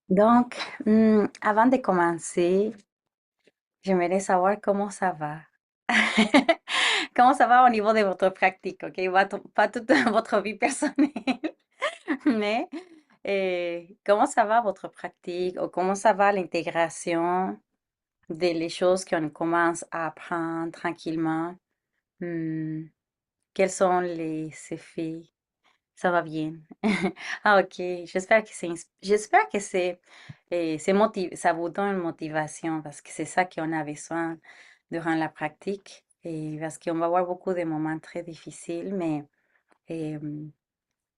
Donc, avant de commencer, j'aimerais savoir comment ça va. Comment ça va au niveau de votre pratique, ok? Pas toute votre vie personnelle, mais comment ça va votre pratique ou comment ça va l'intégration des les choses qu'on commence à apprendre tranquillement? Hmm, Quels sont les effets? Ça va bien. Ah, ok. J'espère que ça vous donne une motivation parce que c'est ça qu'on a besoin durant la pratique et parce qu'on va avoir beaucoup de moments très difficiles, mais euh,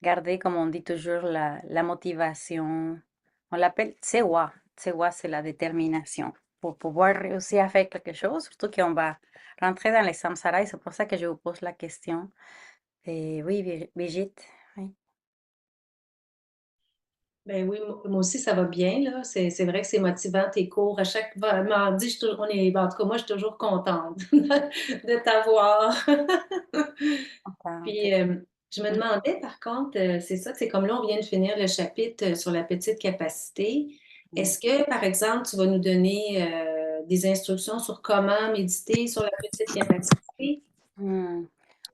garder, comme on dit toujours, la motivation. On l'appelle tsewa. Tsewa, c'est la détermination pour pouvoir réussir à faire quelque chose, surtout qu'on va rentrer dans les samsaras et c'est pour ça que je vous pose la question. Et oui, Brigitte. Oui. Ben oui, moi aussi, ça va bien, là. C'est vrai que c'est motivant tes cours. À chaque mardi, en tout cas, moi, je suis toujours contente de t'avoir. Contente. Puis, je me demandais, par contre, c'est ça, c'est comme là, on vient de finir le chapitre sur la petite capacité. Mm. Est-ce que, par exemple, tu vas nous donner des instructions sur comment méditer sur la petite capacité, Hmm.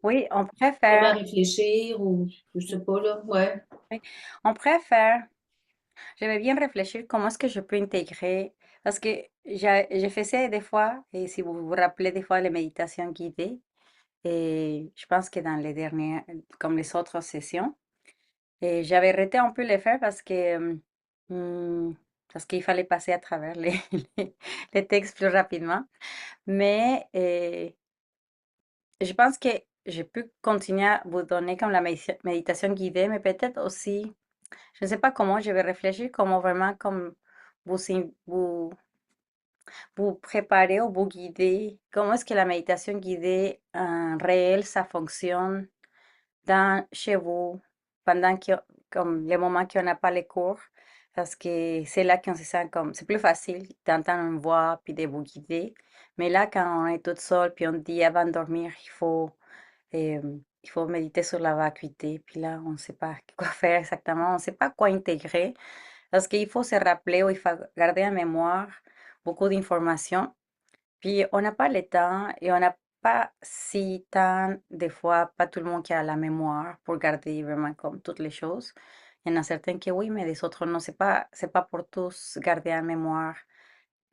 Oui, comment réfléchir ou je sais pas, là, ouais. oui, on préfère, je vais bien réfléchir comment est-ce que je peux intégrer, parce que je faisais des fois, et si vous vous rappelez des fois les méditations guidées, et je pense que dans les dernières, comme les autres sessions, et j'avais arrêté un peu de les faire hmm, parce qu'il fallait passer à travers les, les textes plus rapidement, mais je pense que je peux continuer à vous donner comme la méditation guidée, mais peut-être aussi, je ne sais pas comment, je vais réfléchir comment vraiment comme vous préparer ou vous guider. Comment est-ce que la méditation guidée en réel, ça fonctionne chez vous pendant comme les moments qu'on n'a pas les cours? Parce que c'est là qu'on se sent comme, c'est plus facile d'entendre une voix puis de vous guider. Mais là, quand on est toute seule puis on dit avant de dormir, il faut méditer sur la vacuité. Puis là, on ne sait pas quoi faire exactement, on ne sait pas quoi intégrer. Parce qu'il faut se rappeler ou il faut garder en mémoire beaucoup d'informations. Puis on n'a pas le temps et on n'a pas si temps, des fois, pas tout le monde qui a la mémoire pour garder vraiment comme toutes les choses. Il y en a certains qui oui, mais des autres non. C'est pas pour tous garder en mémoire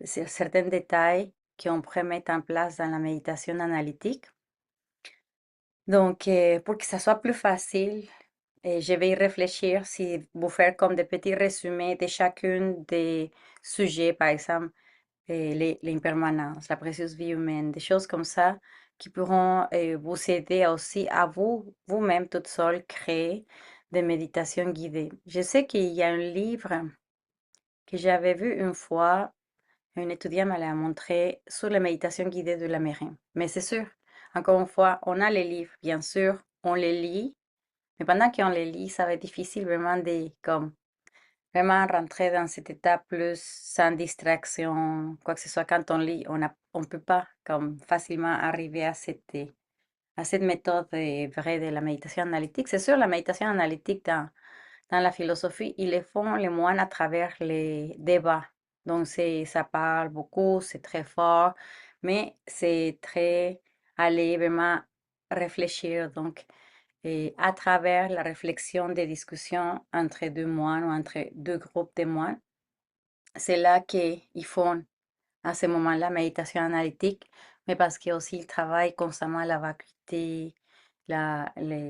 certains détails qu'on pourrait mettre en place dans la méditation analytique. Donc, pour que ça soit plus facile, je vais y réfléchir si vous faire comme des petits résumés de chacun des sujets, par exemple, l'impermanence, la précieuse vie humaine, des choses comme ça qui pourront vous aider aussi à vous-même toute seule, créer des méditations guidées. Je sais qu'il y a un livre que j'avais vu une fois, un étudiant me l'a montré sur la méditation guidée de l'Amérique. Mais c'est sûr, encore une fois, on a les livres, bien sûr, on les lit, mais pendant qu'on les lit, ça va être difficile vraiment de, comme, vraiment rentrer dans cet état plus sans distraction, quoi que ce soit. Quand on lit, on peut pas, comme, facilement arriver à cette méthode vraie de la méditation analytique. C'est sûr, la méditation analytique dans la philosophie, ils le font les moines à travers les débats. Donc, ça parle beaucoup, c'est très fort, mais c'est très aller vraiment réfléchir. Donc, et à travers la réflexion des discussions entre deux moines ou entre deux groupes de moines, c'est là qu'ils font à ce moment-là méditation analytique, mais parce que aussi ils travaillent constamment la vacuité,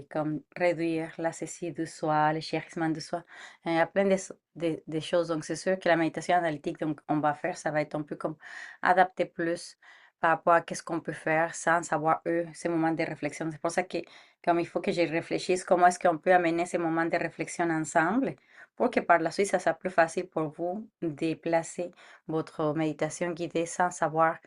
comme réduire la saisie de soi, le chérissement de soi. Il y a plein de choses. Donc, c'est sûr que la méditation analytique, donc, on va faire, ça va être un peu comme adapté plus par rapport à qu'est-ce qu'on peut faire sans avoir, eux, ces moments de réflexion. C'est pour ça que, comme il faut que je réfléchisse, comment est-ce qu'on peut amener ces moments de réflexion ensemble pour que par la suite, ça soit plus facile pour vous de placer votre méditation guidée sans savoir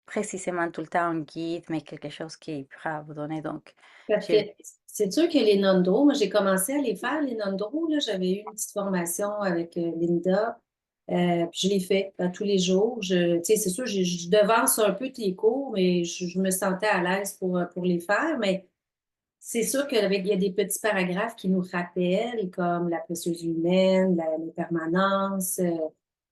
précisément tout le temps un guide, mais quelque chose qui pourra vous donner. Donc, Parce que j'ai c'est sûr que les Nandros, moi, j'ai commencé à les faire, les Nandros, là. J'avais eu une petite formation avec Linda, puis je les fais tous les jours. Tu sais, c'est sûr, je devance un peu tes cours, mais je me sentais à l'aise pour les faire. Mais c'est sûr qu'il y a des petits paragraphes qui nous rappellent, comme la précieuse humaine, l'impermanence,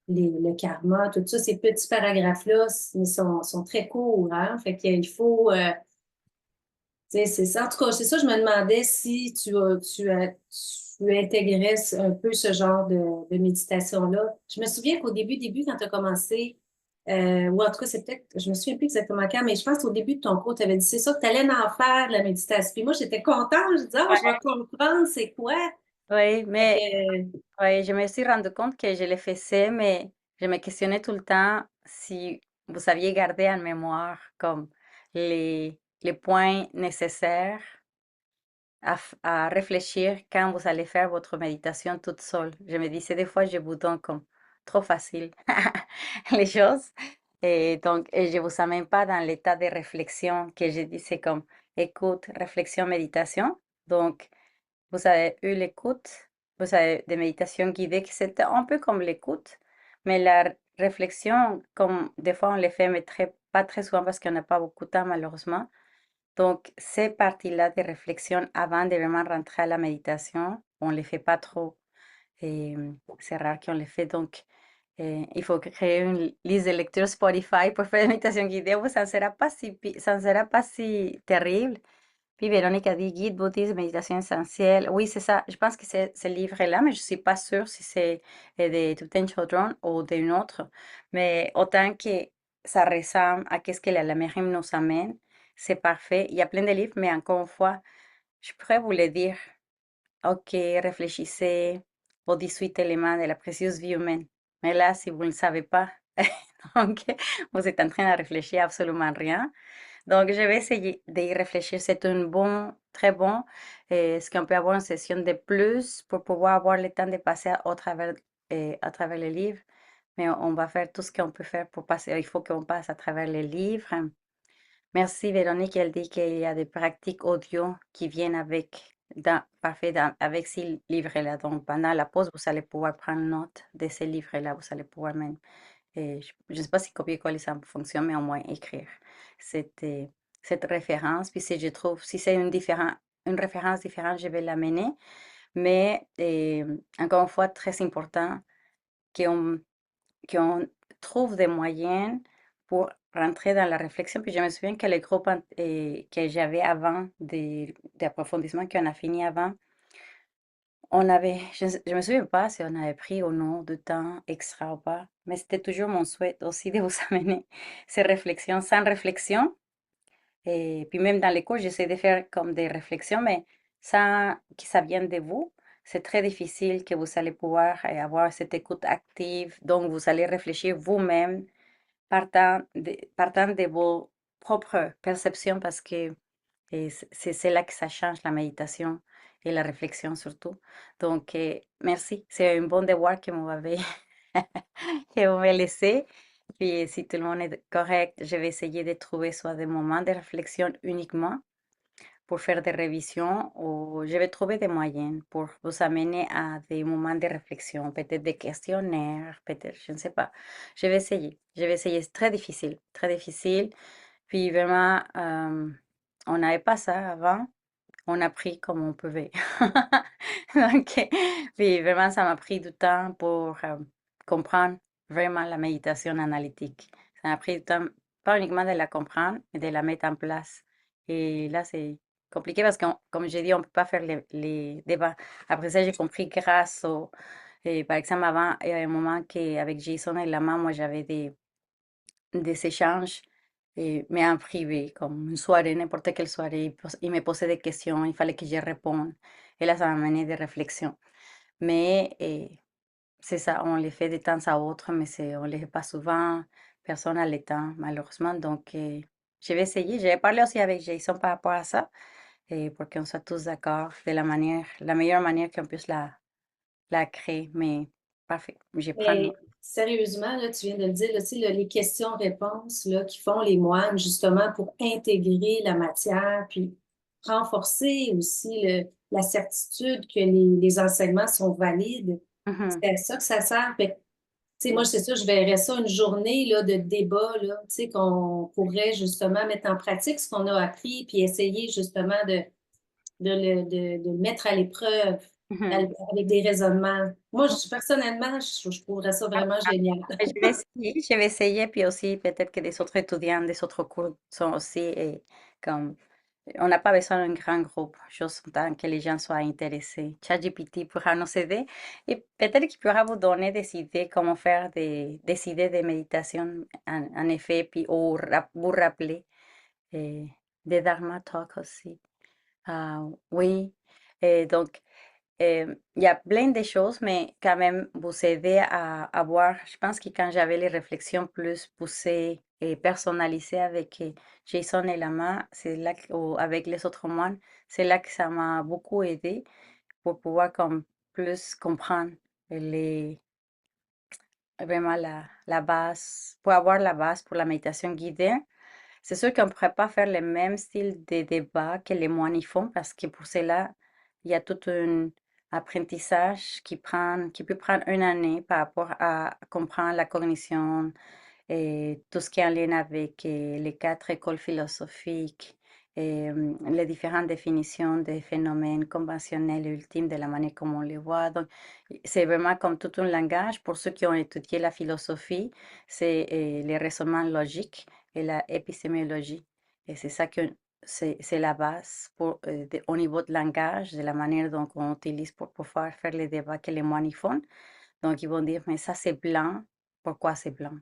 le karma, tout ça. Ces petits paragraphes-là sont très courts, hein? Fait qu'il faut, tu sais, c'est ça. En tout cas, c'est ça, je me demandais si tu intégrais un peu ce genre de méditation-là. Je me souviens qu'au début, quand tu as commencé, ou en tout cas, c'est peut-être, je me souviens plus exactement quand, mais je pense qu'au début de ton cours, tu avais dit, c'est ça, que tu allais en faire de la méditation. Puis moi, j'étais contente, je disais, ah, je vais Ouais. comprendre c'est quoi. Oui, Fait mais que, ouais, je me suis rendu compte que je le faisais, mais je me questionnais tout le temps si vous aviez gardé en mémoire comme les points nécessaires à réfléchir quand vous allez faire votre méditation toute seule. Je me disais des fois, je vous donne comme trop facile les choses. Et donc, et je vous amène pas dans l'état de réflexion que je disais comme écoute, réflexion, méditation. Donc, vous avez eu l'écoute, vous avez des méditations guidées qui c'était un peu comme l'écoute, mais la réflexion, comme des fois on les fait, mais pas très souvent parce qu'on n'a pas beaucoup de temps malheureusement. Donc, ces parties-là de réflexion avant de vraiment rentrer à la méditation, on ne les fait pas trop. Et c'est rare qu'on les fait. Donc, il faut créer une liste de lecture Spotify pour faire des méditations guidées. Pues, ça ne sera pas si terrible. Puis Véronica dit guide bouddhiste, méditation essentielle. Oui, c'est ça. Je pense que c'est ce livre-là, mais je ne suis pas sûre si c'est de Tuten Chodron ou d'un autre. Mais autant que ça ressemble à ce que la Merim nous amène, c'est parfait. Il y a plein de livres, mais encore une fois, je pourrais vous le dire. Ok, réfléchissez aux 18 éléments de la précieuse vie humaine. Mais là, si vous ne le savez pas, donc vous êtes en train de réfléchir à absolument rien. Donc, je vais essayer d'y réfléchir. C'est un bon, très bon. Est-ce qu'on peut avoir une session de plus pour pouvoir avoir le temps de passer à travers les livres? Mais on va faire tout ce qu'on peut faire pour passer. Il faut qu'on passe à travers les livres. Merci, Véronique. Elle dit qu'il y a des pratiques audio qui viennent parfait, avec ces livres-là. Donc, pendant la pause, vous allez pouvoir prendre note de ces livres-là. Vous allez pouvoir même je ne sais pas si copier-coller ça fonctionne, mais au moins écrire cette, euh, cette référence. Puis si je trouve, si c'est une référence différente, je vais l'amener. Mais encore une fois, très important qu'on qu'on trouve des moyens pour rentrer dans la réflexion. Puis je me souviens que le groupe que j'avais avant, d'approfondissement qu'on a fini avant, je me souviens pas si on avait pris ou non de temps extra ou pas, mais c'était toujours mon souhait aussi de vous amener ces réflexions sans réflexion. Et puis même dans les cours, j'essaie de faire comme des réflexions, mais sans que ça vienne de vous. C'est très difficile que vous allez pouvoir avoir cette écoute active. Donc, vous allez réfléchir vous-même partant de vos propres perceptions parce que et c'est là que ça change la méditation et la réflexion surtout. Donc, merci. C'est un bon devoir que vous m'avez que vous me laissez. Puis, si tout le monde est correct, je vais essayer de trouver soit des moments de réflexion uniquement pour faire des révisions ou je vais trouver des moyens pour vous amener à des moments de réflexion, peut-être des questionnaires, peut-être, je ne sais pas. Je vais essayer. Je vais essayer. C'est très difficile, très difficile. Puis vraiment, on n'avait pas ça avant. On a pris comme on pouvait. Donc, puis vraiment, ça m'a pris du temps pour comprendre vraiment la méditation analytique. Ça m'a pris du temps, pas uniquement de la comprendre, mais de la mettre en place. Et là, c'est compliqué parce que, comme j'ai dit, on ne peut pas faire les débats. Après ça, j'ai compris grâce au... Et par exemple, avant, il y a un moment qu'avec Jason et Lama, moi, j'avais des échanges, mais en privé, comme une soirée, n'importe quelle soirée, il me posait des questions, il fallait que je réponde. Et là, ça m'a mené des réflexions. Mais c'est ça, on les fait de temps à autre, mais on les fait pas souvent. Personne n'a le temps, malheureusement. Donc, je vais essayer. Je vais parler aussi avec Jason par rapport à ça, pour qu'on soit tous d'accord de la meilleure manière qu'on puisse la créer. Mais parfait, je prends note. mais sérieusement, là, tu viens de le dire, là, tu sais, là, les questions-réponses là, qui font les moines, justement, pour intégrer la matière, puis renforcer aussi la certitude que les enseignements sont valides. Mhm. C'est à ça que ça sert. Fait que, tu sais, moi, c'est ça, je verrais ça une journée là, de débat, là, tu sais, qu'on pourrait justement mettre en pratique ce qu'on a appris, puis essayer justement de le mettre à l'épreuve Mhm. avec des raisonnements. Moi, personnellement, je trouverais ça vraiment génial. Je vais essayer, puis aussi peut-être que des autres étudiants des autres cours sont aussi comme on n'a pas besoin d'un grand groupe, juste tant que les gens soient intéressés. ChatGPT pourra nous aider et peut-être qu'il pourra vous donner des idées comment faire des idées de méditation en effet, puis ou vous rappeler eh, des Dharma Talk aussi. Ah, oui, donc il y a plein de choses, mais quand même vous aider à voir. Je pense que quand j'avais les réflexions plus poussées et personnalisées avec Jason et Lama, c'est là ou avec les autres moines, c'est là que ça m'a beaucoup aidé pour pouvoir comme plus comprendre les, vraiment la base, pour avoir la base pour la méditation guidée. C'est sûr qu'on ne pourrait pas faire le même style de débat que les moines y font parce que pour cela, il y a tout un apprentissage qui peut prendre une année par rapport à comprendre la cognition, et tout ce qui est en lien avec les quatre écoles philosophiques et les différentes définitions des phénomènes conventionnels et ultimes de la manière comme on les voit. Donc, c'est vraiment comme tout un langage. Pour ceux qui ont étudié la philosophie, c'est les raisonnements logiques et la épistémologie. Et c'est ça que c'est la base pour, au niveau de langage, de la manière dont on utilise pour pouvoir faire les débats que les moines y font. Donc, ils vont dire, mais ça c'est blanc, pourquoi c'est blanc?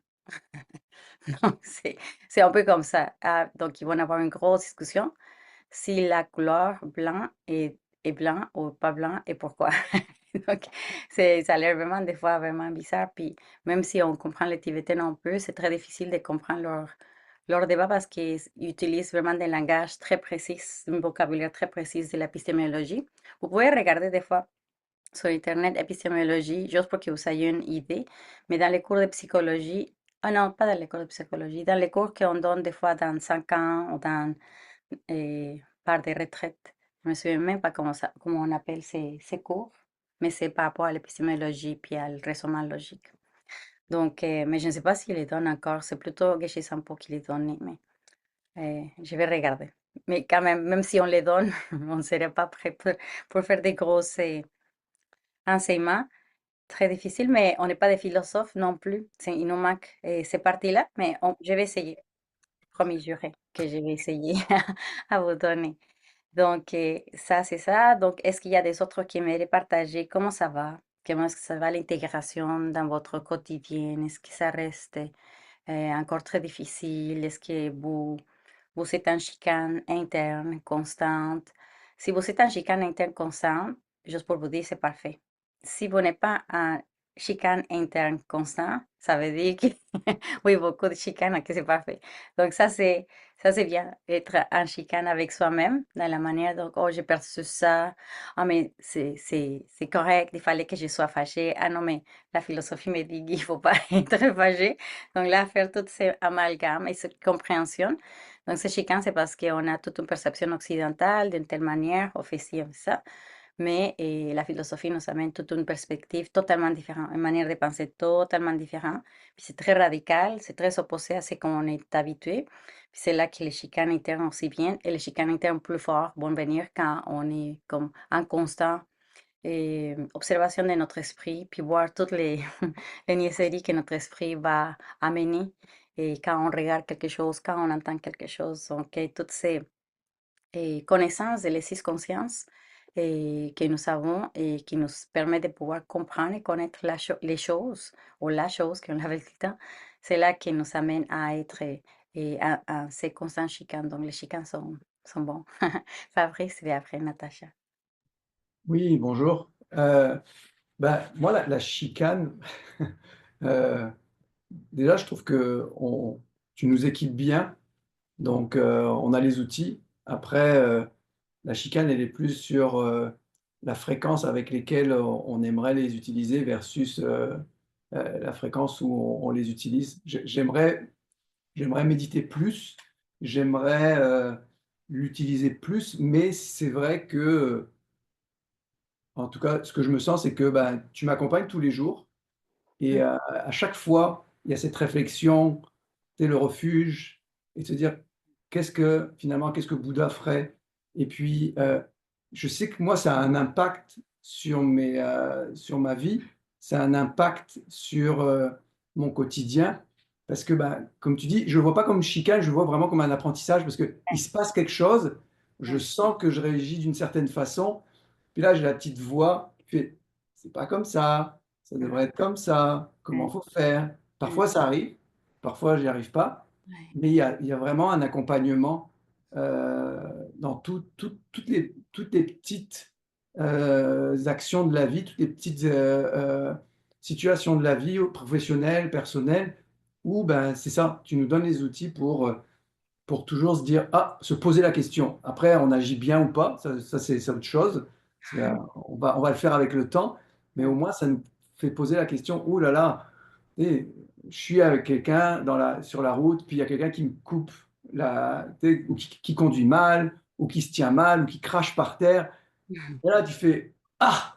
Donc, c'est un peu comme ça. Ah, donc, ils vont avoir une grosse discussion si la couleur blanc est blanc ou pas blanc et pourquoi. Donc, ça a l'air vraiment des fois vraiment bizarre. Puis, même si on comprend les Tibétains un peu, c'est très difficile de comprendre leur débat parce qu'ils utilisent vraiment des langages très précis, un vocabulaire très précis de l'épistémologie. Vous pouvez regarder des fois sur Internet épistémologie, juste pour que vous ayez une idée. Mais dans les cours de psychologie, ah non, pas dans les cours de psychologie, dans les cours qu'on donne des fois dans 5 ans ou dans, par des retraites. Je me souviens même pas comment on appelle ces cours, mais c'est par rapport à l'épistémologie puis à le raisonnement logique. Donc, mais je ne sais pas s'ils les donnent encore, c'est plutôt Geshe Sampo qui les donne, mais je vais regarder. Mais quand même, même si on les donne, on ne serait pas prêt pour faire des gros enseignements. Très difficile, mais on n'est pas des philosophes non plus. Il nous manque ces parties-là, mais je vais essayer. Promis, juré que je vais essayer à vous donner. Donc, ça, c'est ça. Donc, est-ce qu'il y a des autres qui aimeraient partager? Comment ça va? Comment est-ce que ça va l'intégration dans votre quotidien? Est-ce que ça reste encore très difficile? Est-ce que vous êtes en chicane interne constante? Si vous êtes en chicane interne constante, juste pour vous dire, c'est parfait. Si vous n'êtes pas en chicane interne constant, ça veut dire que oui, beaucoup de chicane, que c'est parfait. Donc ça c'est bien, être en chicane avec soi-même, dans la manière, donc, oh, j'ai perçu ça, ah, mais c'est correct, il fallait que je sois fâchée, ah non, mais la philosophie me dit qu'il faut pas être fâché. Donc là, faire toutes ces amalgames et cette compréhension. Donc, ce chicane, c'est parce qu'on a toute une perception occidentale d'une telle manière, on fait ci, on fait ça. Mais la philosophie nous amène toute une perspective totalement différente, une manière de penser totalement différente. Puis c'est très radical, c'est très opposé à ce qu'on est habitué. Puis c'est là que les chicanes internes aussi viennent et les chicanes internes plus forts vont venir quand on est comme en constant observation de notre esprit, puis voir toutes les, les niaiseries que notre esprit va amener et quand on regarde quelque chose, quand on entend quelque chose. Donc, toutes ces connaissances de les six consciences que nous avons et qui nous permet de pouvoir comprendre et connaître les choses ou la chose qu'on avait tout le temps, c'est là qui nous amène à être à ces constants chicanes. Donc, les chicanes sont bons. Fabrice et après Natacha. Oui, bonjour. Moi, la chicane, euh, déjà, je trouve que tu nous équipes bien, donc on a les outils. Après, la chicane, elle est plus sur la fréquence avec lesquelles on aimerait les utiliser versus la fréquence où on les utilise. J'aimerais méditer plus, j'aimerais l'utiliser plus, mais c'est vrai que en tout cas, ce que je me sens, c'est que ben, tu m'accompagnes tous les jours et à chaque fois, il y a cette réflexion, tu le refuge et de se dire qu'est-ce que finalement, qu'est-ce que Bouddha ferait? Et puis, je sais que moi, ça a un impact sur ma vie, ça a un impact sur mon quotidien, parce que, ben, comme tu dis, je ne le vois pas comme une chicane, je le vois vraiment comme un apprentissage, parce qu'il se passe quelque chose, je Ouais, sens que je réagis d'une certaine façon, puis là, j'ai la petite voix qui fait, c'est pas comme ça devrait être comme ça, comment ouais, faut faire? ouais, Parfois, ça arrive, parfois, j'y arrive pas, ouais. mais il y a vraiment un accompagnement dans toutes les petites actions de la vie, toutes les petites situations de la vie, professionnelles, personnelles, où ben, c'est ça, tu nous donnes les outils pour toujours se dire, ah, se poser la question. Après, on agit bien ou pas, ça, c'est autre chose. On va le faire avec le temps, mais au Ouais. moins, ça nous fait poser la question, ouh là là, et je suis avec quelqu'un sur la route, puis il y a quelqu'un qui me coupe, ou qui conduit mal, ou qui se tient mal, ou qui crache par terre. Et là, tu fais, ah!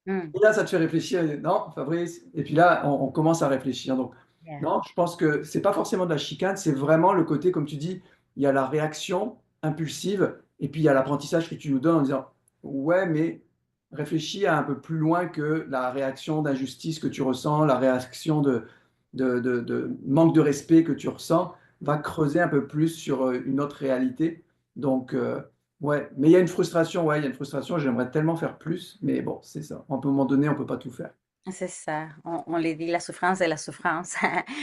Mm, Et là, ça te fait réfléchir, non, Fabrice. Et puis là, on commence à réfléchir. Donc, yeah. non, je pense que c'est pas forcément de la chicane, c'est vraiment le côté, comme tu dis, il y a la réaction impulsive, et puis il y a l'apprentissage que tu nous donnes en disant, ouais, mais réfléchis à un peu plus loin que la réaction d'injustice que tu ressens, la réaction de manque de respect que tu ressens, va creuser un peu plus sur une autre réalité. Donc, ouais, mais il y a une frustration, ouais, il y a une frustration, j'aimerais tellement faire plus, mais bon, c'est ça. À un moment donné, on peut pas tout faire. C'est ça, on le dit, la souffrance est la souffrance.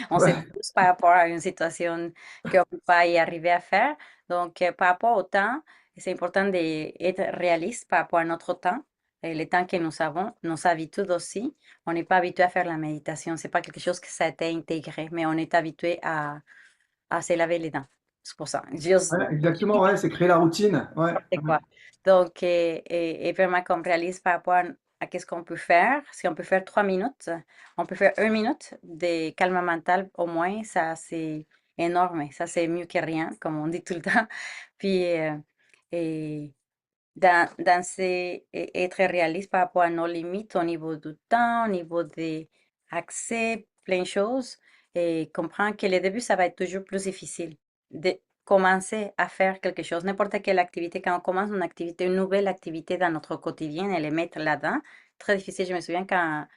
On se Ouais, pousse par rapport à une situation qu'on ne peut pas y arriver à faire. Donc, par rapport au temps, c'est important d'être réaliste par rapport à notre temps, et le temps que nous avons, nos habitudes aussi. On n'est pas habitué à faire la méditation, c'est pas quelque chose que ça a été intégré, mais on est habitué à se laver les dents. C'est pour ça. Juste ouais, exactement, ouais, c'est créer la routine. Ouais, c'est ouais. quoi. Donc, et vraiment qu'on réalise par rapport à qu'est-ce qu'on peut faire. Si on peut faire 3 minutes, on peut faire 1 minute de calme mental au moins, ça c'est énorme. Ça c'est mieux que rien, comme on dit tout le temps. Puis, et être réaliste par rapport à nos limites au niveau du temps, au niveau des accès, plein de choses, et comprendre que le début, ça va être toujours plus difficile de commencer à faire quelque chose, n'importe quelle activité, quand on commence une activité, une nouvelle activité dans notre quotidien et les mettre là-dedans, très difficile. Je me souviens quand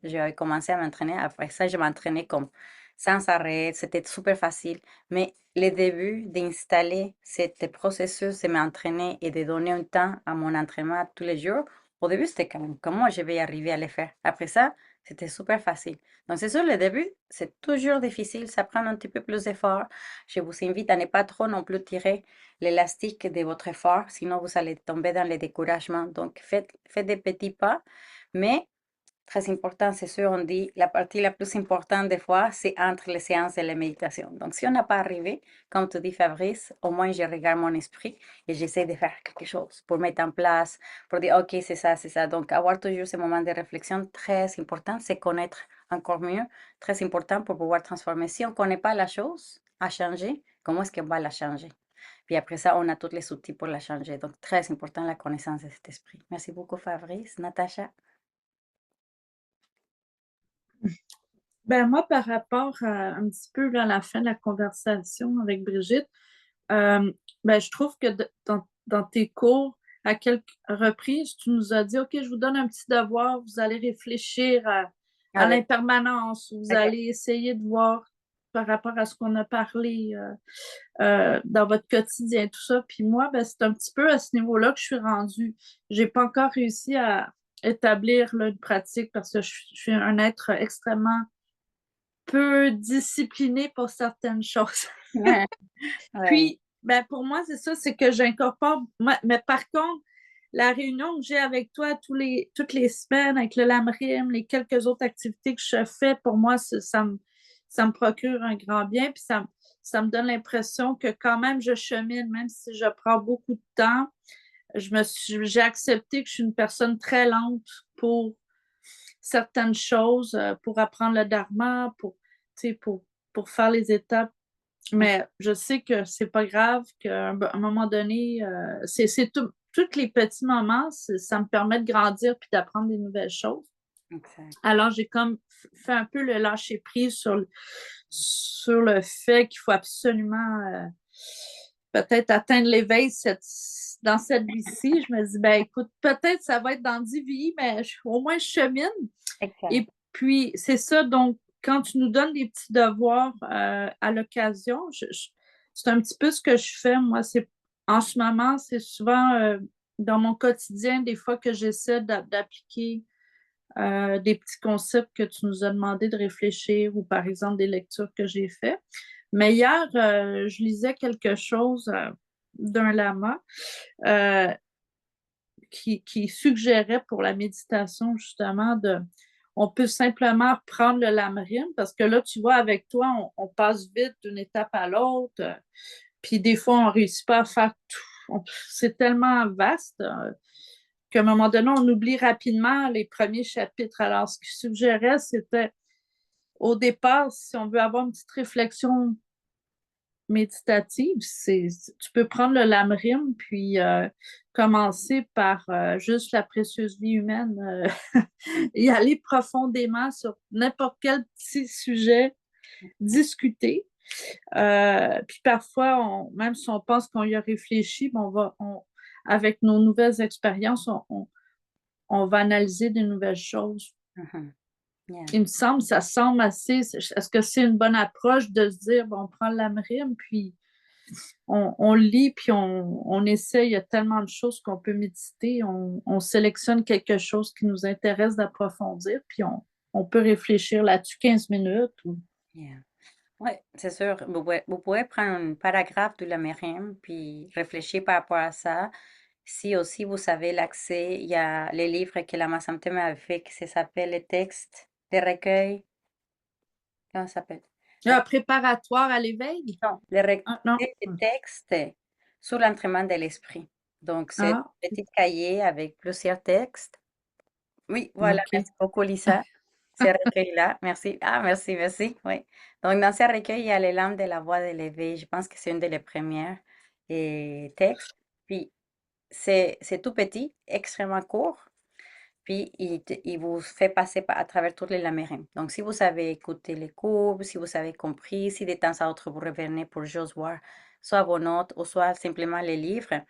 j'avais commencé à m'entraîner, après ça, je m'entraînais comme sans arrêt, c'était super facile. Mais le début d'installer ce processus de m'entraîner et de donner un temps à mon entraînement tous les jours, au début, c'était quand même comment je vais arriver à le faire. Après ça, c'était super facile. Donc, c'est sûr, le début, c'est toujours difficile. Ça prend un petit peu plus d'effort. Je vous invite à ne pas trop non plus tirer l'élastique de votre effort, sinon vous allez tomber dans le découragement. Donc, faites des petits pas, mais très important, c'est sûr, on dit la partie la plus importante des fois, c'est entre les séances et la méditation. Donc, si on n'a pas arrivé, comme tu dis Fabrice, au moins je regarde mon esprit et j'essaie de faire quelque chose pour mettre en place, pour dire, OK, c'est ça, c'est ça. Donc, avoir toujours ce moment de réflexion très important, c'est connaître encore mieux, très important pour pouvoir transformer. Si on ne connaît pas la chose à changer, comment est-ce qu'on va la changer? Puis après ça, on a tous les outils pour la changer. Donc, très important la connaissance de cet esprit. Merci beaucoup, Fabrice. Natacha? Ben moi, par rapport à un petit peu là, à la fin de la conversation avec Brigitte, ben, je trouve que dans tes cours, à quelques reprises, tu nous as dit, OK, je vous donne un petit devoir, vous allez réfléchir à Avec, l'impermanence, vous allez essayer de voir par rapport à ce qu'on a parlé dans votre quotidien, tout ça. Puis moi, ben, c'est un petit peu à ce niveau-là que je suis rendue. J'ai pas encore réussi à établir là, une pratique parce que je suis un être extrêmement peu discipliné pour certaines choses. ouais, ouais. Puis, ben, pour moi, c'est ça, c'est que j'incorpore. Mais par contre, la réunion que j'ai avec toi toutes les semaines, avec le LAMRIM, les quelques autres activités que je fais, pour moi, ça me procure un grand bien. Puis ça me donne l'impression que quand même, je chemine, même si je prends beaucoup de temps. J'ai accepté que je suis une personne très lente pour certaines choses, pour apprendre le dharma, tu sais, pour faire les étapes. Mais je sais que c'est pas grave, qu'à un moment donné, c'est tous les petits moments, ça me permet de grandir puis d'apprendre des nouvelles choses. Exact. Alors, j'ai comme fait un peu le lâcher prise sur le fait qu'il faut absolument peut-être atteindre l'éveil dans cette vie-ci, je me dis, ben écoute, peut-être ça va être dans 10 vies, mais au moins je chemine. Exact. Et puis, c'est ça, donc, quand tu nous donnes des petits devoirs à l'occasion, c'est un petit peu ce que je fais, moi. En ce moment, c'est souvent dans mon quotidien, des fois que j'essaie d'appliquer des petits concepts que tu nous as demandé de réfléchir ou par exemple des lectures que j'ai faites. Mais hier, je lisais quelque chose d'un lama euh, qui suggérait pour la méditation justement on peut simplement reprendre le lamrim parce que là, tu vois, avec toi, on passe vite d'une étape à l'autre. Puis des fois, on ne réussit pas à faire tout. C'est tellement vaste qu'à un moment donné, on oublie rapidement les premiers chapitres. Alors, ce qu'il suggérait, c'était au départ, si on veut avoir une petite réflexion méditative, tu peux prendre le lamrim puis commencer par juste la précieuse vie humaine et aller profondément sur n'importe quel petit sujet, discuter. Puis parfois, même si on pense qu'on y a réfléchi, ben avec nos nouvelles expériences, on va analyser de nouvelles choses. Mhm. Yeah. Il me semble, ça semble assez. Est-ce que c'est une bonne approche de se dire, bon, on prend le lamrim, puis on lit, puis on essaie. Il y a tellement de choses qu'on peut méditer. On sélectionne quelque chose qui nous intéresse d'approfondir, puis on peut réfléchir là-dessus 15 minutes. Yeah. Oui, c'est sûr. Vous pouvez prendre un paragraphe de la Mériam, puis réfléchir par rapport à ça. Si aussi vous avez l'accès, il y a les livres que la Massamte m'avait fait, qui s'appelle les textes des recueils. Comment ça s'appelle? Un préparatoire à l'éveil? Non, les recueils Ah, non. de textes sur l'entraînement de l'esprit. Donc, c'est un Ah, petit cahier avec plusieurs textes. Oui, voilà, OK. merci beaucoup, Lisa. Ces recueils-là, merci. Ah, merci, merci. Oui. Donc, dans ces recueils, il y a les lames de la voix de l'éveil. Je pense que c'est une des premières textes. Puis, c'est tout petit, extrêmement court. Puis, il vous fait passer à travers toutes les lamérines. Donc, si vous avez écouté les cours, si vous avez compris, si de temps à autre vous revenez pour juste voir soit vos notes ou soit simplement les livres,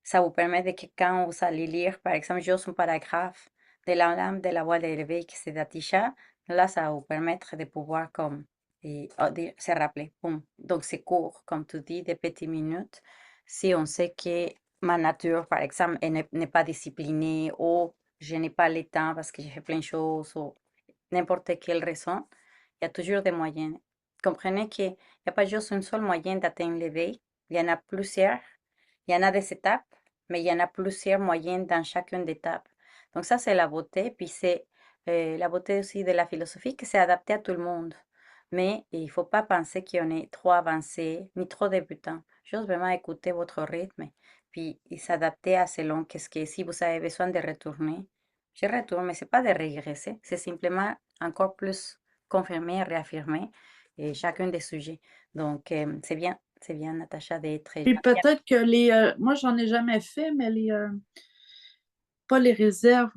ça vous permet de que quand vous allez lire, par exemple, juste un paragraphe de la lame de la voix de l'éveil qui c'est d'Atisha, là, ça va vous permettre de pouvoir comme se rappeler. Boum. Donc, c'est court, comme tu dis, des petites minutes. Si on sait que ma nature, par exemple, n'est pas disciplinée ou je n'ai pas le temps parce que j'ai fait plein de choses ou n'importe quelle raison, il y a toujours des moyens. Comprenez qu'il n'y a pas juste un seul moyen d'atteindre l'éveil, il y en a plusieurs, il y en a des étapes, mais il y en a plusieurs moyens dans chacune des étapes. Donc ça, c'est la beauté, puis c'est la beauté aussi de la philosophie que c'est adapté à tout le monde. Mais il ne faut pas penser qu'on est trop avancé ni trop débutant. Juste vraiment écouter votre rythme, puis s'adapter à selon qu'est-ce que si vous avez besoin de retourner, je retourne, mais ce n'est pas de régresser, c'est simplement encore plus confirmer, réaffirmer chacun des sujets. Donc, c'est bien, Natacha, d'être Puis peut-être que moi, j'en ai jamais fait, mais pas les réserves,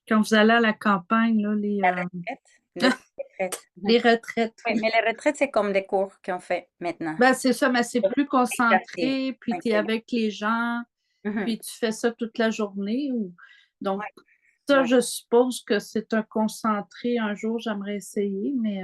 quand vous allez à la campagne, là, la retraite. Les retraites. les retraites, Oui, oui. mais les retraites, c'est comme des cours qu'on fait maintenant. Ben, c'est ça, mais c'est Pour plus s'éclater. concentré, puis Oui, tu es c'est bien. avec les gens, Mhm. puis tu fais ça toute la journée. Donc, Ouais, ça, ouais. je suppose que c'est un concentré. Un jour, j'aimerais essayer, mais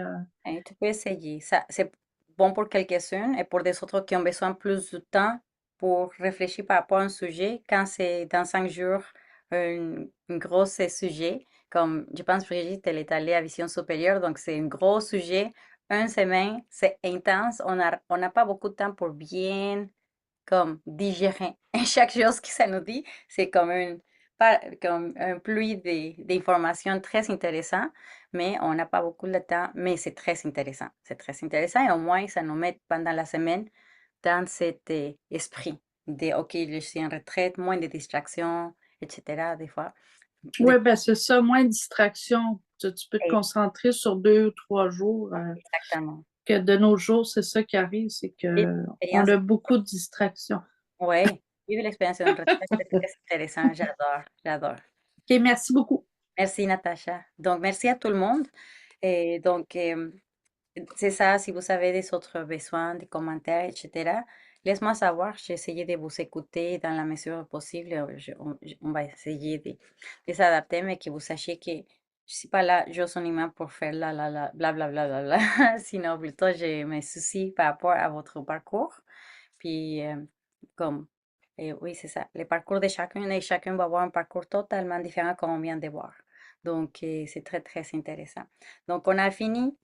Tu peux essayer. Ça, c'est bon pour quelques-uns et pour des autres qui ont besoin plus de temps pour réfléchir par rapport à un sujet. Quand c'est dans 5 jours, un gros sujet, comme je pense Brigitte, elle est allée à Vision Supérieure, donc c'est un gros sujet. Une semaine, c'est intense. On n'a pas beaucoup de temps pour bien comme digérer. Et chaque chose que ça nous dit, c'est comme un pluie d'informations très intéressant, mais on n'a pas beaucoup de temps, mais c'est très intéressant. C'est très intéressant et au moins ça nous met pendant la semaine dans cet esprit de, OK, je suis en retraite, moins de distractions, etc. Des fois. oui, ben, c'est ça, moins de distractions. Tu peux te Et- concentrer sur 2 ou 3 jours. Exactement. Que de nos jours, c'est ça qui arrive, c'est Vive qu'on l'expérience. a beaucoup de distractions. Ouais, vivre l'expérience d'une retraite, c'est très intéressant. J'adore, j'adore. OK, merci beaucoup. Merci, Natacha. Donc, merci à tout le monde. Et donc, c'est ça, si vous avez des autres besoins, des commentaires, etc., laisse-moi savoir, j'ai essayé de vous écouter dans la mesure du possible. On va essayer de s'adapter, mais que vous sachiez que je suis pas là juste uniquement pour faire la, bla, bla, bla, bla, bla, sinon plutôt je me soucie par rapport à votre parcours. Puis, comme, oui, c'est ça, le parcours de chacun et chacun va avoir un parcours totalement différent comme on vient de voir. Donc, c'est très, très intéressant. Donc, on a fini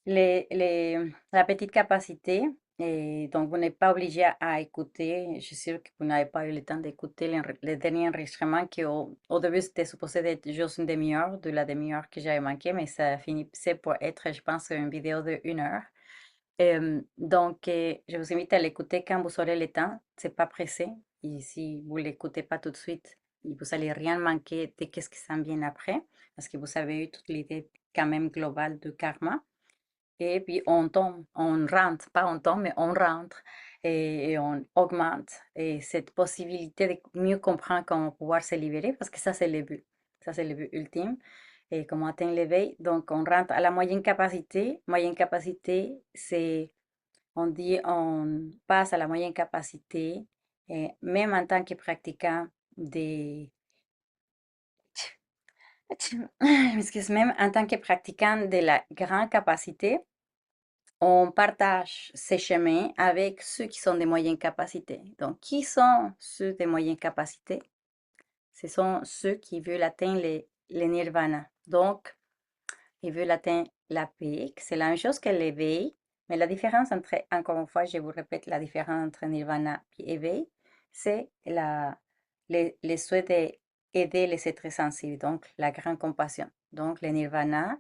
la petite capacité. Et donc, vous n'êtes pas obligé à écouter. Je suis sûre que vous n'avez pas eu le temps d'écouter le dernier enregistrement qui, au début, c'était supposé être juste une demi-heure, de la demi-heure que j'avais manqué, mais ça finissait pour être, je pense, une vidéo de 1 heure. Donc, je vous invite à l'écouter quand vous aurez le temps. C'est pas pressé. Et si vous l'écoutez pas tout de suite, vous allez rien manquer de qu'est-ce qui s'en vient après, parce que vous avez eu toute l'idée quand même globale du karma. Et puis on tombe, on rentre, pas on tombe, mais on rentre et on augmente. Et cette possibilité de mieux comprendre comment pouvoir se libérer, parce que ça c'est le but. Ça c'est le but ultime. Et comment atteindre l'éveil. Donc on rentre à la moyenne capacité. Moyenne capacité, c'est, on dit, on passe à la moyenne capacité, et même en tant que pratiquant des... Excuse, même en tant que pratiquant de la grande capacité, on partage ces chemins avec ceux qui sont des moyennes capacités. Donc, qui sont ceux des moyennes capacités? Ce sont ceux qui veulent atteindre le nirvana. Donc, ils veulent atteindre la paix. C'est la même chose que l'éveil, mais la différence entre, encore une fois, je vous répète, la différence entre nirvana et éveil, c'est les souhaits d'aider les êtres sensibles, donc la grande compassion. Donc, le nirvana,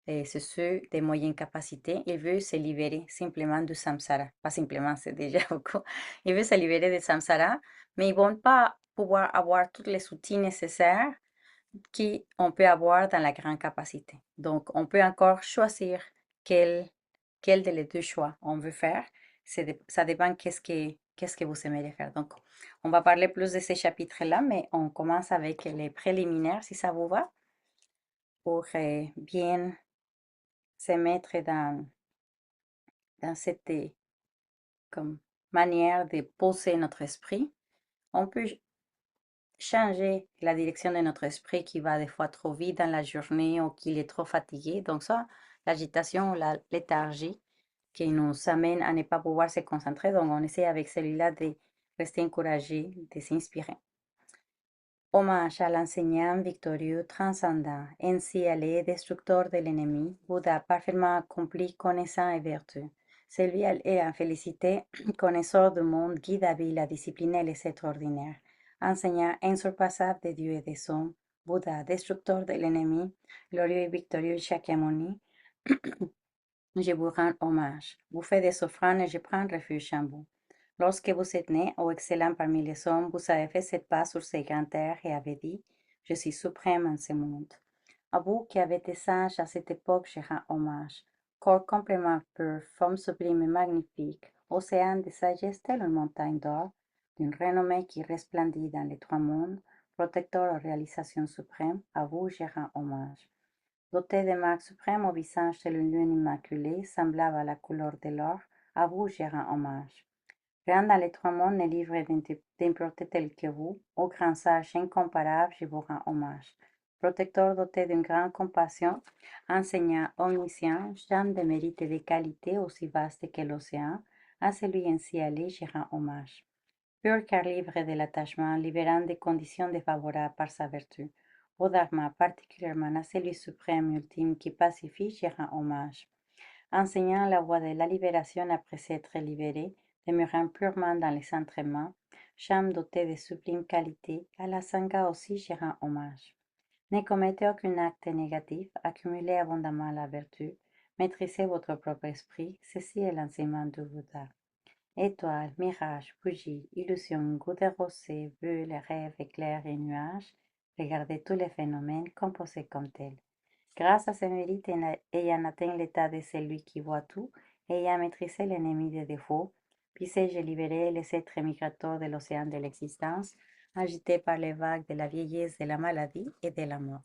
c'est ceux des moyennes capacités. Ils veulent se libérer simplement du samsara. Pas simplement, c'est déjà beaucoup. Ils veulent se libérer du samsara, mais ils ne vont pas pouvoir avoir tous les outils nécessaires qu'on peut avoir dans la grande capacité. Donc, on peut encore choisir quel de les deux choix on veut faire. Ça dépend qu'est-ce que vous aimeriez faire. Donc, on va parler plus de ces chapitres-là, mais on commence avec les préliminaires, si ça vous va, pour bien se mettre dans cette comme, manière de poser notre esprit. On peut changer la direction de notre esprit qui va des fois trop vite dans la journée ou qu'il est trop fatigué. Donc ça, l'agitation, la léthargie qui nous amène à ne pas pouvoir se concentrer. Donc on essaie avec celui-là de rester encouragé, de s'inspirer. Hommage à l'enseignant victorieux transcendant, ainsi allé destructeur de l'ennemi, Bouddha parfaitement accompli, connaissant et vertu. Celui est en félicité, connaisseur du monde, guide habile à discipliner les êtres ordinaires, enseignant insurpassable des dieux et des hommes, Bouddha destructeur de l'ennemi, glorieux et victorieux Shakyamuni, je vous rends hommage. Vous faites des offrandes et je prends refuge en vous. Lorsque vous êtes né, ô excellent parmi les hommes, vous avez fait cette pas sur ces grandes terres et avez dit, je suis suprême en ce monde. À vous qui avez été sage à cette époque, je rends hommage. Corps complètement pur, forme sublime et magnifique, océan de sagesse telle une montagne d'or, d'une renommée qui resplendit dans les trois mondes, protecteur aux réalisations suprêmes, à vous je rends hommage. Doté de marques suprêmes au visage de une lune immaculée, semblable à la couleur de l'or, à vous je rends hommage. Grand dans les trois mondes et livré d'impureté tel que vous, ô grand sage incomparable, je vous rends hommage. Protecteur doté d'une grande compassion, enseignant omniscient, champ de mérite et de qualité aussi vaste que l'océan, à celui ainsi allé, je rends hommage. Pur car libre de l'attachement, libérant des conditions défavorables par sa vertu. Au Dharma, particulièrement à celui suprême ultime qui pacifie, je rends hommage. Enseignant la voie de la libération après s'être libéré, demeurant purement dans les entraînements, champ doté de sublimes qualités, à la Sangha aussi je rends hommage. Ne commettez aucun acte négatif, accumulez abondamment la vertu, maîtrisez votre propre esprit, ceci est l'enseignement du Bouddha. Étoiles, mirages, bougies, illusions, gouttes de rosée, bulles, rêves, éclairs et nuages, regardez tous les phénomènes composés comme tels. Grâce à ce mérite, ayant atteint l'état de celui qui voit tout, ayant maîtrisé l'ennemi des défauts, puissé-je libérer les êtres migrateurs de l'océan de l'existence, agités par les vagues de la vieillesse, de la maladie et de la mort.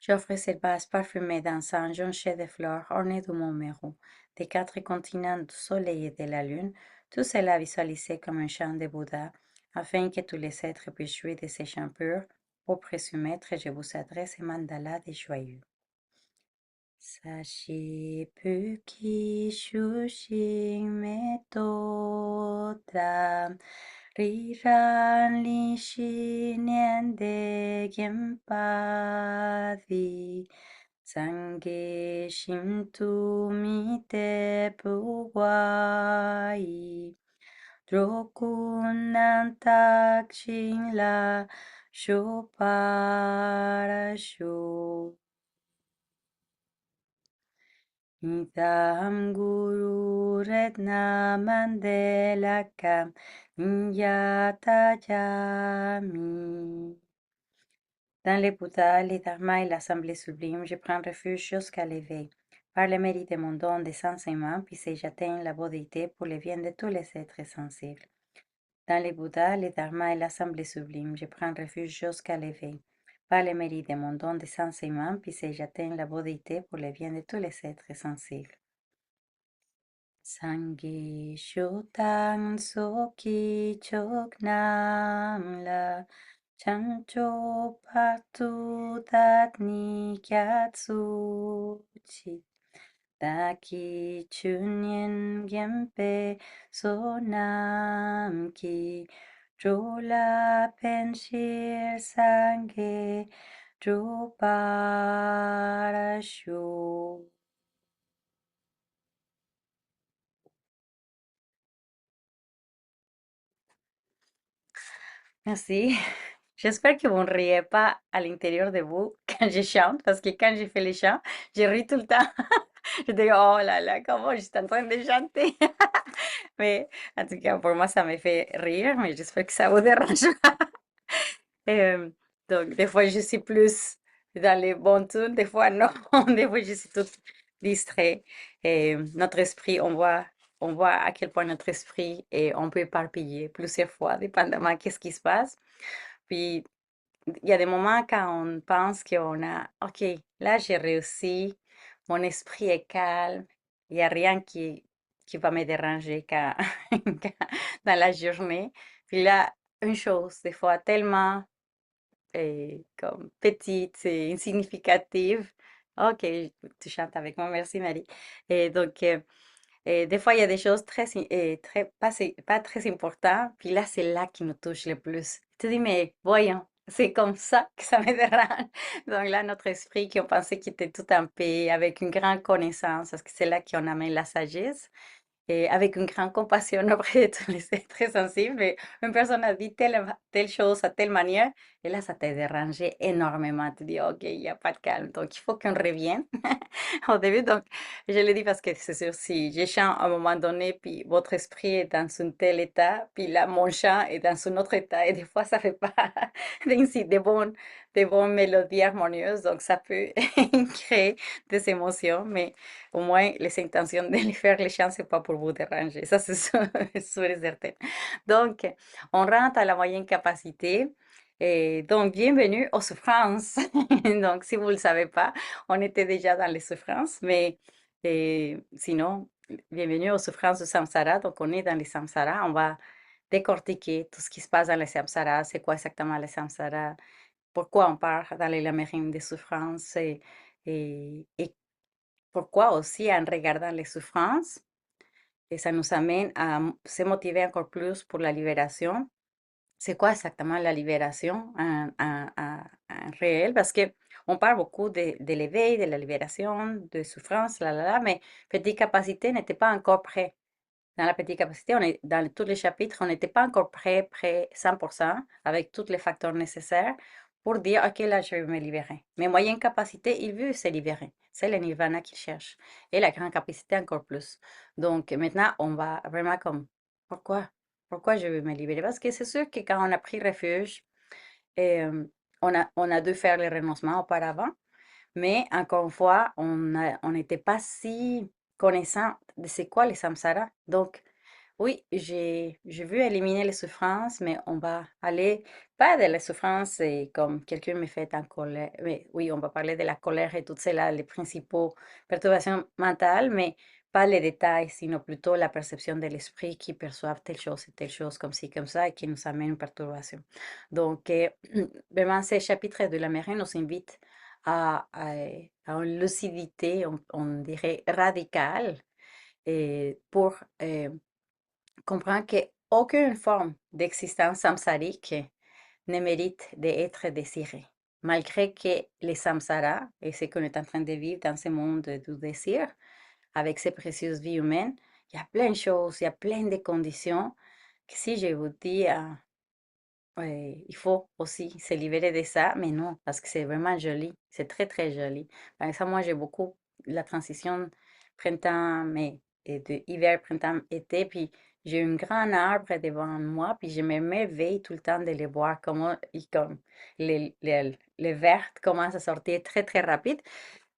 J'offre cette base parfumée d'encens jonchée de fleurs ornées de mon mérou, des 4 continents du soleil et de la lune, tout cela visualisé comme un chant de Bouddha, afin que tous les êtres puissent jouir de ces chants purs. Pour présumêtre, je vous adresse un mandala des joyeux. Sashi puki shushin metoda riran li shi nian de genpadi sange shintu mite puwai drokunan takshin la shoparasho. Idam Guru Retna Mandela Kam Nyatayami. Dans les Bouddhas, les Dharmas et l'Assemblée sublime, je prends refuge jusqu'à l'éveil. Par le mérite de mon don des enseignements, puis j'atteins la beauté pour le bien de tous les êtres sensibles. Dans les Bouddhas, les Dharmas et l'Assemblée sublime, je prends refuge jusqu'à l'éveil. Par le mérite de mon don des enseignements, puis j'atteins la beauté pour le bien de tous les êtres sensibles. Sangi Shutang Soki Choknam La Chancho Patu Tatni Kyatsuchi Daki Chunyen Gempe Sonam Ki Drola Penshir Sange Droparasho. Merci. J'espère que vous ne riez pas à l'intérieur de vous quand je chante, parce que quand je fais les chants, je ris tout le temps. Je dis, oh là là, comment je suis en train de chanter. Mais en tout cas, pour moi, ça me fait rire, mais j'espère que ça vous dérange pas. Euh, donc, des fois, je suis plus dans les bons tunes, des fois, non. Des fois, je suis toute distrait. Et notre esprit, on voit à quel point notre esprit, et on peut éparpiller plusieurs fois, dépendamment de ce qui se passe. Puis, il y a des moments quand on pense qu'on a, OK, là, j'ai réussi, mon esprit est calme, il n'y a rien qui va me déranger dans la journée. Puis là, une chose, des fois, tellement comme petite et insignificative. OK, tu chantes avec moi, merci Marie. Et donc, des fois, il y a des choses pas très importantes, puis là, c'est là qui nous touche le plus. Tu te dis, mais voyons, c'est comme ça que ça me dérange. Donc là, notre esprit qui on pensait qu'il était tout en paix, avec une grande connaissance, parce que c'est là qu'on amène la sagesse, et avec une grande compassion auprès de tous les êtres sensibles. Mais une personne a dit telle chose à telle manière, et là, ça t'a dérangé énormément. Tu dis, OK, il n'y a pas de calme. Donc, il faut qu'on revienne au début. Donc, je le dis parce que c'est sûr, si je chante à un moment donné, puis votre esprit est dans un tel état, puis là, mon chant est dans un autre état, et des fois, ça fait pas des bonnes mélodies harmonieuses. Donc, ça peut créer des émotions, mais au moins, les intentions de les faire les chants, c'est pas pour vous déranger. Ça, c'est sûr, sûr et certain. Donc, on rentre à la moyenne capacité. Et donc, bienvenue aux souffrances. Donc, si vous ne le savez pas, on était déjà dans les souffrances, mais sinon, bienvenue aux souffrances du samsara. Donc, on est dans les samsaras. On va décortiquer tout ce qui se passe dans les samsaras. C'est quoi exactement les samsaras? Pourquoi on part dans les labyrinthes des souffrances? Et pourquoi aussi, en regardant les souffrances, et ça nous amène à se motiver encore plus pour la libération. C'est quoi exactement la libération en réel? Parce que on parle beaucoup de l'éveil, de la libération, de souffrance, mais petite capacité n'était pas encore prêt. Dans la petite capacité, dans tous les chapitres, on n'était pas encore prêt 100%, avec tous les facteurs nécessaires pour dire, OK, là, je vais me libérer. Mais moyenne capacité, il veut se libérer. C'est le nirvana qu'il cherche. Et la grande capacité, encore plus. Donc, maintenant, on va vraiment comme, pourquoi? Pourquoi je veux me libérer? Parce que c'est sûr que quand on a pris refuge, euh, on a dû faire le renoncement auparavant. Mais encore une fois, on n'était pas si connaissant de c'est quoi les samsaras. Donc, Oui, j'ai vu éliminer les souffrances, mais on va aller, pas de la souffrance comme quelqu'un me fait en colère, mais oui, on va parler de la colère et tout cela, les principaux perturbations mentales, mais pas les détails, sinon plutôt la perception de l'esprit qui perçoit telle chose, comme ci, comme ça, et qui nous amène une perturbation. Donc, vraiment, ces chapitres de la Mairie nous invitent à une lucidité, on dirait radicale, pour comprendre qu'aucune forme d'existence samsarique ne mérite d'être désirée. Malgré que les samsaras et ce qu'on est en train de vivre dans ce monde du désir, avec ces précieuses vies humaines, il y a plein de choses, il y a plein de conditions que si je vous dis, il faut aussi se libérer de ça, mais non, parce que c'est vraiment joli, c'est très très joli. Par exemple, moi j'ai beaucoup la transition printemps, mai, et de hiver, printemps, été, puis j'ai un grand arbre devant moi, puis je m'émerveille tout le temps de les voir, comment comme les vertes commencent à sortir très très rapide.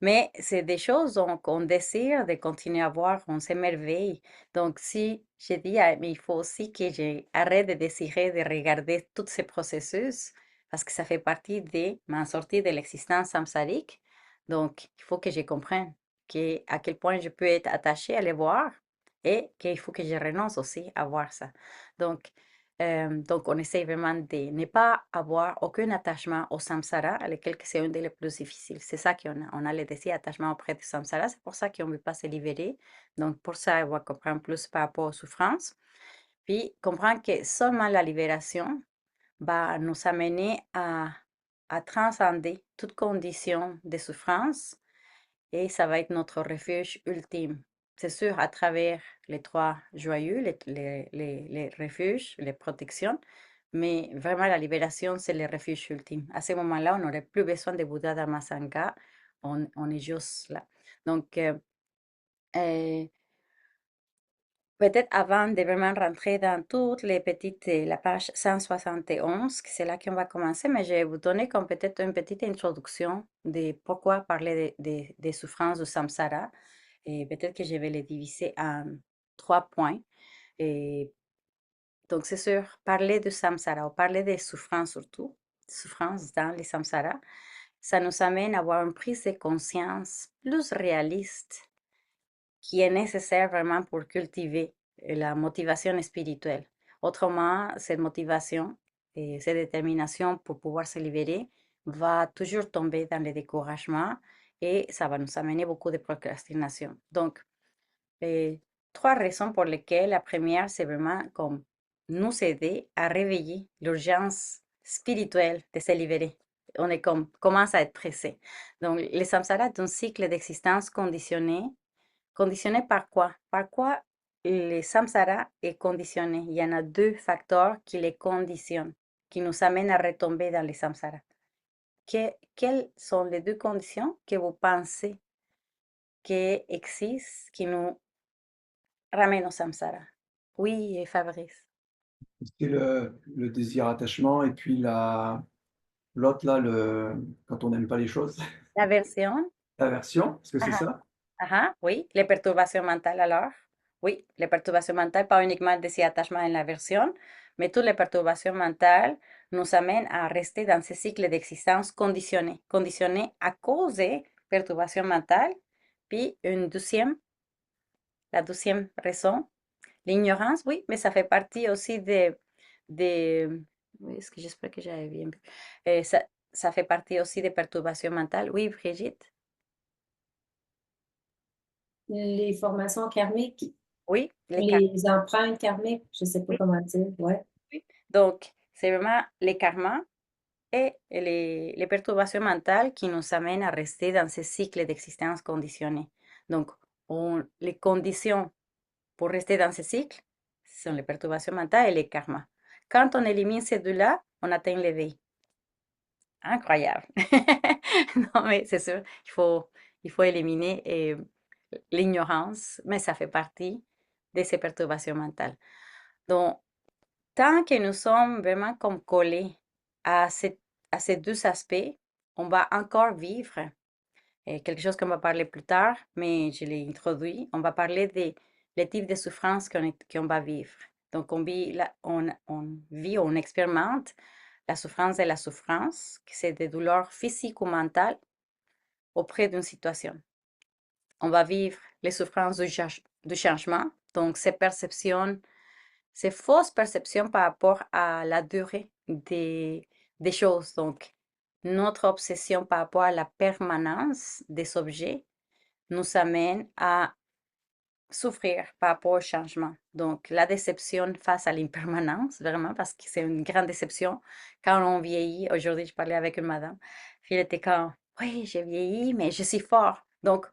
Mais c'est des choses qu'on désire de continuer à voir, on s'émerveille. Donc, si je dis, ah, mais il faut aussi que j'arrête de désirer de regarder tous ces processus, parce que ça fait partie de ma sortie de l'existence samsarique. Donc, il faut que je comprenne à quel point je peux être attachée à les voir et qu'il faut que je renonce aussi à voir ça. Donc, donc, on essaie vraiment de ne pas avoir aucun attachement au samsara, lequel que c'est un des plus difficiles. C'est ça qu'on a, on a le désir attachement auprès du samsara, c'est pour ça qu'on ne veut pas se libérer. Donc, pour ça, on va comprendre plus par rapport aux souffrances. Puis, comprendre que seulement la libération va nous amener à transcender toute condition de souffrance et ça va être notre refuge ultime. C'est sûr, à travers les trois joyeux, les refuges, les protections, mais vraiment la libération, c'est le refuge ultime. À ce moment-là, on n'aurait plus besoin de Bouddha Dhammasangha, on est juste là. Donc, euh, peut-être avant de vraiment rentrer dans toutes les petites, la page 171, que c'est là qu'on va commencer, mais je vais vous donner comme peut-être une petite introduction de pourquoi parler des souffrances du samsara. Et peut-être que je vais les diviser en 3 points. Et donc, c'est sûr, parler de samsara ou parler des souffrances surtout, souffrances dans les samsaras, ça nous amène à avoir une prise de conscience plus réaliste qui est nécessaire vraiment pour cultiver la motivation spirituelle. Autrement, cette motivation et cette détermination pour pouvoir se libérer va toujours tomber dans le découragement et ça va nous amener beaucoup de procrastination. Donc, et 3 raisons pour lesquelles la première, c'est vraiment comme nous aider à réveiller l'urgence spirituelle de se libérer. On est comme, commence à être pressé. Donc, les samsaras est un cycle d'existence conditionné. Conditionné par quoi? Par quoi le samsara est conditionné? Il y en a 2 facteurs qui les conditionnent, qui nous amènent à retomber dans les samsaras. Quelles sont les 2 conditions que vous pensez qui existent, qui nous ramènent au samsara? Oui, Fabrice. C'est le désir attachement et puis l'autre là, quand on n'aime pas les choses, L'aversion? l'aversion, est-ce que c'est Ah, ça? ah, oui, les perturbations mentales alors. Oui, les perturbations mentales, pas uniquement des attachements en l'aversion, mais toutes les perturbations mentales nous amènent à rester dans ce cycle d'existence conditionné, conditionné à cause des perturbations mentales. Puis la deuxième raison, l'ignorance, oui, mais ça fait partie aussi oui, est-ce que j'espère que j'avais bien vu. Ça fait partie aussi des perturbations mentales. Oui, Brigitte? Les formations karmiques, Oui, les empreintes karmiques, je sais pas oui, comment dire, ouais. oui. Donc, c'est vraiment les karmas et les perturbations mentales qui nous amènent à rester dans ce cycle d'existence conditionnée. Donc, les conditions pour rester dans ce cycle sont les perturbations mentales et les karmas. Quand on élimine ces deux-là, on atteint l'éveil. Incroyable. Non, mais c'est sûr, il faut éliminer l'ignorance, mais ça fait partie de ces perturbations mentales. Donc, tant que nous sommes vraiment comme collés à, à ces 2 aspects, on va encore vivre quelque chose qu'on va parler plus tard, mais je l'ai introduit. On va parler les types de souffrances qu'on va vivre. Donc, on vit, on expérimente la souffrance de la souffrance, que c'est des douleurs physiques ou mentales auprès d'une situation. On va vivre les souffrances du changement, donc ces perceptions, ces fausses perceptions par rapport à la durée des choses. Donc, notre obsession par rapport à la permanence des objets nous amène à souffrir par rapport au changement. Donc, la déception face à l'impermanence, vraiment, parce que c'est une grande déception quand on vieillit. Aujourd'hui, je parlais avec une madame, puis elle était comme, oui, j'ai vieilli, mais je suis fort. Donc,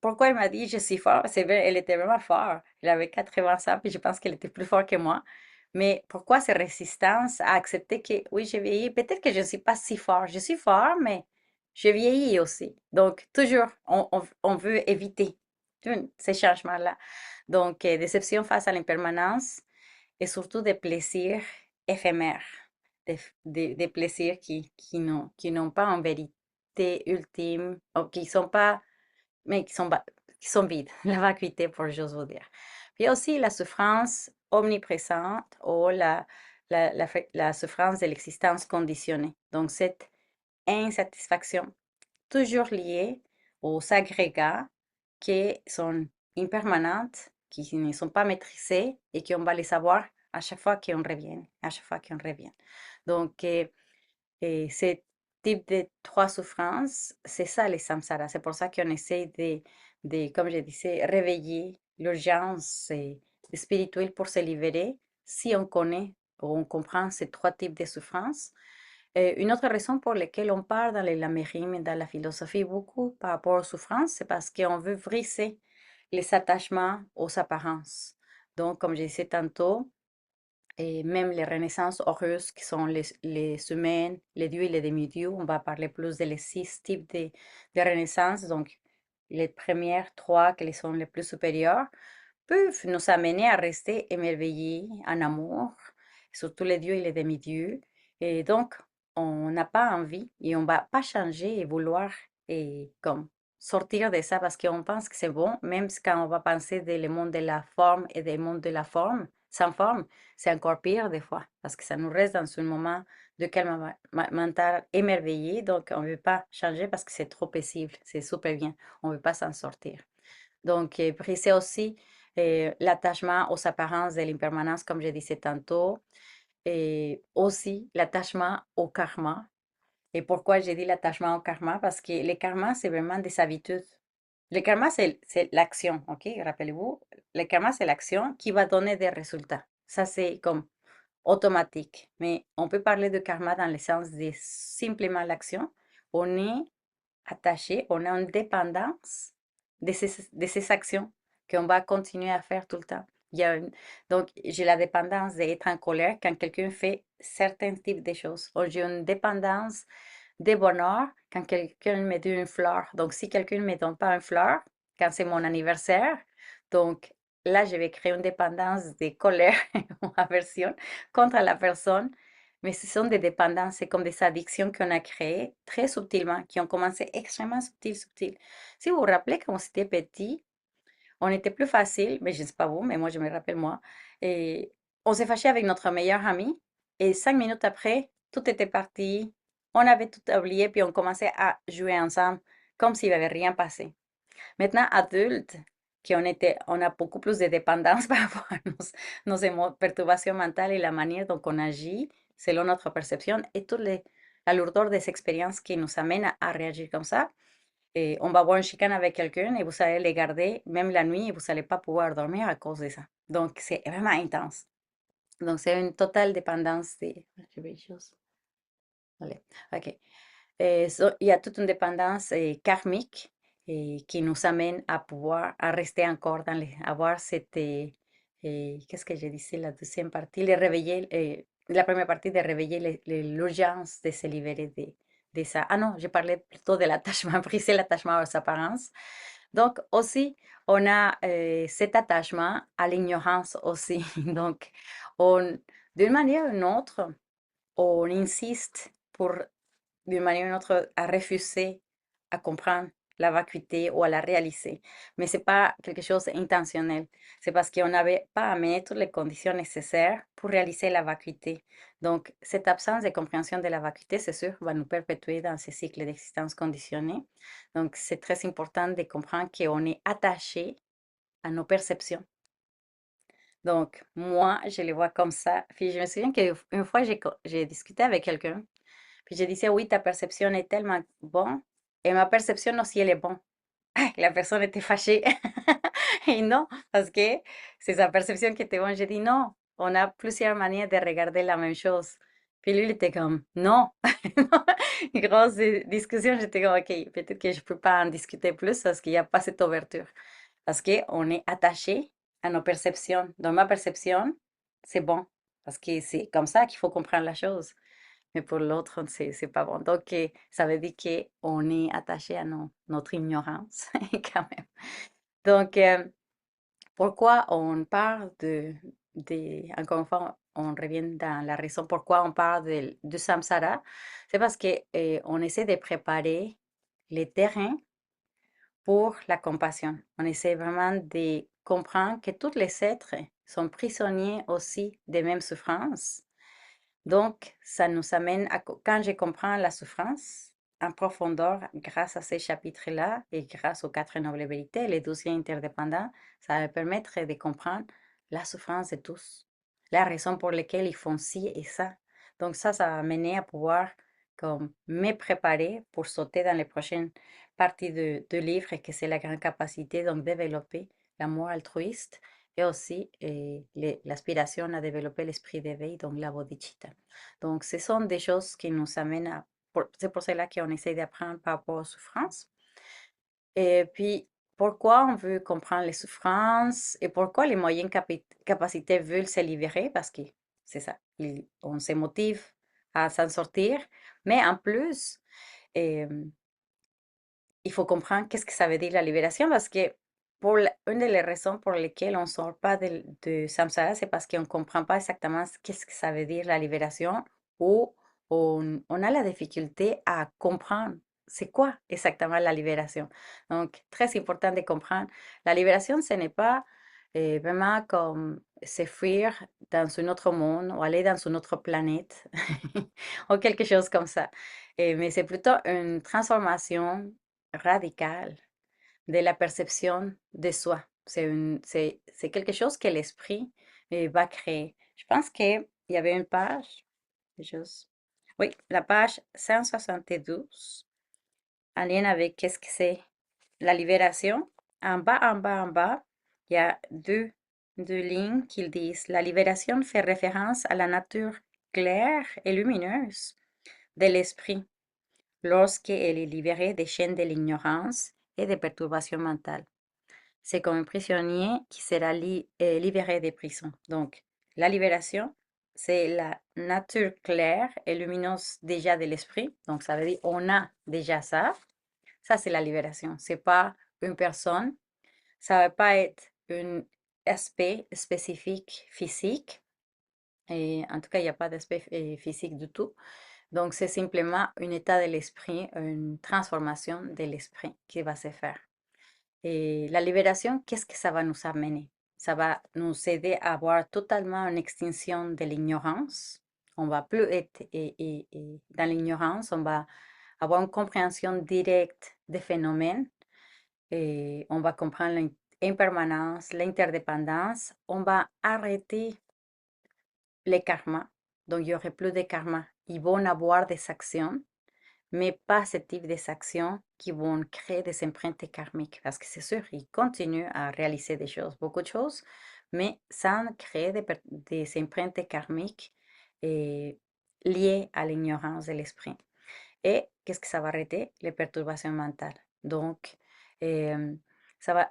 pourquoi elle m'a dit je suis fort? C'est vrai, elle était vraiment forte. Elle avait 80 ans, puis je pense qu'elle était plus forte que moi. Mais pourquoi cette résistance à accepter que oui, j'ai vieilli? Peut-être que je ne suis pas si fort. Je suis fort, mais je vieillis aussi. Donc, toujours, on veut éviter ces changements-là. Donc, déception face à l'impermanence et surtout des plaisirs éphémères, des plaisirs qui n'ont pas en vérité ultime, ou qui sont pas mais qui sont vides, la vacuité pour j'ose vous dire. Puis aussi la souffrance omniprésente ou la souffrance de l'existence conditionnée. Donc cette insatisfaction toujours liée aux agrégats qui sont impermanentes, qui ne sont pas maîtrisés et qu'on va les savoir à chaque fois qu'on revient, à chaque fois qu'on revient. Donc, et ce type de trois souffrances, c'est ça les samsaras. C'est pour ça qu'on essaie comme je disais, réveiller l'urgence spirituelle pour se libérer si on connaît ou on comprend ces trois types de souffrances. Une autre raison pour laquelle on parle dans les lamérim et dans la philosophie beaucoup par rapport aux souffrances, c'est parce qu'on veut briser les attachements aux apparences. Donc, comme je disais tantôt, et même les renaissances heureuses qui sont les humaines, les dieux et les demi-dieux. On va parler plus de les 6 types de renaissances. Donc, les premières 3 qui sont les plus supérieures peuvent nous amener à rester émerveillés en amour, surtout les dieux et les demi-dieux. Et donc, on n'a pas envie et on va pas changer et vouloir et comme sortir de ça parce qu'on pense que c'est bon, même quand on va penser dans le monde de la forme et des mondes de la forme, sans forme, c'est encore pire des fois parce que ça nous reste dans un moment de calme mental émerveillé. Donc, on ne veut pas changer parce que c'est trop paisible, c'est super bien. On ne veut pas s'en sortir. Donc, briser aussi l'attachement aux apparences de l'impermanence, comme je disais tantôt, et aussi l'attachement au karma. Et pourquoi j'ai dit l'attachement au karma? Parce que le karma, c'est vraiment des habitudes. Le karma, c'est l'action, ok? Rappelez-vous, le karma, c'est l'action qui va donner des résultats. Ça, c'est comme automatique. Mais on peut parler de karma dans le sens de simplement l'action. On est attaché, on est en dépendance de ces actions qu'on va continuer à faire tout le temps. Donc, j'ai la dépendance d'être en colère quand quelqu'un fait certains types de choses. Ou j'ai une dépendance de bonheur quand quelqu'un me donne une fleur. Donc, si quelqu'un ne me donne pas une fleur, quand c'est mon anniversaire, donc là, je vais créer une dépendance de colère ou aversion contre la personne. Mais ce sont des dépendances, c'est comme des addictions qu'on a créées très subtilement, qui ont commencé extrêmement subtiles. Si vous vous rappelez, quand on était petit, on était plus facile, mais je ne sais pas vous, mais moi, je me rappelle moi, et on s'est fâché avec notre meilleur ami, et 5 minutes après, tout était parti, on avait tout oublié, puis on commençait à jouer ensemble comme s'il n'y avait rien passé. Maintenant, adulte, on a beaucoup plus de dépendance par rapport à nos perturbations mentales et la manière dont on agit selon notre perception et toute la lourdeur des expériences qui nous amènent à réagir comme ça. Et on va avoir une chicane avec quelqu'un et vous allez les garder même la nuit et vous n'allez pas pouvoir dormir à cause de ça. Donc, c'est vraiment intense. Donc, c'est une totale dépendance des... Je vais juste- Allez, OK. Il y a toute une dépendance karmique qui nous amène à pouvoir, à rester encore avoir cette, qu'est-ce que je disais, la deuxième partie, la première partie de réveiller l'urgence de se libérer de ça. Ah non, je parlais plutôt de l'attachement, briser l'attachement aux apparences. Donc aussi, on a cet attachement à l'ignorance aussi. Donc, d'une manière ou d'une autre, on insiste pour d'une manière ou d'une autre, à refuser à comprendre la vacuité ou à la réaliser. Mais c'est pas quelque chose d'intentionnel. C'est parce qu'on n'avait pas amené toutes les conditions nécessaires pour réaliser la vacuité. Donc, cette absence de compréhension de la vacuité, c'est sûr, va nous perpétuer dans ce cycle d'existence conditionnée. Donc, c'est très important de comprendre qu'on est attaché à nos perceptions. Donc, moi, je les vois comme ça. Puis je me souviens qu'une fois, j'ai discuté avec quelqu'un, puis je disais, oui, ta perception est tellement bonne, et ma perception aussi, elle est bonne. La personne était fâchée. Et non, parce que c'est sa perception qui était bonne. J'ai dit, non, on a plusieurs manières de regarder la même chose. Puis lui, il était comme, non. Grosse discussion, j'étais comme, ok, peut-être que je ne peux pas en discuter plus parce qu'il n'y a pas cette ouverture. Parce qu'on est attaché à nos perceptions. Dans ma perception, c'est bon. Parce que c'est comme ça qu'il faut comprendre la chose. Mais pour l'autre, c'est pas bon. Donc, ça veut dire qu'on est attaché à notre ignorance, quand même. Donc, pourquoi on parle encore une fois, on revient dans la raison pourquoi on parle du samsara, c'est parce que on essaie de préparer les terrains pour la compassion. On essaie vraiment de comprendre que tous les êtres sont prisonniers aussi des mêmes souffrances. Donc, ça nous amène à, quand je comprends la souffrance en profondeur grâce à ces chapitres-là et grâce aux quatre nobles vérités, les 12 liens interdépendants, ça va me permettre de comprendre la souffrance de tous, la raison pour laquelle ils font ci et ça. Donc ça va m'amener à pouvoir comme, me préparer pour sauter dans les prochaines parties de livre, que c'est la grande capacité, donc développer l'amour altruiste et aussi l'aspiration à développer l'esprit d'éveil, donc la bodhicitta. Donc, ce sont des choses qui nous amènent à... C'est pour cela qu'on essaie d'apprendre par rapport aux souffrances. Et puis, pourquoi on veut comprendre les souffrances et pourquoi les moyennes capacités veulent se libérer? Parce que c'est ça, on se motive à s'en sortir. Mais en plus, euh, il faut comprendre qu'est-ce que ça veut dire la libération parce que une des raisons pour lesquelles on ne sort pas de samsara, c'est parce qu'on ne comprend pas exactement qu'est-ce que ça veut dire la libération ou on a la difficulté à comprendre c'est quoi exactement la libération. Donc, très important de comprendre. La libération, ce n'est pas vraiment comme se fuir dans un autre monde ou aller dans une autre planète ou quelque chose comme ça. Mais c'est plutôt une transformation radicale de la perception de soi. C'est quelque chose que l'esprit va créer. Je pense qu'il y avait une page, juste, oui, la page 172, en lien avec qu'est-ce que c'est la libération. En bas, il y a deux lignes qui disent la libération fait référence à la nature claire et lumineuse de l'esprit lorsqu'elle est libérée des chaînes de l'ignorance et des perturbations mentales. C'est comme un prisonnier qui sera libéré des prisons. Donc, la libération, c'est la nature claire et lumineuse déjà de l'esprit. Donc, ça veut dire on a déjà ça. Ça, c'est la libération. C'est pas une personne. Ça ne va pas être un aspect spécifique physique. Et en tout cas, il n'y a pas d'aspect physique du tout. Donc, c'est simplement un état de l'esprit, une transformation de l'esprit qui va se faire. Et la libération, qu'est-ce que ça va nous amener? Ça va nous aider à avoir totalement une extinction de l'ignorance. On va plus être dans l'ignorance, on va avoir une compréhension directe des phénomènes et on va comprendre l'impermanence, l'interdépendance. On va arrêter les karmas. Donc, il n'y aurait plus de karma. Ils vont avoir des actions mais pas ce type d'actions qui vont créer des empreintes karmiques. Parce que c'est sûr, ils continuent à réaliser des choses, beaucoup de choses, mais sans créer des empreintes karmiques liées à l'ignorance de l'esprit. Et qu'est-ce que ça va arrêter? Les perturbations mentales. Donc, euh, ça va,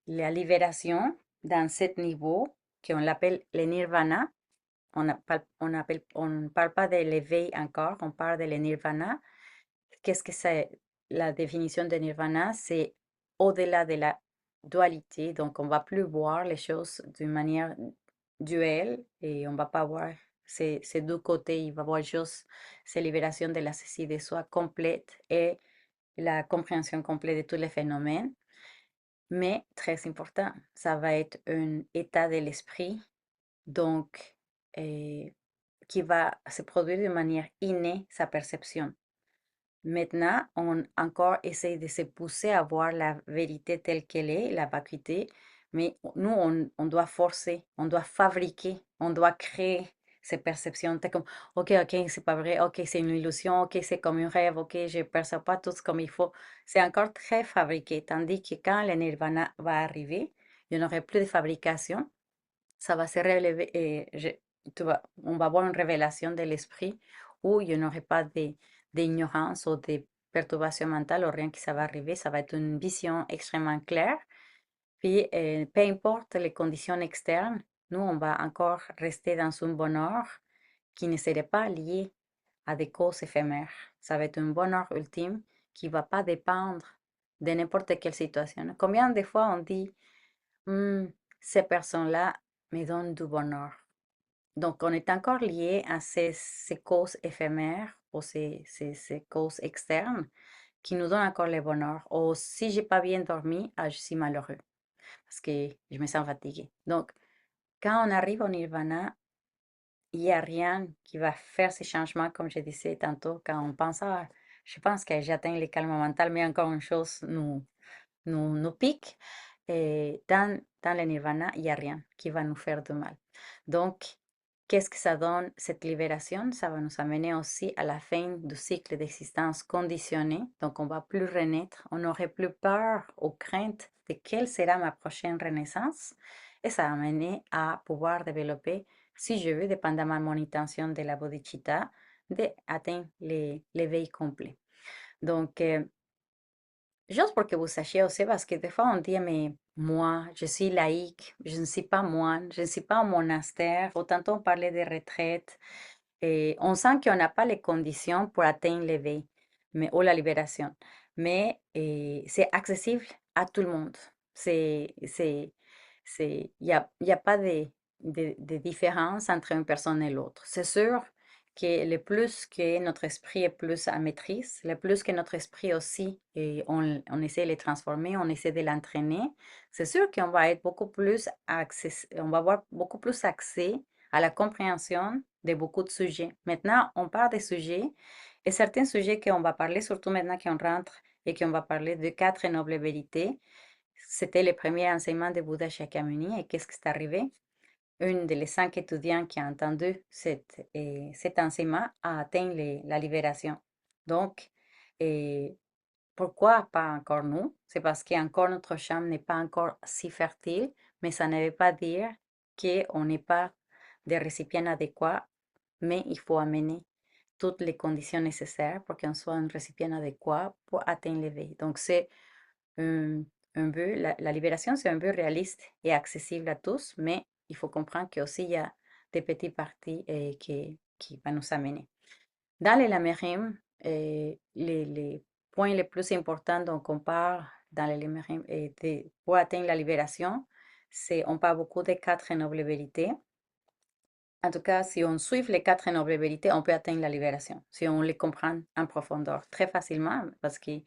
la libération dans ce niveau, qu'on l'appelle le nirvana, on parle pas de l'éveil encore, on parle de le nirvana. Qu'est-ce que c'est la définition de nirvana? C'est au-delà de la dualité, donc on va plus voir les choses d'une manière duelle et on va pas voir ces deux côtés, il va voir juste cette libération de la cécité de soi complète et la compréhension complète de tous les phénomènes. Mais très important, ça va être un état de l'esprit, donc qui va se produire de manière innée sa perception. Maintenant, on encore essaye de se pousser à voir la vérité telle qu'elle est, la vacuité, mais nous, on doit forcer, on doit fabriquer, on doit créer ces perceptions. C'est comme, ok, c'est pas vrai, ok, c'est une illusion, ok, c'est comme un rêve, ok, je ne perçois pas tout comme il faut. C'est encore très fabriqué, tandis que quand le nirvana va arriver, il n'y en aurait plus de fabrication, ça va se relever, on va avoir une révélation de l'esprit où il n'y aurait pas d'ignorance ou de perturbation mentale ou rien qui ça va arriver. Ça va être une vision extrêmement claire. Puis, peu importe les conditions externes, nous, on va encore rester dans un bonheur qui ne serait pas lié à des causes éphémères. Ça va être un bonheur ultime qui ne va pas dépendre de n'importe quelle situation. Combien de fois on dit, Hmm, ces personnes-là me donnent du bonheur. Donc, on est encore lié à ces causes éphémères ou ces causes externes qui nous donnent encore le bonheur. Ou si j'ai pas bien dormi, je suis malheureux parce que je me sens fatiguée. Donc, quand on arrive au nirvana, il n'y a rien qui va faire ces changements, comme je disais tantôt, quand on pense, je pense que j'ai atteint le calme mental, mais encore une chose nous pique. Et dans le nirvana, il n'y a rien qui va nous faire de mal. Donc, qu'est-ce que ça donne, cette libération? Ça va nous amener aussi à la fin du cycle d'existence conditionnée. Donc, on ne va plus renaître. On n'aurait plus peur ou crainte de quelle sera ma prochaine renaissance. Et ça va amener à pouvoir développer, si je veux, dépendamment de mon intention de la bodhicitta, d'atteindre l'éveil complet. Donc, juste pour que vous sachiez aussi, parce que des fois on dit, mais moi, je suis laïque, je ne suis pas moine, je ne suis pas au monastère, ou tantôt on parlait de retraite, et on sent qu'on n'a pas les conditions pour atteindre l'éveil ou la libération. Mais c'est accessible à tout le monde. Il y a pas de différence entre une personne et l'autre. C'est sûr que le plus que notre esprit est plus à maîtrise, le plus que notre esprit aussi, et on essaie de le transformer, on essaie de l'entraîner, c'est sûr qu'on va être beaucoup plus on va avoir beaucoup plus accès à la compréhension de beaucoup de sujets. Maintenant, on parle des sujets et certains sujets qu'on va parler, surtout maintenant qu'on rentre et qu'on va parler de 4 nobles vérités. C'était le premier enseignement de Bouddha Shakyamuni. Et qu'est-ce qui est arrivé? Une des 5 étudiants qui a entendu cet enseignement a atteint la libération. Donc, et pourquoi pas encore nous? C'est parce qu'encore notre champ n'est pas encore si fertile, mais ça ne veut pas dire qu'on n'est pas des récipients adéquats, mais il faut amener toutes les conditions nécessaires pour qu'on soit un récipient adéquat pour atteindre l'éveil. Donc, c'est un, un but, la libération, c'est un but réaliste et accessible à tous, mais il faut comprendre qu'aussi il y a des petites parties qui vont nous amener. Dans les lamérim, les points les plus importants dont on parle dans les lamérim pour atteindre la libération, on parle beaucoup des 4 nobles vérités. En tout cas, si on suit les 4 nobles vérités, on peut atteindre la libération, si on les comprend en profondeur très facilement, parce que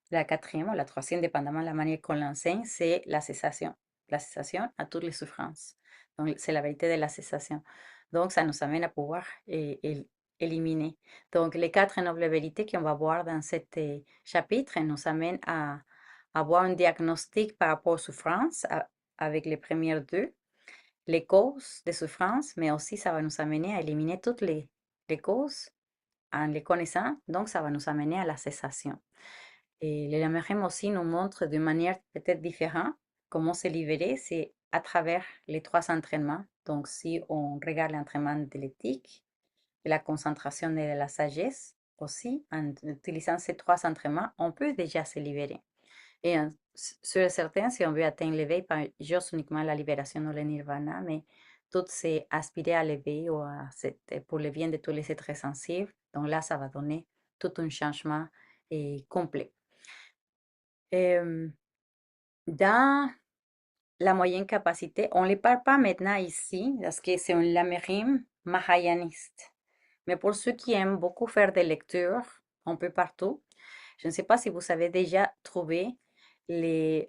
la 4e ou la 3e, dépendamment de la manière qu'on l'enseigne, c'est la cessation à toutes les souffrances. Donc, c'est la vérité de la cessation. Donc, ça nous amène à pouvoir éliminer. Donc, les 4 nobles vérités qu'on va voir dans cet chapitre nous amènent à avoir un diagnostic par rapport aux souffrances avec les premières 2 les causes de souffrance, mais aussi ça va nous amener à éliminer toutes les causes en les connaissant, donc ça va nous amener à la cessation. Et le Lamarème aussi nous montre de manière peut-être différente comment se libérer, c'est à travers les 3 entraînements. Donc si on regarde l'entraînement de l'éthique, de la concentration et de la sagesse, aussi en utilisant ces 3 entraînements, on peut déjà se libérer. Et sûr et certain, si on veut atteindre l'éveil, pas juste uniquement la libération ou le nirvana, mais tout c'est aspirer à l'éveil ou pour le bien de tous les êtres sensibles. Donc là, ça va donner tout un changement complet. Dans la moyenne capacité, on ne les parle pas maintenant ici, parce que c'est un lamérim mahayaniste. Mais pour ceux qui aiment beaucoup faire des lectures, un peu partout, Je ne sais pas si vous avez déjà trouvé les,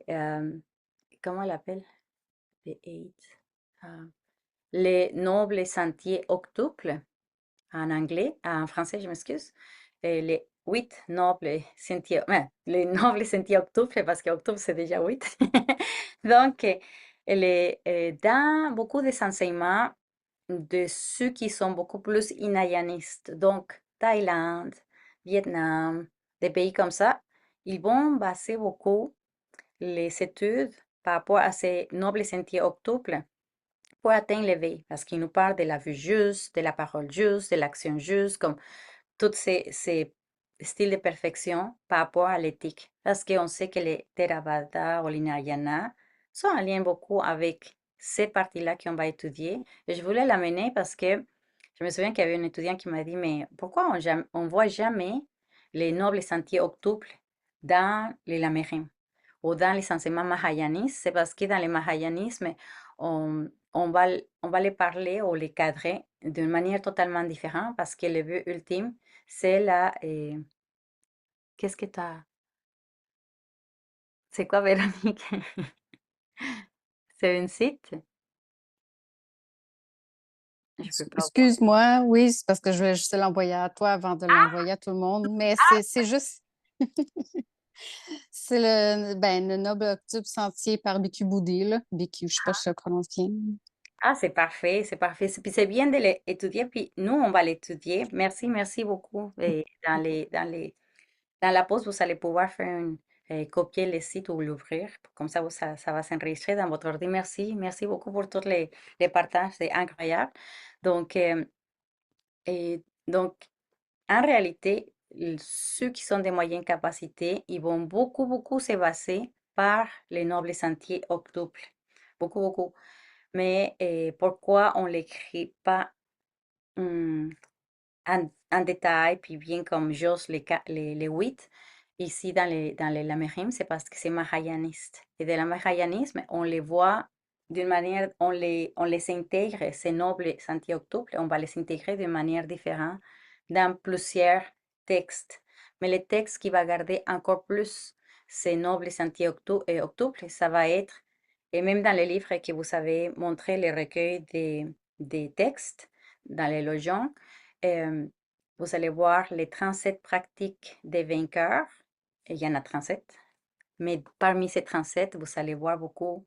comment on l'appelle? Les eight, euh, les nobles sentiers octuples en anglais, en français, je m'excuse, et les 8 nobles sentiers, les nobles sentiers octuples, parce qu'octuple c'est déjà 8. Donc, dans beaucoup des enseignements de ceux qui sont beaucoup plus hinayanistes, donc Thaïlande, Vietnam, des pays comme ça, ils vont baser beaucoup les études par rapport à ces nobles sentiers octuples pour atteindre l'éveil, parce qu'il nous parle de la vue juste, de la parole juste, de l'action juste, comme tous ces styles de perfection par rapport à l'éthique. Parce qu'on sait que les Theravada ou l'Hinayana sont en lien beaucoup avec ces parties-là qu'on va étudier. Et je voulais l'amener parce que je me souviens qu'il y avait un étudiant qui m'a dit, mais pourquoi on voit jamais les nobles sentiers octuples dans les Lamérins ou dans les enseignements mahayanistes? C'est parce que dans le mahayanisme, on va les parler ou les cadrer d'une manière totalement différente parce que le but ultime, c'est qu'est-ce que t'as? C'est quoi, Véronique? C'est un site? Je peux pas voir. Excuse-moi, oui, c'est parce que je voulais juste l'envoyer à toi avant de l'envoyer à tout le monde, mais c'est juste, c'est le Noble Octuple Sentier par BQ Boudé, là. BQ, je sais pas si je le prononce bien. Ah, c'est parfait, c'est parfait. Puis c'est bien de l'étudier, puis nous, on va l'étudier. Merci, merci beaucoup. Et dans la pause, vous allez pouvoir copier le site ou l'ouvrir. Comme ça, ça va s'enregistrer dans votre ordi. Merci, merci beaucoup pour tous les partages. C'est incroyable. Donc, donc, en réalité, ceux qui sont de moyenne capacité, ils vont beaucoup, beaucoup se baser par les nobles sentiers octuples. Beaucoup, beaucoup. Mais pourquoi on ne l'écrit pas hum, en détail, puis bien comme j'ose les 8, ici dans les Lamrim, c'est parce que c'est mahayaniste. Et de la mahayanisme, on les voit d'une manière, on les intègre, ces nobles sentiers octuples, on va les intégrer d'une manière différente dans plusieurs textes. Mais le texte qui va garder encore plus ces nobles sentiers octuples, ça va être, et même dans les livres que vous avez montré, les recueils des textes, dans les Lojong, euh, vous allez voir les 37 pratiques des vainqueurs. Et il y en a 37. Mais parmi ces 37, vous allez voir beaucoup,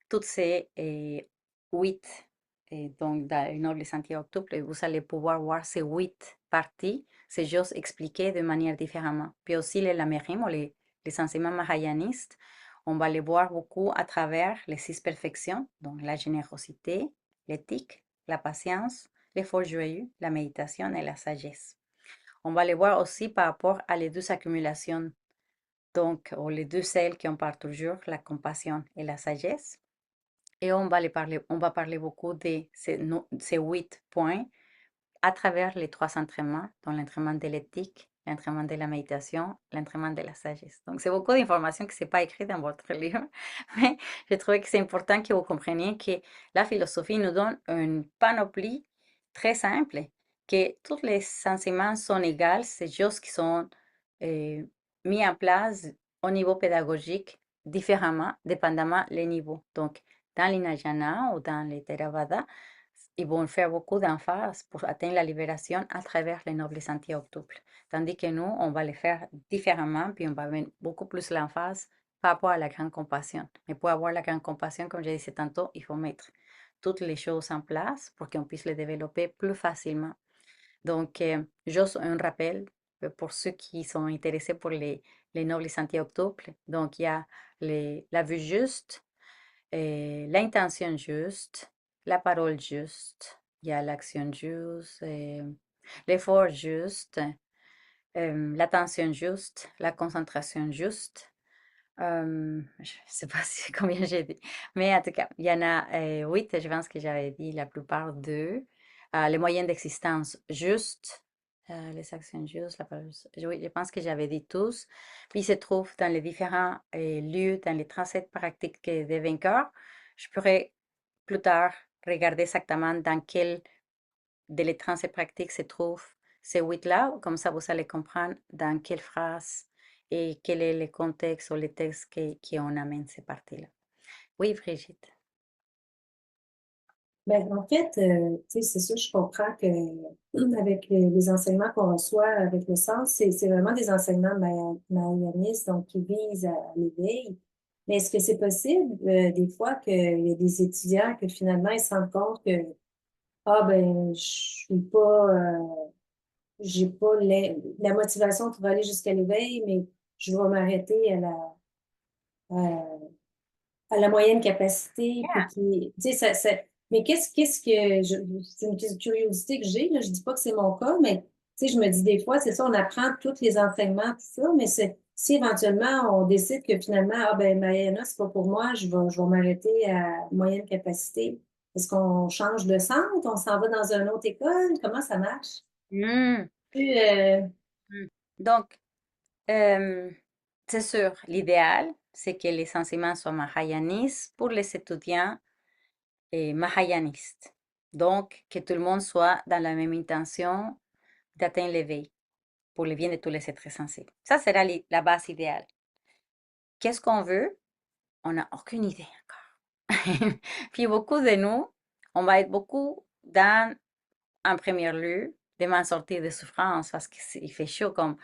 toutes ces 8. Et donc, dans le Noble Sentier Octuple, vous allez pouvoir voir ces 8 parties, ces choses expliquées de manière différemment. Puis aussi les Lamérim, ou les enseignements mahayanistes, on va les voir beaucoup à travers les 6 perfections, donc la générosité, l'éthique, la patience, l'effort joyeux, la méditation et la sagesse. On va les voir aussi par rapport à les 2 accumulations, donc, ou les 2 celles qui on parle toujours, la compassion et la sagesse. Et on va parler beaucoup de ces 8 points à travers les 3 entraînements, dont l'entraînement de l'éthique, l'entraînement de la méditation, l'entraînement de la sagesse. Donc, c'est beaucoup d'informations que ce n'est pas écrit dans votre livre, mais je trouvais que c'est important que vous compreniez que la philosophie nous donne une panoplie très simple, que tous les enseignements sont égaux, c'est juste qui sont euh, mis en place au niveau pédagogique différemment, dépendamment les niveaux. Donc, dans l'Hinayana ou dans les Theravada, ils vont faire beaucoup d'emphase pour atteindre la libération à travers les nobles sentiers octuples. Tandis que nous, on va les faire différemment, puis on va mettre beaucoup plus l'emphase par rapport à la grande compassion. Mais pour avoir la grande compassion, comme je disais tantôt, il faut mettre toutes les choses en place pour qu'on puisse les développer plus facilement. Donc, juste un rappel pour ceux qui sont intéressés pour les nobles sentiers octuples. Donc, il y a la vue juste, l'intention juste, la parole juste, il y a l'action juste, l'effort juste, l'attention juste, la concentration juste. Je ne sais pas si, combien j'ai dit, mais en tout cas, il y en a 8, je pense que j'avais dit la plupart d'eux. Les moyens d'existence justes, les actions justes, la parole juste. Oui, je pense que j'avais dit tous. Puis ils se trouvent dans les différents lieux, dans les 37 pratiques des vainqueurs. Je pourrais plus tard regarder exactement dans quel de les 37 pratiques se trouvent ces 8-là. Comme ça, vous allez comprendre dans quelle phrase et quel est le contexte ou les textes qui en amènent ces parties-là. Oui, Brigitte. Ben, en fait, tu sais, c'est sûr, je comprends que avec les enseignements qu'on reçoit avec le sens, c'est vraiment des enseignements mahayanistes, donc qui visent à l'éveil. Mais est-ce que c'est possible, des fois, qu'il y a des étudiants que finalement, ils se rendent compte que, ah, ben, je suis pas, j'ai pas la motivation pour aller jusqu'à l'éveil, mais je vais m'arrêter à la moyenne capacité, puis qui, tu sais, mais qu'est-ce que, c'est une curiosité que j'ai, là, je dis pas que c'est mon cas, mais, tu sais, je me dis des fois, c'est ça, on apprend tous les entraînements, tout ça, mais si éventuellement on décide que finalement, ah ben, Mayana, c'est pas pour moi, je vais m'arrêter à moyenne capacité, est-ce qu'on change de centre, on s'en va dans une autre école, comment ça marche? Mm, Puis, mm. Donc, c'est sûr, l'idéal, c'est que les enseignements soient mahayanistes pour les étudiants mahayanistes. Donc, que tout le monde soit dans la même intention d'atteindre l'éveil pour le bien de tous les êtres sensibles. Ça sera la base idéale. Qu'est-ce qu'on veut? On n'a aucune idée encore. Puis beaucoup de nous, on va être beaucoup dans, en premier lieu, de m'en sortir de souffrance parce qu'il fait chaud comme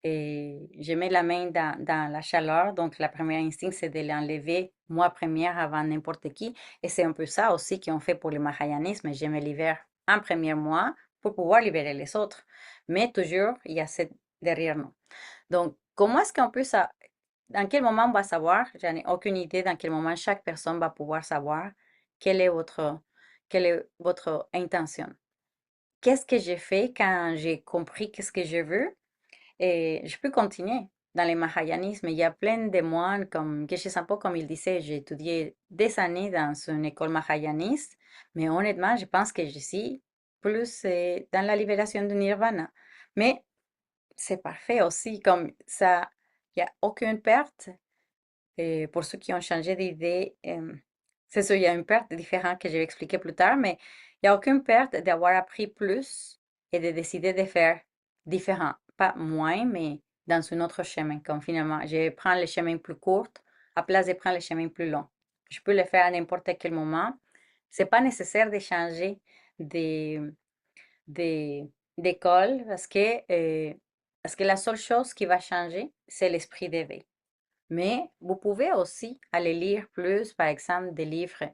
je mets la main dans la chaleur, donc la première instinct, c'est de l'enlever moi première avant n'importe qui. Et c'est un peu ça aussi qu'on fait pour le mahayanisme. Je me libère en premier moi pour pouvoir libérer les autres. Mais toujours, il y a cette derrière nous. Donc, comment est-ce qu'on peut ça? Dans quel moment on va savoir? J'en ai aucune idée dans quel moment chaque personne va pouvoir savoir quelle est quelle est votre intention. Qu'est-ce que j'ai fait quand j'ai compris qu'est-ce que je veux? Et je peux continuer. Dans le mahayanisme, il y a plein de moines, comme Geshe Sampo, comme il disait, j'ai étudié des années dans une école mahayaniste, mais honnêtement, je pense que je suis plus dans la libération du nirvana. Mais c'est parfait aussi, comme ça, il n'y a aucune perte. Et pour ceux qui ont changé d'idée, c'est sûr, il y a une perte différente que je vais expliquer plus tard, mais il n'y a aucune perte d'avoir appris plus et de décider de faire différent. Pas moins, mais dans un autre chemin. Comme finalement, je prends le chemin plus court à place de prendre le chemin plus long. Je peux le faire à n'importe quel moment. C'est pas nécessaire de changer de, de- d'école parce que la seule chose qui va changer, c'est l'esprit d'éveil. Mais vous pouvez aussi aller lire plus, par exemple, des livres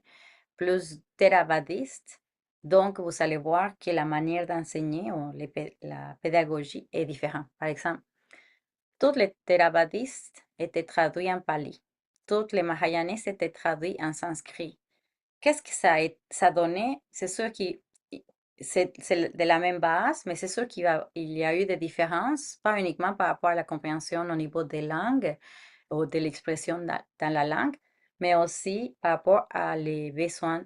plus théravadistes. Donc, vous allez voir que la manière d'enseigner ou la pédagogie est différente. Par exemple, tous les théravadistes étaient traduits en pali. Tous les mahayanistes étaient traduits en sanskrit. Qu'est-ce que ça donnait? C'est sûr que c'est de la même base, mais c'est sûr il y a eu des différences, pas uniquement par rapport à la compréhension au niveau des langues ou de l'expression dans la langue, mais aussi par rapport à les besoins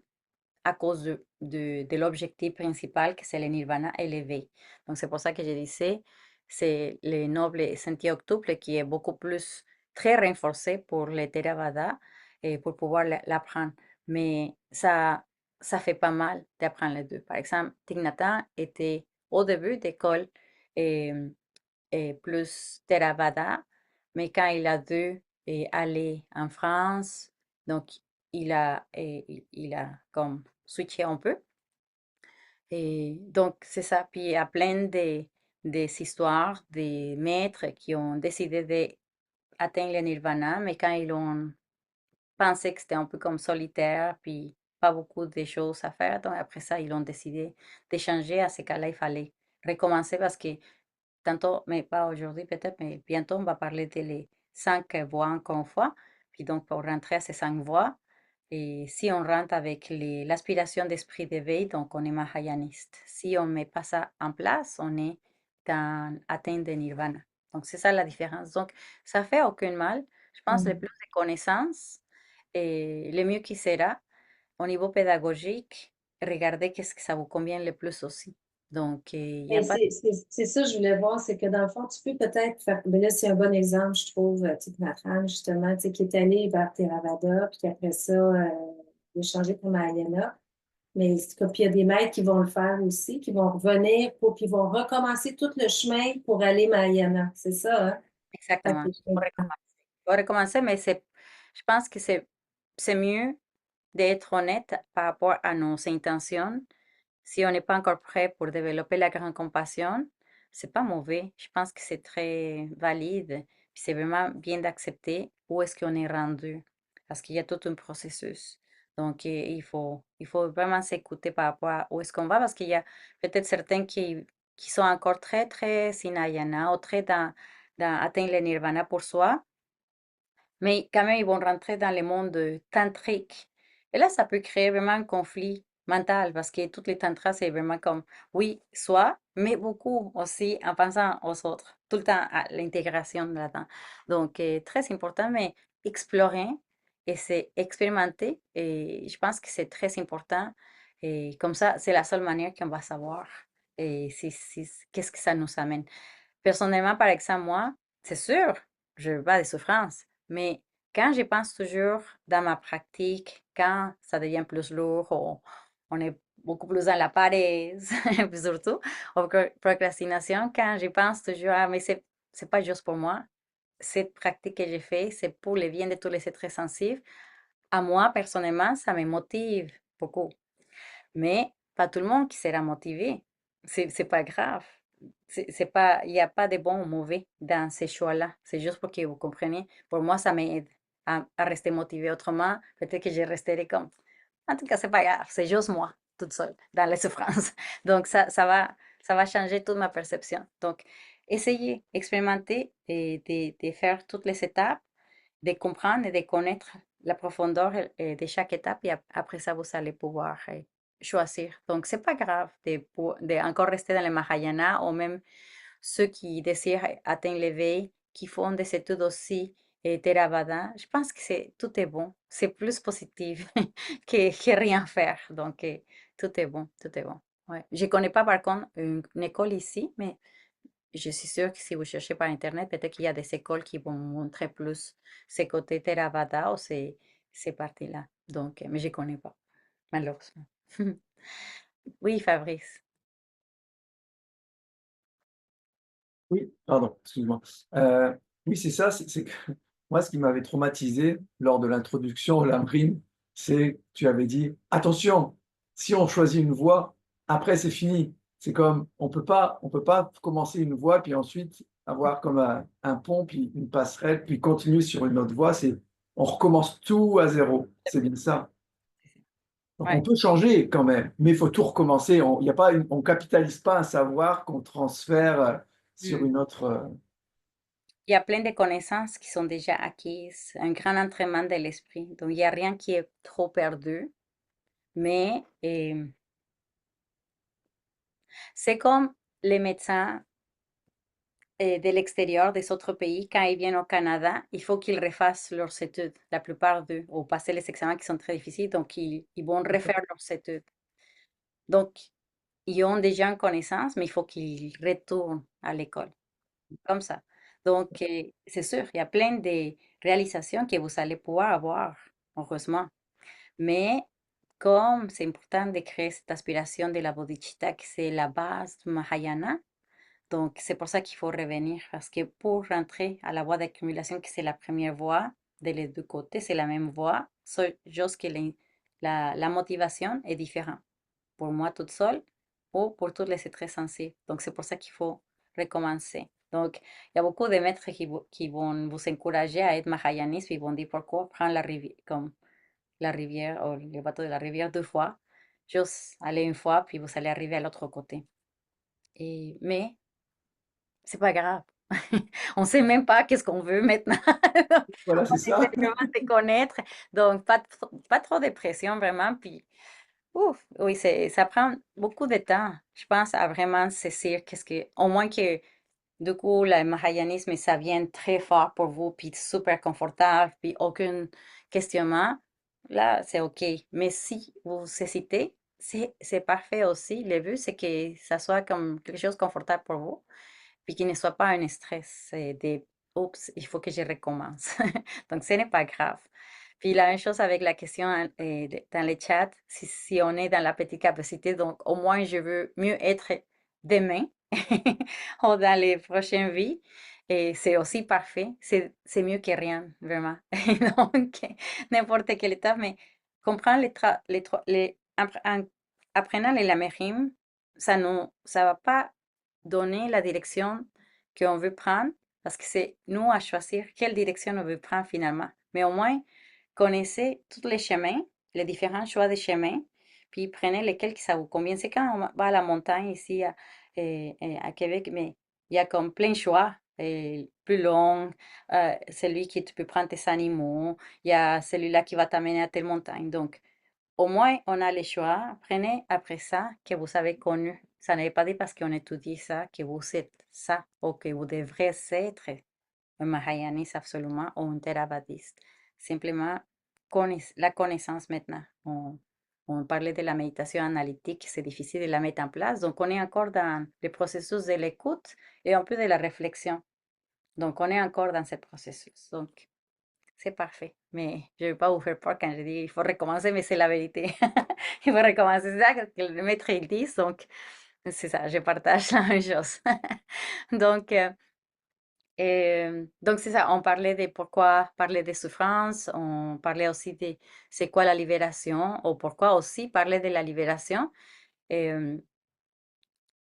à cause de l'objectif principal que c'est le nirvana et l'éveil. Donc c'est pour ça que je disais, c'est le noble sentier octuple qui est beaucoup plus, très renforcé pour le Theravada et pour pouvoir l'apprendre. Mais ça fait pas mal d'apprendre les deux. Par exemple, Thich Nhat Hanh était au début d'école et, et plus Theravada, mais quand il a dû aller en France, donc il a comme switché un peu. Et donc, c'est ça. Puis il y a plein des histoires des maîtres qui ont décidé d'atteindre le nirvana, mais quand ils ont pensé que c'était un peu comme solitaire, puis pas beaucoup de choses à faire, donc après ça, ils ont décidé de changer. À ce cas-là, il fallait recommencer parce que tantôt, mais pas aujourd'hui peut-être, mais bientôt, on va parler de les 5 voies encore une fois. Puis donc, pour rentrer à ces 5 voies, et si on rentre avec l'aspiration d'esprit d'éveil, donc on est mahayaniste. Si on ne met pas ça en place, on est dans atteinte de nirvana. Donc, c'est ça la différence. Donc, ça fait aucun mal. Je pense que le plus de connaissances, et le mieux qui sera, au niveau pédagogique, regardez qu'est-ce que ça vous convient le plus aussi. Donc, il n'y a mais pas c'est ça, je voulais voir, c'est que dans le fond, tu peux peut-être faire, mais là, c'est un bon exemple, je trouve, Thich Nhat Hanh, justement, tu sais, qui est allé vers Theravada, puis après ça, il a changé pour Mahayana. Mais puis il y a des maîtres qui vont le faire aussi, qui vont revenir puis vont recommencer tout le chemin pour aller Mahayana. C'est ça, hein? exactement. Faut recommencer, mais je pense que c'est mieux d'être honnête par rapport à nos intentions. Si on n'est pas encore prêt pour développer la grande compassion, c'est pas mauvais. Je pense que c'est très valide. Puis c'est vraiment bien d'accepter où est-ce qu'on est rendu. Parce qu'il y a tout un processus. Donc, il faut vraiment s'écouter par rapport à où est-ce qu'on va. Parce qu'il y a peut-être certains qui sont encore très, très sinayana ou très dans atteindre le nirvana pour soi. Mais quand même, ils vont rentrer dans le monde tantrique. Et là, ça peut créer vraiment un conflit mental parce que toutes les tantras, c'est vraiment comme, oui, soi, mais beaucoup aussi en pensant aux autres, tout le temps à l'intégration là-dedans. Donc, très important, mais explorer et c'est expérimenter. Et je pense que c'est très important. Et comme ça, c'est la seule manière qu'on va savoir et qu'est-ce que ça nous amène. Personnellement, par exemple, moi, c'est sûr, je veux pas de souffrance, mais quand je pense toujours dans ma pratique, quand ça devient plus lourd, on est beaucoup plus dans la paresse, puis surtout, au procrastination, quand je pense toujours, ah, mais c'est pas juste pour moi, cette pratique que j'ai fait, c'est pour le bien de tous les êtres sensibles. À moi, personnellement, ça me motive beaucoup. Mais pas tout le monde qui sera motivé. C'est pas grave. C'est pas, il n'y a pas de bon ou mauvais dans ces choix-là. C'est juste pour que vous compreniez. Pour moi, ça m'aide à rester motivé. Autrement, peut-être que je resterai comme. En tout cas, c'est pas grave. C'est juste moi, toute seule, dans les souffrances. Donc, ça va changer toute ma perception. Donc, essayez, expérimentez et de faire toutes les étapes, de comprendre et de connaître la profondeur de chaque étape et après ça, vous allez pouvoir choisir. Donc, c'est pas grave de encore rester dans le Mahayana ou même ceux qui désirent atteindre l'éveil, qui font des études aussi Theravada. Je pense que tout est bon. C'est plus positif que rien faire. Donc, tout est bon, tout est bon. Ouais. Je connais pas par contre une école ici, mais je suis sûre que si vous cherchez par Internet, peut-être qu'il y a des écoles qui vont montrer plus ces côtés Theravada ou ces parties-là. Donc, mais je ne connais pas, malheureusement. Oui, Fabrice. Oui, pardon, excuse-moi. Oui, c'est ça, c'est que moi, ce qui m'avait traumatisé lors de l'introduction au Lamrim, c'est que tu avais dit: «Attention, si on choisit une voie, après c'est fini». C'est comme on peut pas commencer une voie, puis ensuite avoir comme un pont, puis une passerelle, puis continuer sur une autre voie, c'est on recommence tout à zéro. C'est bien ça. Donc on Ouais. peut changer quand même, mais il faut tout recommencer. On y a pas on capitalise pas un savoir qu'on transfère, sur Mm. une autre, Il y a plein de connaissances qui sont déjà acquises, un grand entraînement de l'esprit. Donc, il n'y a rien qui est trop perdu, mais c'est comme les médecins de l'extérieur, des autres pays, quand ils viennent au Canada, il faut qu'ils refassent leurs études, la plupart d'eux, ou passer les examens qui sont très difficiles, donc ils vont refaire leurs études. Donc, ils ont déjà une connaissance, mais il faut qu'ils retournent à l'école, comme ça. Donc, c'est sûr, il y a plein de réalisations que vous allez pouvoir avoir, heureusement. Mais comme c'est important de créer cette aspiration de la bodhicitta, que c'est la base du Mahayana, donc, c'est pour ça qu'il faut revenir, parce que pour rentrer à la voie d'accumulation, que c'est la première voie, de les deux côtés, c'est la même voie, c'est juste que la motivation est différente. Pour moi toute seule ou pour tous les êtres sensibles. Donc, c'est pour ça qu'il faut recommencer. Donc, il y a beaucoup de maîtres qui vont vous encourager à être mahayanistes, ils vont dire pourquoi prendre la rivière, comme la rivière, ou le bateau de la rivière deux fois, juste aller une fois, puis vous allez arriver à l'autre côté. Mais c'est pas grave. On sait même pas qu'est-ce qu'on veut maintenant. voilà, On c'est essaie ça. vraiment de connaître. Donc, pas trop de pression vraiment. Puis, ouf, oui, ça prend beaucoup de temps, je pense, à vraiment saisir au moins que, du coup, le mahayanisme, ça vient très fort pour vous, puis super confortable, puis aucun questionnement. Là, c'est OK. Mais si vous hésitez, c'est parfait aussi. Le but, c'est que ça soit comme quelque chose de confortable pour vous puis qu'il ne soit pas un stress oups, il faut que je recommence. Donc, ce n'est pas grave. Puis la même chose avec la question dans le chat, si on est dans la petite capacité, donc au moins je veux mieux être demain ou dans les prochaines vies. Et c'est aussi parfait, c'est mieux que rien, vraiment. Donc, n'importe quelle étape, mais comprendre apprenant les lamérim, ça va pas donner la direction qu'on veut prendre, parce que c'est nous à choisir quelle direction on veut prendre finalement. Mais au moins, connaissez tous les chemins, les différents choix de chemins, puis prenez lesquels qui ça vous convient. C'est quand on va à la montagne ici à Québec, mais il y a comme plein de choix. Plus long, celui qui tu peux prendre tes animaux, il y a celui-là qui va t'amener à telle montagne. Donc, au moins, on a les choix. Prenez après ça que vous avez connu. Ça ne veut pas dire parce qu'on étudie ça que vous êtes ça ou que vous devrez être un Mahayaniste absolument ou un Theravadiste. Simplement, la connaissance maintenant. On parlait de la méditation analytique, c'est difficile de la mettre en place. Donc, on est encore dans le processus de l'écoute et un peu de la réflexion. Donc, on est encore dans ce processus. Donc, c'est parfait. Mais je ne vais pas vous faire peur quand je dis il faut recommencer, mais c'est la vérité. Il faut recommencer. C'est ça que le maître il dit. Donc, c'est ça, je partage la même chose. Donc, donc c'est ça, on parlait de pourquoi parler de souffrance, on parlait aussi de c'est quoi la libération, ou pourquoi aussi parler de la libération. Euh,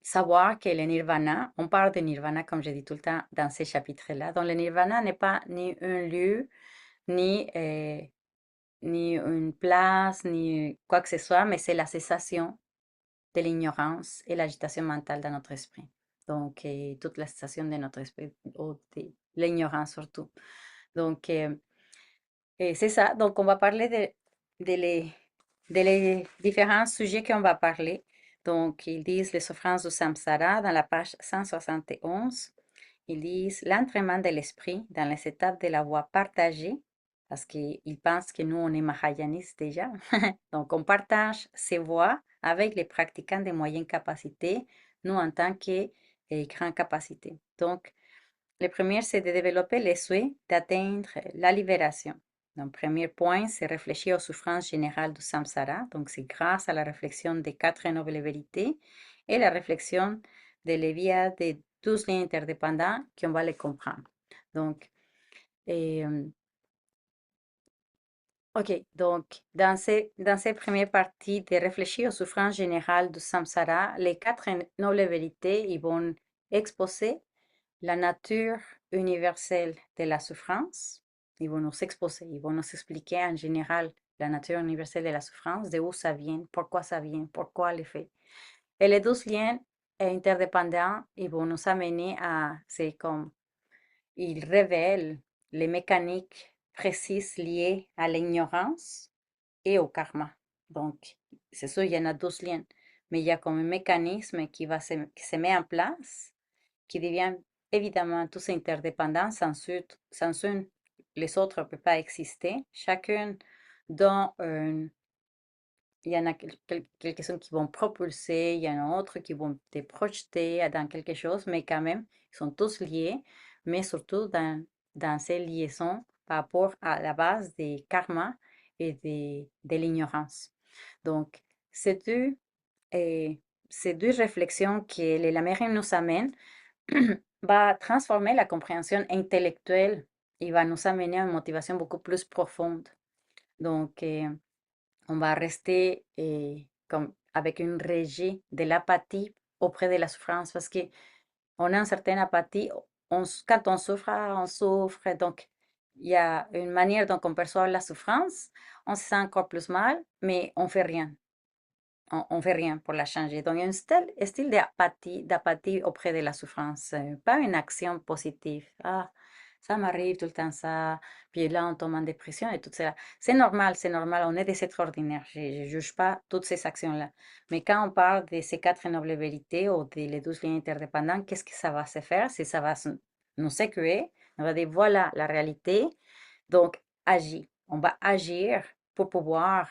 Savoir que le nirvana, on parle de nirvana comme je dis tout le temps dans ces chapitres-là, donc le nirvana n'est pas ni un lieu, ni une place, ni quoi que ce soit, mais c'est la cessation de l'ignorance et l'agitation mentale dans notre esprit. Donc, toute la cessation de notre esprit, ou de l'ignorance surtout. Donc, c'est ça. Donc, on va parler de les différents sujets qu'on va parler. Donc, ils disent les souffrances du samsara dans la page 171. Ils disent l'entraînement de l'esprit dans les étapes de la voie partagée, parce qu'ils pensent que nous, on est mahayanistes déjà. Donc, on partage ces voies avec les pratiquants de moyenne capacité, nous en tant que grande capacité. Donc, le premier, c'est de développer le souhait d'atteindre la libération. Donc, premier point, c'est réfléchir aux souffrances générales du samsara. Donc, c'est grâce à la réflexion des quatre nobles vérités et la réflexion de les des 12 liens interdépendants qu'on va les comprendre. Donc, OK, donc dans ces premières parties de réfléchir aux souffrances générales du samsara, les quatre nobles vérités, ils vont exposer la nature universelle de la souffrance. Ils vont nous exposer, ils vont nous expliquer en général la nature universelle de la souffrance, de où ça vient, pourquoi le fait. Et les 12 liens interdépendants, ils vont nous amener à, c'est comme, ils révèlent les mécaniques précises liées à l'ignorance et au karma. Donc, c'est sûr, il y en a 12 liens, mais il y a comme un mécanisme qui se met en place qui devient évidemment tous interdépendants, sans une, les autres ne peuvent pas exister. Chacun dans il y en a quelques-uns qui vont propulser, il y en a d'autres qui vont te projeter dans quelque chose, mais quand même, ils sont tous liés, mais surtout dans ces liaisons par rapport à la base des karmas et de l'ignorance. Donc, ces deux, euh, ces deux réflexions que les Lamériens nous amènent va transformer la compréhension intellectuelle et va nous amener à une motivation beaucoup plus profonde. Donc, on va rester comme avec une régie de l'apathie auprès de la souffrance parce que on a une certaine apathie. Quand on souffre, on souffre. Donc, il y a une manière dont on perçoit la souffrance. On se sent encore plus mal, mais on fait rien. On fait rien pour la changer. Donc, il y a un style d'apathie auprès de la souffrance, pas une action positive. Ah, ça m'arrive tout le temps ça, puis là, on tombe en dépression et tout ça. C'est normal, on est des êtres ordinaires. Je ne juge pas toutes ces actions-là. Mais quand on parle de ces quatre nobles vérités ou des 12 liens interdépendants, qu'est-ce que ça va se faire? C'est ça va nous sécurer, on va dire voilà la réalité, donc agis. On va agir pour pouvoir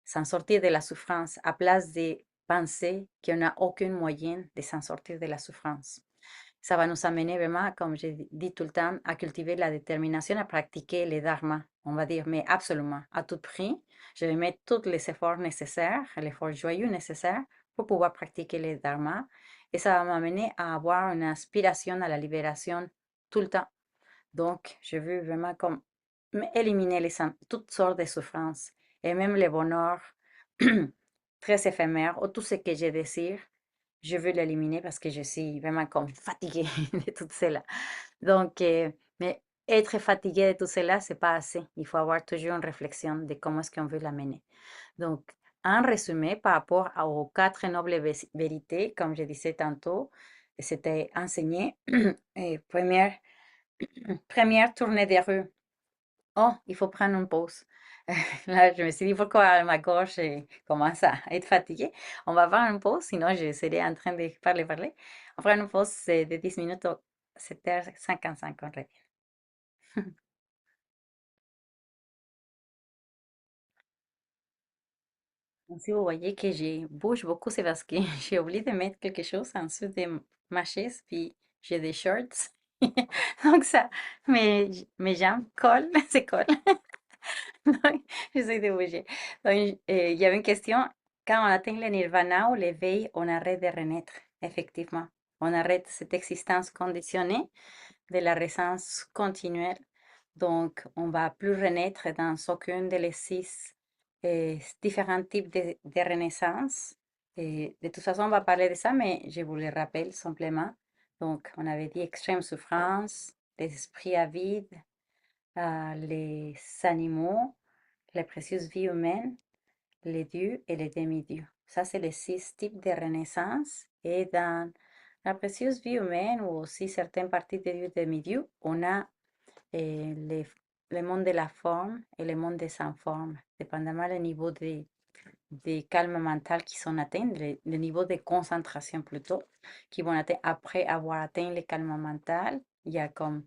s'en sortir de la souffrance à place de penser qu'on n'a aucun moyen de s'en sortir de la souffrance. Ça va nous amener vraiment, comme je dis tout le temps, à cultiver la détermination à pratiquer les dharmas. On va dire, mais absolument, à tout prix, je vais mettre tous les efforts nécessaires, l'effort joyeux nécessaire pour pouvoir pratiquer les dharmas. Et ça va m'amener à avoir une aspiration à la libération tout le temps. Donc, je veux vraiment comme éliminer toutes sortes de souffrances et même le bonheur très éphémère ou tout ce que je désire, je veux l'éliminer parce que je suis vraiment comme fatiguée de tout cela. Donc, mais être fatigué de tout cela, c'est pas assez. Il faut avoir toujours une réflexion de comment est-ce qu'on veut l'amener. Donc, en résumé, par rapport aux quatre nobles vérités, comme je disais tantôt, c'était enseigner, et première tournée des rues. Oh, il faut prendre une pause. Là, je me suis dit, pourquoi ma gorge commence à être fatiguée? On va faire une pause, sinon je serai en train de parler. On prend une pause de 10 minutes, 7h55, on revient. Donc, si vous voyez que je bouge beaucoup, c'est parce que j'ai oublié de mettre quelque chose en dessous de ma chaise, puis j'ai des shorts. Donc ça, mes jambes collent, se collent. Donc, j'essaie de bouger. Donc, il y avait une question. Quand on atteint le nirvana ou l'éveil, on arrête de renaître, effectivement. On arrête cette existence conditionnée de la renaissance continuelle. Donc, on va plus renaître dans aucun de les six différents types de renaissance. Et de toute façon, on va parler de ça, mais je vous le rappelle simplement. Donc, on avait dit extrême souffrance, les esprits avides, les animaux, la précieuse vie humaine, les dieux et les demi-dieux. Ça, c'est les six types de renaissance. Et dans la précieuse vie humaine, ou aussi certaines parties des dieux et demi-dieux, on a le monde de la forme et le monde des sans forme, dépendamment du niveau de calme mental qui sont atteints, le niveau de concentration plutôt, qui vont atteindre après avoir atteint le calme mental. Il y a comme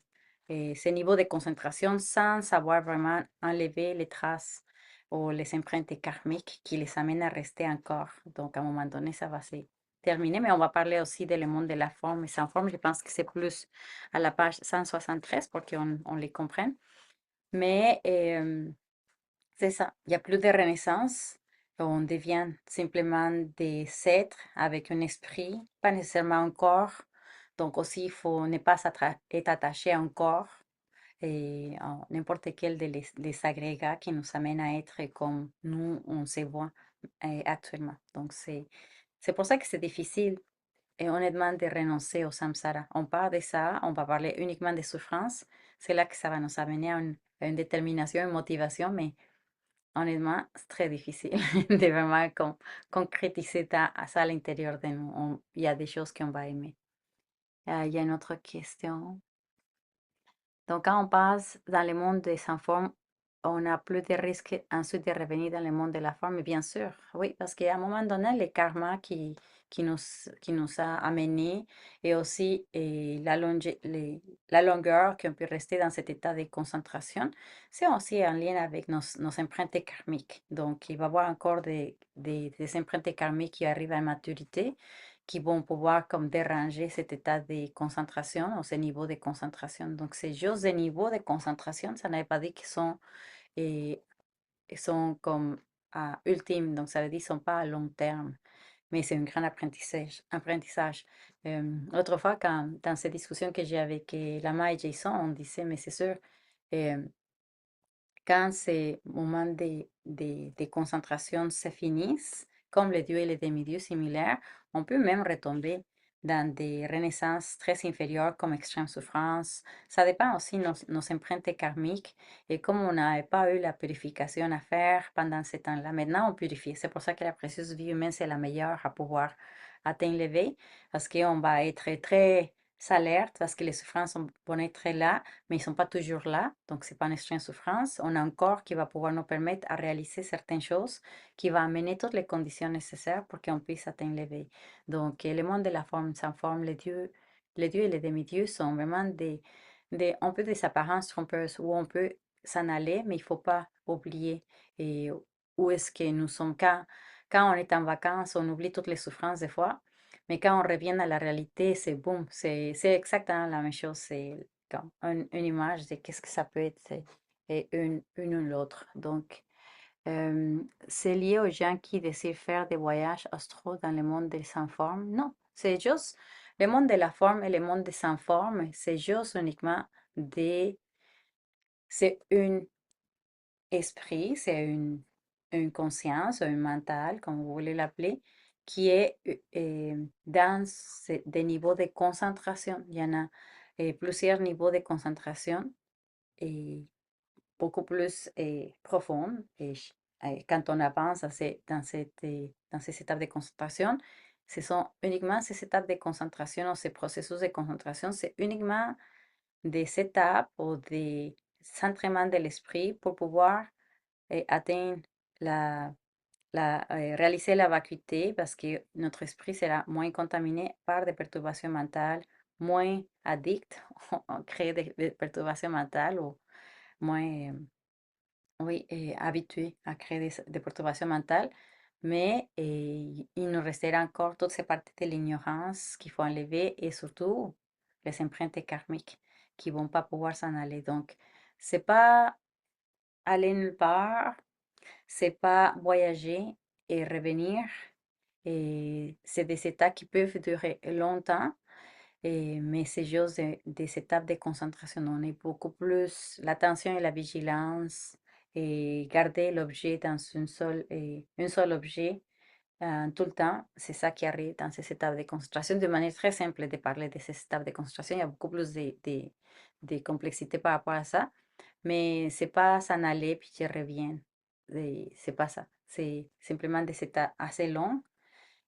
ce niveau de concentration sans avoir vraiment enlevé les traces ou les empreintes karmiques qui les amènent à rester encore. Donc, à un moment donné, ça va se terminer, mais on va parler aussi de le monde de la forme et sans forme. Je pense que c'est plus à la page 173 pour qu'on les comprenne. Mais c'est ça, il n'y a plus de renaissance. On devient simplement des êtres avec un esprit, pas nécessairement un corps. Donc aussi, il faut ne pas être attaché à un corps et à n'importe quel des agrégats qui nous amène à être comme nous, on se voit actuellement. Donc c'est pour ça que c'est difficile, et honnêtement, de renoncer au samsara. On parle de ça, on va parler uniquement de souffrance. C'est là que ça va nous amener à une détermination, une motivation, mais honnêtement, c'est très difficile de vraiment concrétiser ça à l'intérieur de nous. Il y a des choses qu'on va aimer. Il y a une autre question. Donc, quand on passe dans le monde des sans forme, on a plus de risques ensuite de revenir dans le monde de la forme, bien sûr. Oui, parce qu'à un moment donné, le karma qui nous a amenés et aussi la longueur qu'on peut rester dans cet état de concentration, c'est aussi en lien avec nos empreintes karmiques. Donc, il va y avoir encore des empreintes karmiques qui arrivent à maturité qui vont pouvoir comme déranger cet état de concentration ou ce niveau de concentration. Donc, ces juste des niveaux de concentration, ça n'avait pas dit eh, qu'ils sont comme ultimes, donc ça veut dire qu'ils ne sont pas à long terme, mais c'est un grand apprentissage. Autrefois, dans ces discussions que j'ai avec Lama et Jason, on disait, mais c'est sûr, euh, quand ces moments de concentration se finissent, comme les dieux et les demi-dieux similaires, on peut même retomber dans des renaissances très inférieures comme extrême souffrance. Ça dépend aussi de nos empreintes karmiques et comme on n'avait pas eu la purification à faire pendant ce temps-là, maintenant on purifie. C'est pour ça que la précieuse vie humaine, c'est la meilleure à pouvoir atteindre l'éveil parce qu'on va être très alerte parce que les souffrances vont être là mais ils ne sont pas toujours là, donc c'est pas une extrême souffrance. On a un corps qui va pouvoir nous permettre à réaliser certaines choses, qui va amener toutes les conditions nécessaires pour qu'on puisse atteindre l'éveil. Donc, le monde de la forme sans forme, les dieux et les demi-dieux sont vraiment un peu des apparences trompeuses où on peut s'en aller, mais il ne faut pas oublier et où est-ce que nous sommes. Quand on est en vacances, on oublie toutes les souffrances des fois, mais quand on revient à la réalité, c'est boum, c'est exactement la même chose. C'est comme une image de qu'est-ce que ça peut être et une ou l'autre. Donc, c'est lié aux gens qui décident faire des voyages astraux dans le monde des sans forme. Non, c'est juste Le monde de la forme et le monde de sans forme, c'est juste uniquement c'est un esprit, c'est une conscience, un mental, comme vous voulez l'appeler, qui est dans des niveaux de concentration. Il y en a plusieurs niveaux de concentration et beaucoup plus profondes. Quand on avance dans ces étapes de concentration, ce sont uniquement ces étapes de concentration ou ces processus de concentration, c'est uniquement des étapes ou des centrements de l'esprit pour pouvoir atteindre réaliser la vacuité parce que notre esprit sera moins contaminé par des perturbations mentales, moins addict, créer des perturbations mentales ou moins, oui, habitué à créer des perturbations mentales. Mais il nous restera encore toutes ces parties de l'ignorance qu'il faut enlever et surtout les empreintes karmiques qui vont pas pouvoir s'en aller. Donc, c'est pas aller nulle part, c'est pas voyager et revenir. Et c'est des états qui peuvent durer longtemps, mais c'est juste des étapes de concentration. On est beaucoup plus l'attention et la vigilance et garder l'objet dans un seul objet tout le temps. C'est ça qui arrive dans ces étapes de concentration. De manière très simple de parler de ces étapes de concentration, il y a beaucoup plus de complexité par rapport à ça. Mais c'est pas s'en aller puis je reviens. C'est pas ça. C'est simplement des états assez longs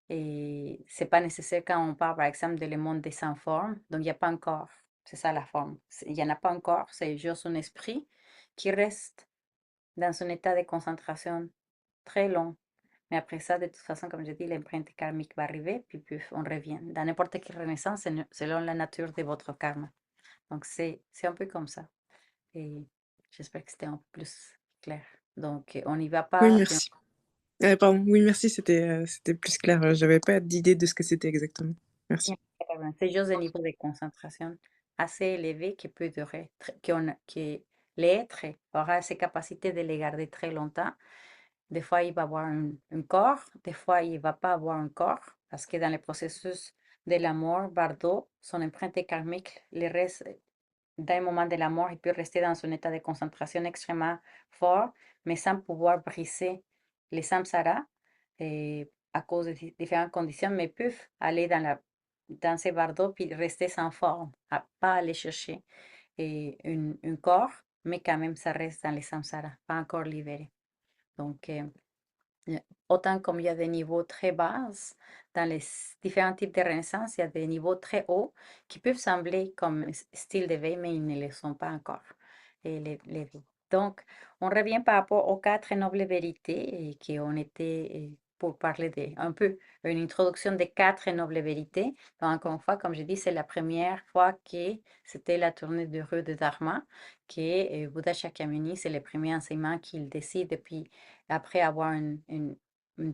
et c'est pas nécessaire quand on parle, par exemple, de le monde des sans forme. Donc, il n'y a pas encore. C'est ça la forme. Il n'y en a pas encore. C'est juste un esprit qui reste dans un état de concentration très long. Mais après ça, de toute façon, comme je dis, l'empreinte karmique va arriver, puis on revient. Dans n'importe quelle renaissance, selon la nature de votre karma. Donc, c'est un peu comme ça. Et j'espère que c'était un peu plus clair. Donc, on n'y va Oui, pas, puis merci. Pardon, oui, merci, c'était plus clair. J'avais pas d'idée de ce que c'était exactement. Merci. c'est juste un niveau de concentration assez élevé qui peut durer, que l'être aura ses capacités de les garder très longtemps. Des fois, il va avoir un corps, des fois, il ne va pas avoir un corps, parce que dans le processus de la mort, Bardot, son empreinte karmique, le reste d'un moment de la mort, il peut rester dans un état de concentration extrêmement fort, mais sans pouvoir briser les samsaras à cause de différentes conditions, mais peuvent aller dans ces bardeaux puis rester sans forme, à pas aller chercher un corps, mais quand même ça reste dans les samsaras, pas encore libéré. Donc, autant comme il y a des niveaux très bas, dans les différents types de renaissance, il y a des niveaux très hauts qui peuvent sembler comme style de veille, mais ils ne le sont pas encore. Donc, on revient par rapport aux quatre nobles vérités et qui ont été, pour parler un peu, une introduction des quatre nobles vérités. Donc, encore une fois, comme je dis, c'est la première fois que c'était la tournée de rue de Dharma, que Bouddha Shakyamuni, c'est le premier enseignement qu'il décide depuis après avoir un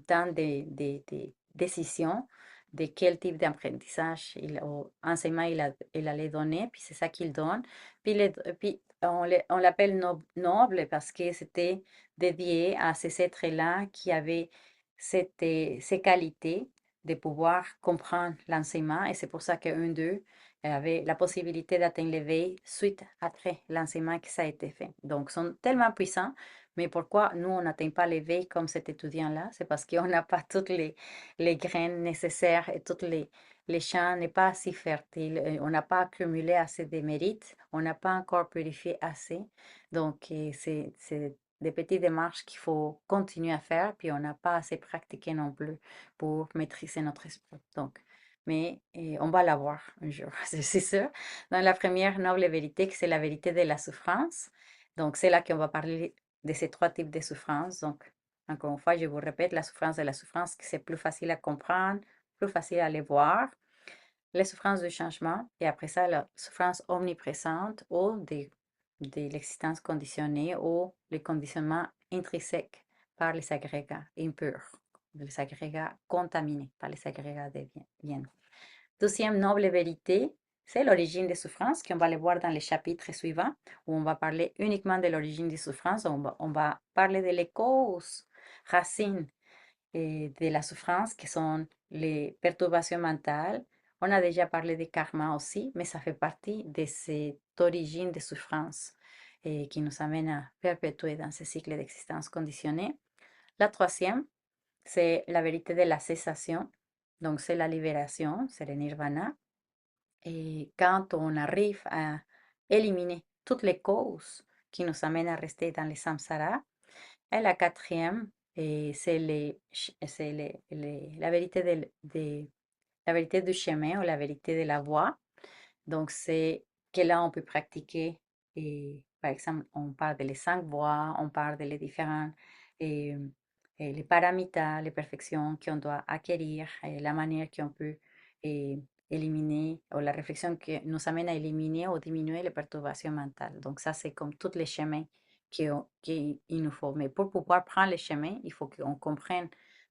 temps de décision de quel type d'apprentissage ou enseignement il allait donner, puis c'est ça qu'il donne. Puis on l'appelle noble parce que c'était dédié à ces êtres-là qui avaient ces qualités de pouvoir comprendre l'enseignement, et c'est pour ça qu'un d'eux avait la possibilité d'atteindre l'éveil suite après l'enseignement qui ça a été fait. Donc, ils sont tellement puissants. Mais pourquoi nous, on n'atteint pas l'éveil comme cet étudiant-là? C'est parce qu'on n'a pas toutes les graines nécessaires et tous les champs n'est pas assez fertile. On n'a pas accumulé assez de mérites. On n'a pas encore purifié assez. Donc, c'est des petites démarches qu'il faut continuer à faire. Puis, on n'a pas assez pratiqué non plus pour maîtriser notre esprit. Donc, mais on va l'avoir un jour, c'est sûr. Dans la première noble vérité, que c'est la vérité de la souffrance. Donc, c'est là qu'on va parler de ces trois types de souffrance. Donc, encore une fois, je vous répète, la souffrance de la souffrance, c'est plus facile à comprendre, plus facile à les voir. Les souffrances du changement, et après ça, la souffrance omniprésente ou de l'existence conditionnée ou le conditionnement intrinsèque par les agrégats impurs, les agrégats contaminés par les agrégats de bien. Deuxième noble vérité, c'est l'origine des souffrances, qu'on va le voir dans les chapitres suivants, où on va parler uniquement de l'origine des souffrances. On va parler de les causes, racines de la souffrance, qui sont les perturbations mentales. On a déjà parlé de karma aussi, mais ça fait partie de cette origine de souffrance qui nous amène à perpétuer dans ce cycle d'existence conditionnée. La troisième, c'est la vérité de la cessation. Donc, c'est la libération, c'est le nirvana. Et quand on arrive à éliminer toutes les causes qui nous amènent à rester dans les samsara, et la quatrième, c'est la vérité la vérité du chemin ou la vérité de la voie. Donc, c'est que là, on peut pratiquer, et, par exemple, on parle de les 5 voies, on parle de les différents, et, les paramitas, les perfections qu'on doit acquérir, et la manière qu'on peut et, éliminer, ou la réflexion qui nous amène à éliminer ou diminuer les perturbations mentales. Donc, ça, c'est comme tous les chemins qu'il nous faut. Mais pour pouvoir prendre les chemins, il faut qu'on comprenne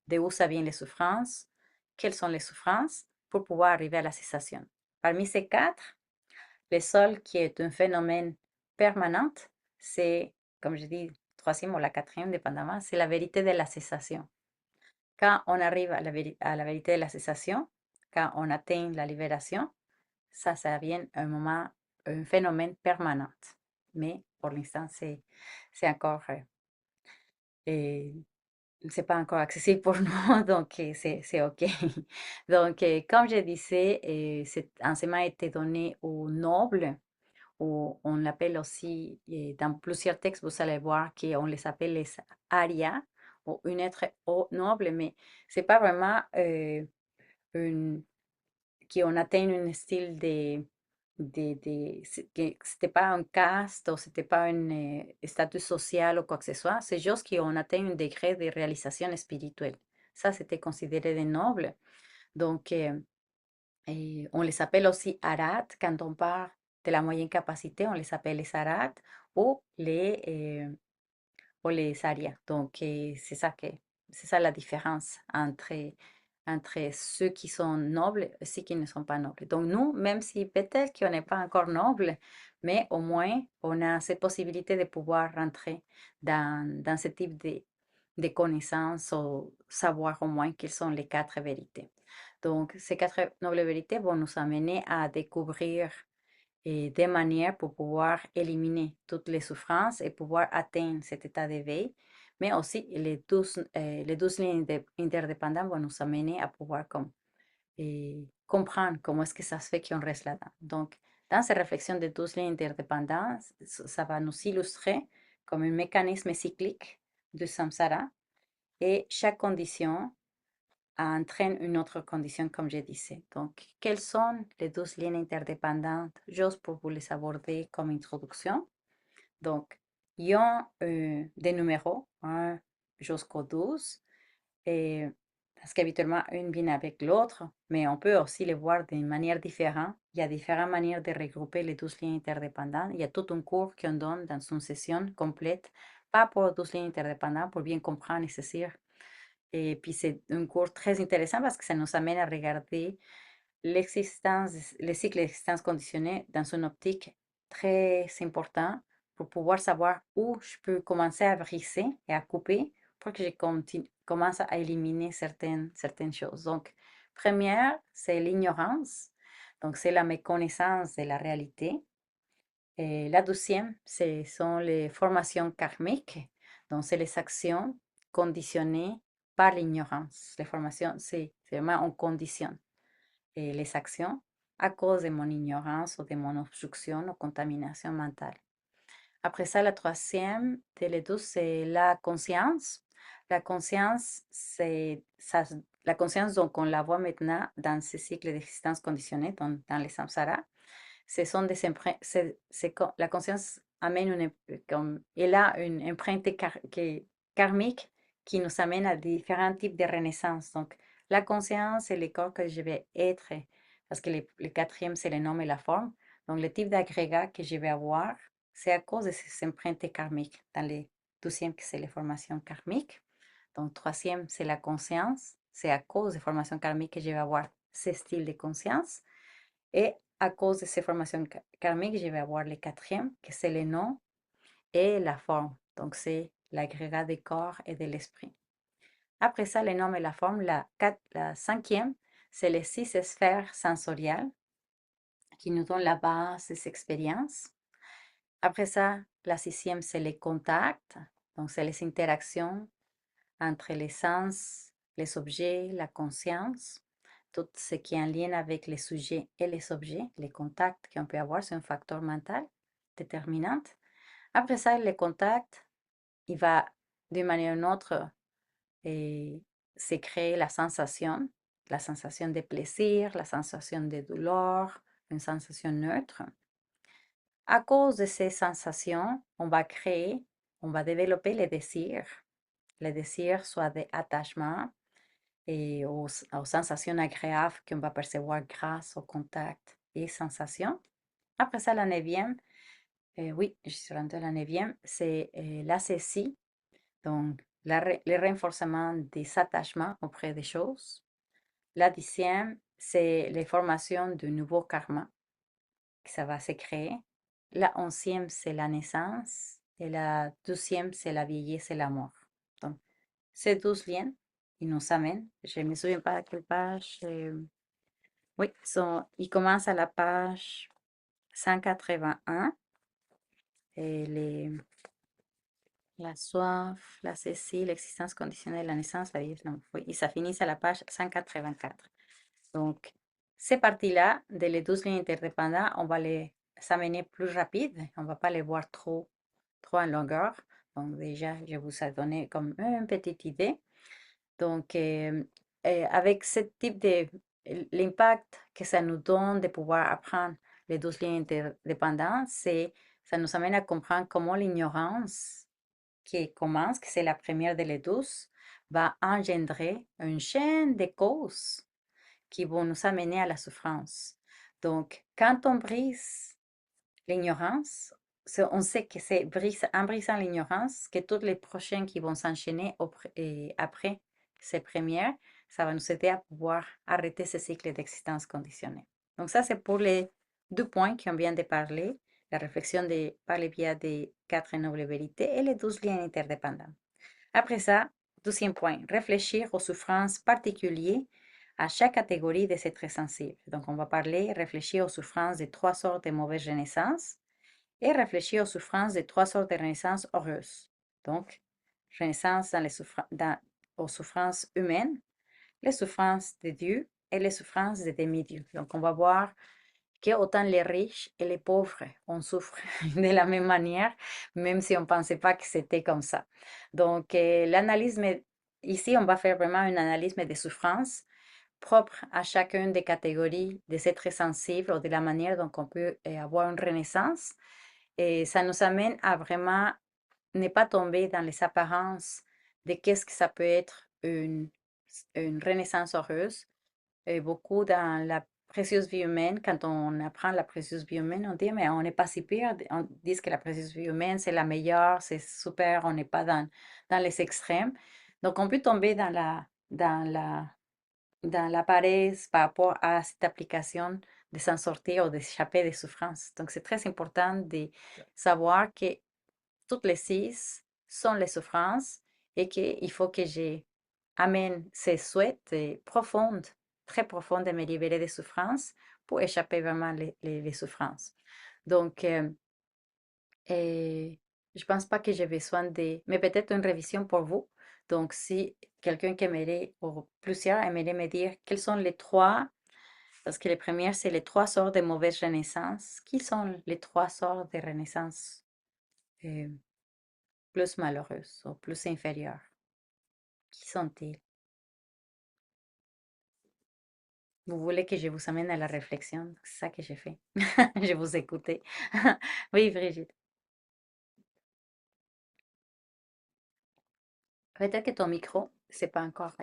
d'où ça vient les souffrances, quelles sont les souffrances, pour pouvoir arriver à la cessation. Parmi ces 4, le seul qui est un phénomène permanent, c'est, comme je dis, troisième ou la quatrième, dépendamment, c'est la vérité de la cessation. Quand on arrive à la vérité de la cessation, quand on atteint la libération, ça devient un phénomène permanent. Mais pour l'instant, c'est encore, c'est pas encore accessible pour nous, donc c'est OK. Donc, comme je disais, cet enseignement a été donné aux nobles, ou on l'appelle aussi, dans plusieurs textes, vous allez voir qu'on les appelle les arias, ou un être noble, mais c'est pas vraiment une, qu'on atteint un style que c'était pas un caste ou c'était pas un statut social ou quoi que ce soit, c'est juste qu'on atteint un degré de réalisation spirituelle. Ça, c'était considéré des nobles. Donc, on les appelle aussi arhat quand on parle de la moyenne capacité, on les appelle les arhat ou les arias. Donc, c'est ça la différence entre ceux qui sont nobles et ceux qui ne sont pas nobles. Donc, nous, même si peut-être qu'on n'est pas encore noble, mais au moins, on a cette possibilité de pouvoir rentrer dans ce type de connaissances ou savoir au moins quelles sont les 4 vérités. Donc, ces 4 nobles vérités vont nous amener à découvrir des manières pour pouvoir éliminer toutes les souffrances et pouvoir atteindre cet état d'éveil. Mais aussi, les 12 lignes interdépendantes vont nous amener à pouvoir comprendre comment est-ce que ça se fait qu'on reste là-dedans. Donc, dans ces réflexions de 12 lignes interdépendantes, ça va nous illustrer comme un mécanisme cyclique du samsara et chaque condition entraîne une autre condition, comme je disais. Donc, quelles sont les 12 lignes interdépendantes, juste pour vous les aborder comme introduction? Donc, il y a des numéros, 1 jusqu'au 12, et, parce qu'habituellement, une vient avec l'autre, mais on peut aussi les voir d'une manière différente. Il y a différentes manières de regrouper les 12 lignes interdépendantes. Il y a tout un cours qu'on donne dans une session complète, pas pour 12 lignes interdépendantes, pour bien comprendre et saisir. Et puis, c'est un cours très intéressant parce que ça nous amène à regarder l'existence, le cycle d'existence conditionnée dans une optique très importante pour pouvoir savoir où je peux commencer à briser et à couper pour que je commence à éliminer certaines choses. Donc, première, c'est l'ignorance. Donc, c'est la méconnaissance de la réalité. Et la deuxième, ce sont les formations karmiques. Donc, c'est les actions conditionnées par l'ignorance. Les formations, c'est vraiment on conditionne les actions à cause de mon ignorance ou de mon obstruction ou contamination mentale. Après ça, la troisième de les 12, c'est la conscience. La conscience, la conscience, donc, on la voit maintenant dans ce cycle d'existence conditionnée, dans les samsaras. Ce sont des la conscience amène elle a une empreinte karmique qui nous amène à différents types de renaissance. Donc, la conscience, c'est le corps que je vais être, parce que le quatrième, c'est le nom et la forme. Donc, le type d'agrégat que je vais avoir, c'est à cause de ces empreintes karmiques. Dans le deuxième, c'est les formations karmiques. Donc, troisième, c'est la conscience. C'est à cause des formations karmiques que je vais avoir ce style de conscience. Et à cause de ces formations karmiques, je vais avoir le quatrième, que c'est le nom et la forme. Donc, c'est l'agrégat des corps et de l'esprit. Après ça, les noms et la forme, la cinquième, c'est les 6 sphères sensorielles qui nous donnent la base des expériences. Après ça, la 6e, c'est les contacts, donc c'est les interactions entre les sens, les objets, la conscience, tout ce qui est en lien avec les sujets et les objets, les contacts qu'on peut avoir, c'est un facteur mental déterminant. Après ça, le contact, il va d'une manière ou d'une autre se créer la sensation de plaisir, la sensation de douleur, une sensation neutre. À cause de ces sensations, on va développer les désirs soit d'attachement et aux sensations agréables qu'on va percevoir grâce au contact et sensations. Après ça, la 9e, oui, je suis rendue à la 9e, c'est la cécie, donc le renforcement des attachements auprès des choses. La 10e, c'est les formations de nouveaux karma que ça va se créer. La 11e, c'est la naissance. Et la 12e, c'est la vieillesse et la mort. Donc, ces 12 liens, ils nous amènent. Je ne me souviens pas à quelle page. Oui, ils commencent à la page 181. Et la soif, la cécile, l'existence conditionnelle, la naissance, la vieillesse, la mort. Oui, et ça finit à la page 184. Donc, ces parties-là, les 12 lignes interdépendantes, on va les amener plus rapide. On ne va pas les voir trop en longueur. Donc, déjà, je vous ai donné comme une petite idée. Donc, avec ce type l'impact que ça nous donne de pouvoir apprendre les 12 lignes interdépendantes, ça nous amène à comprendre comment l'ignorance qui commence, que c'est la première des 12, va engendrer une chaîne de causes qui vont nous amener à la souffrance. Donc, quand on brise l'ignorance, on sait que c'est en brisant l'ignorance que toutes les prochaines qui vont s'enchaîner après ces premières, ça va nous aider à pouvoir arrêter ce cycle d'existence conditionnelle. Donc ça, c'est pour les 2 points qu'on vient de parler, la réflexion par le biais des 4 nobles vérités et les 12 liens interdépendants. Après ça, 12e point, réfléchir aux souffrances particulières à chaque catégorie des êtres sensibles. Donc, on va réfléchir aux souffrances de 3 sortes de mauvaises renaissances et réfléchir aux souffrances de 3 sortes de renaissances heureuses. Donc, renaissance aux souffrances humaines, les souffrances de Dieu et les souffrances des demi-dieux. Donc, on va voir que autant les riches et les pauvres, on souffre de la même manière, même si on ne pensait pas que c'était comme ça. Donc, ici, on va faire vraiment une analyse des souffrances propre à chacune des catégories des êtres sensibles ou de la manière dont on peut avoir une renaissance. Et ça nous amène à vraiment ne pas tomber dans les apparences de qu'est-ce que ça peut être une renaissance heureuse. Et beaucoup dans la précieuse vie humaine, quand on apprend la précieuse vie humaine, on dit, mais on n'est pas si pire. On dit que la précieuse vie humaine, c'est la meilleure, c'est super, on n'est pas dans les extrêmes. Donc, on peut tomber dans la paresse par rapport à cette application de s'en sortir ou d'échapper des souffrances. Donc, c'est très important de savoir que toutes les 6 sont les souffrances et qu'il faut que j'amène ces souhaits profondes, très profondes de me libérer des souffrances pour échapper vraiment les souffrances. Donc, je ne pense pas que j'ai besoin mais peut-être une révision pour vous. Donc, si quelqu'un qui aimerait, ou plusieurs aimeraient me dire quels sont les 3, parce que les premières, c'est les 3 sortes de mauvaises renaissances. Qui sont les 3 sortes de renaissances plus malheureuses ou plus inférieures? Qui sont-ils? Vous voulez que je vous amène à la réflexion? C'est ça que j'ai fait. Je vous écoutais. Oui, Brigitte. Peut-être que ton micro, c'est pas encore.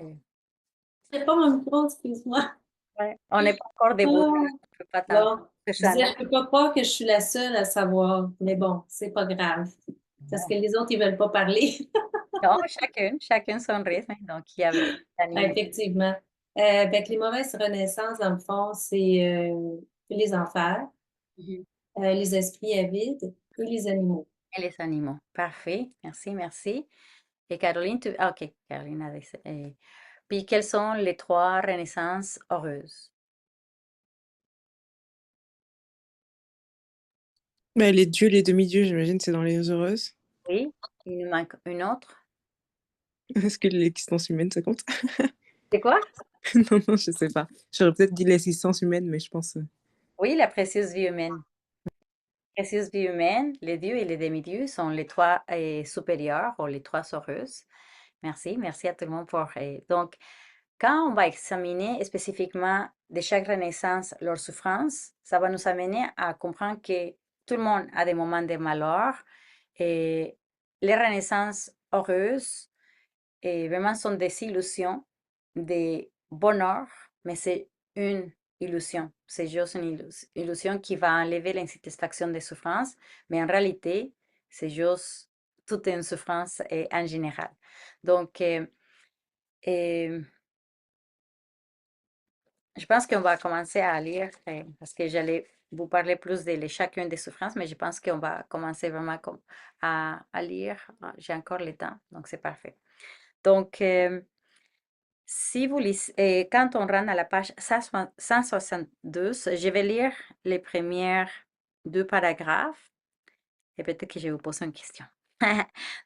C'est pas mon micro, excuse-moi. Ouais. On n'est pas encore debout. Ah, On peut pas bon, je ça, disais, non? je peux pas croire que je suis la seule à savoir, mais bon, c'est pas grave. Parce que les autres, ils veulent pas parler. Non, chacun son rythme. Donc, il y avait Effectivement. Fait que les mauvaises renaissances, dans le fond, c'est les enfers, Mhm. les esprits avides et les animaux. Et les animaux. Parfait. Merci, merci. Et Caroline, ok, Caroline a Puis, quelles sont les 3 renaissances heureuses? Bah, les dieux, les demi-dieux, j'imagine, c'est dans les heureuses. Oui, il nous manque une autre. Est-ce que l'existence humaine, ça compte? C'est quoi? Non, non, je sais pas. J'aurais peut-être dit l'existence humaine, mais je pense. Oui, la précieuse vie humaine. Précieuse vie humaine, les dieux et les demi-dieux sont les 3 supérieurs ou les 3 heureuses. Merci, merci à tout le monde pour. Donc, quand on va examiner spécifiquement de chaque renaissance leur souffrance, ça va nous amener à comprendre que tout le monde a des moments de malheur et les renaissances heureuses vraiment sont des illusions de bonheur, mais c'est une illusion. C'est juste une illusion qui va enlever l'insatisfaction des souffrances, mais en réalité, c'est juste toute une souffrance en général. Donc, euh, je pense qu'on va commencer à lire parce que j'allais vous parler plus de chacune des souffrances, mais je pense qu'on va commencer vraiment à lire. Ah, j'ai encore le temps, donc c'est parfait. Donc, si vous lisez, quand on rentre à la page 172, je vais lire les premiers 2 paragraphes et peut-être que je vais vous poser une question.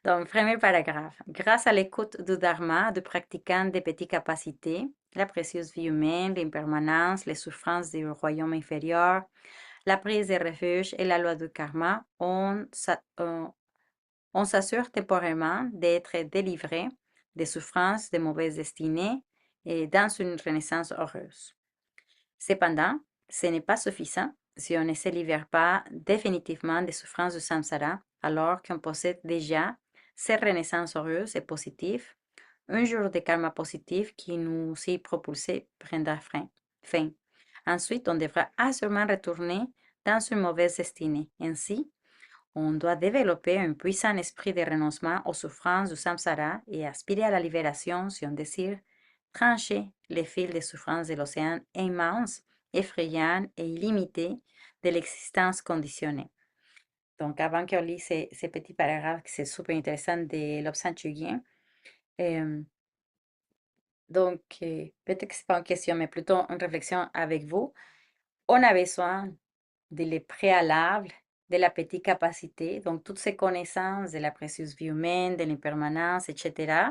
Donc, premier paragraphe. Grâce à l'écoute du Dharma, de pratiquants de petites capacités, la précieuse vie humaine, l'impermanence, les souffrances du royaume inférieur, la prise de refuge et la loi du karma, on s'assure temporairement d'être délivré des souffrances de mauvaises destinées et dans une renaissance heureuse. Cependant, ce n'est pas suffisant si on ne se libère pas définitivement des souffrances du samsara alors qu'on possède déjà ces renaissances heureuses et positives. Un jour de karma positif qui nous y propulsé prendra fin. Ensuite, on devra assurément retourner dans une mauvaise destinée. Ainsi, on doit développer un puissant esprit de renoncement aux souffrances du samsara et aspirer à la libération si on désire trancher les fils de souffrance de l'océan immense, effrayant et illimité de l'existence conditionnée. Donc, avant qu'on lise ces petits paragraphes, c'est super intéressant de l'Obsan Chugien. Donc, peut-être que ce n'est pas une question, mais plutôt une réflexion avec vous. On a besoin de les préalables de la petite capacité, donc toutes ces connaissances de la précieuse vie humaine, de l'impermanence, etc.,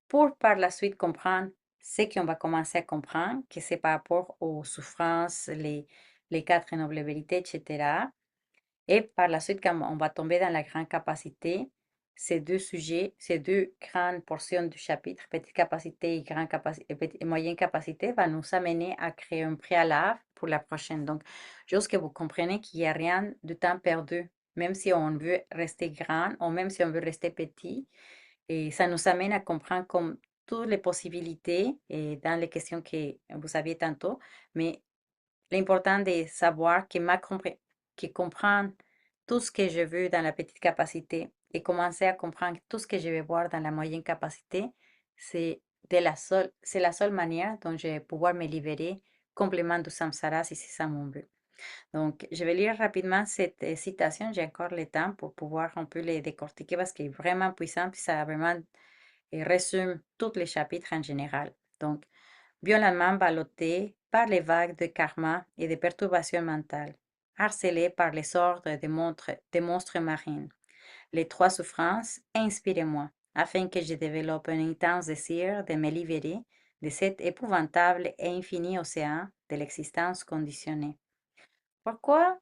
pour par la suite comprendre ce qu'on va commencer à comprendre, que c'est par rapport aux souffrances, les 4 nobles vérités, etc. Et par la suite, quand on va tomber dans la grande capacité, ces 2 sujets, ces 2 grandes portions du chapitre, petite capacité et, et moyenne capacité, va nous amener à créer un préalable pour la prochaine. Donc, juste que vous comprenez qu'il n'y a rien de temps perdu, même si on veut rester grand ou même si on veut rester petit. Et ça nous amène à comprendre comme toutes les possibilités et dans les questions que vous aviez tantôt, mais l'important de savoir que comprendre tout ce que je veux dans la petite capacité et commencer à comprendre tout ce que je vais voir dans la moyenne capacité, c'est la seule manière dont je vais pouvoir me libérer complètement du samsara si c'est ça mon but. Donc, je vais lire rapidement cette citation, j'ai encore le temps pour pouvoir un peu les décortiquer parce qu'elle est vraiment puissante, puis ça vraiment résume tous les chapitres en général. Donc, violemment ballotté par les vagues de karma et de perturbations mentales, harcelé par les ordres des monstres marins. Les 3 souffrances, inspirez-moi, afin que je développe un intense désir de me libérer de cet épouvantable et infini océan de l'existence conditionnée. Pourquoi,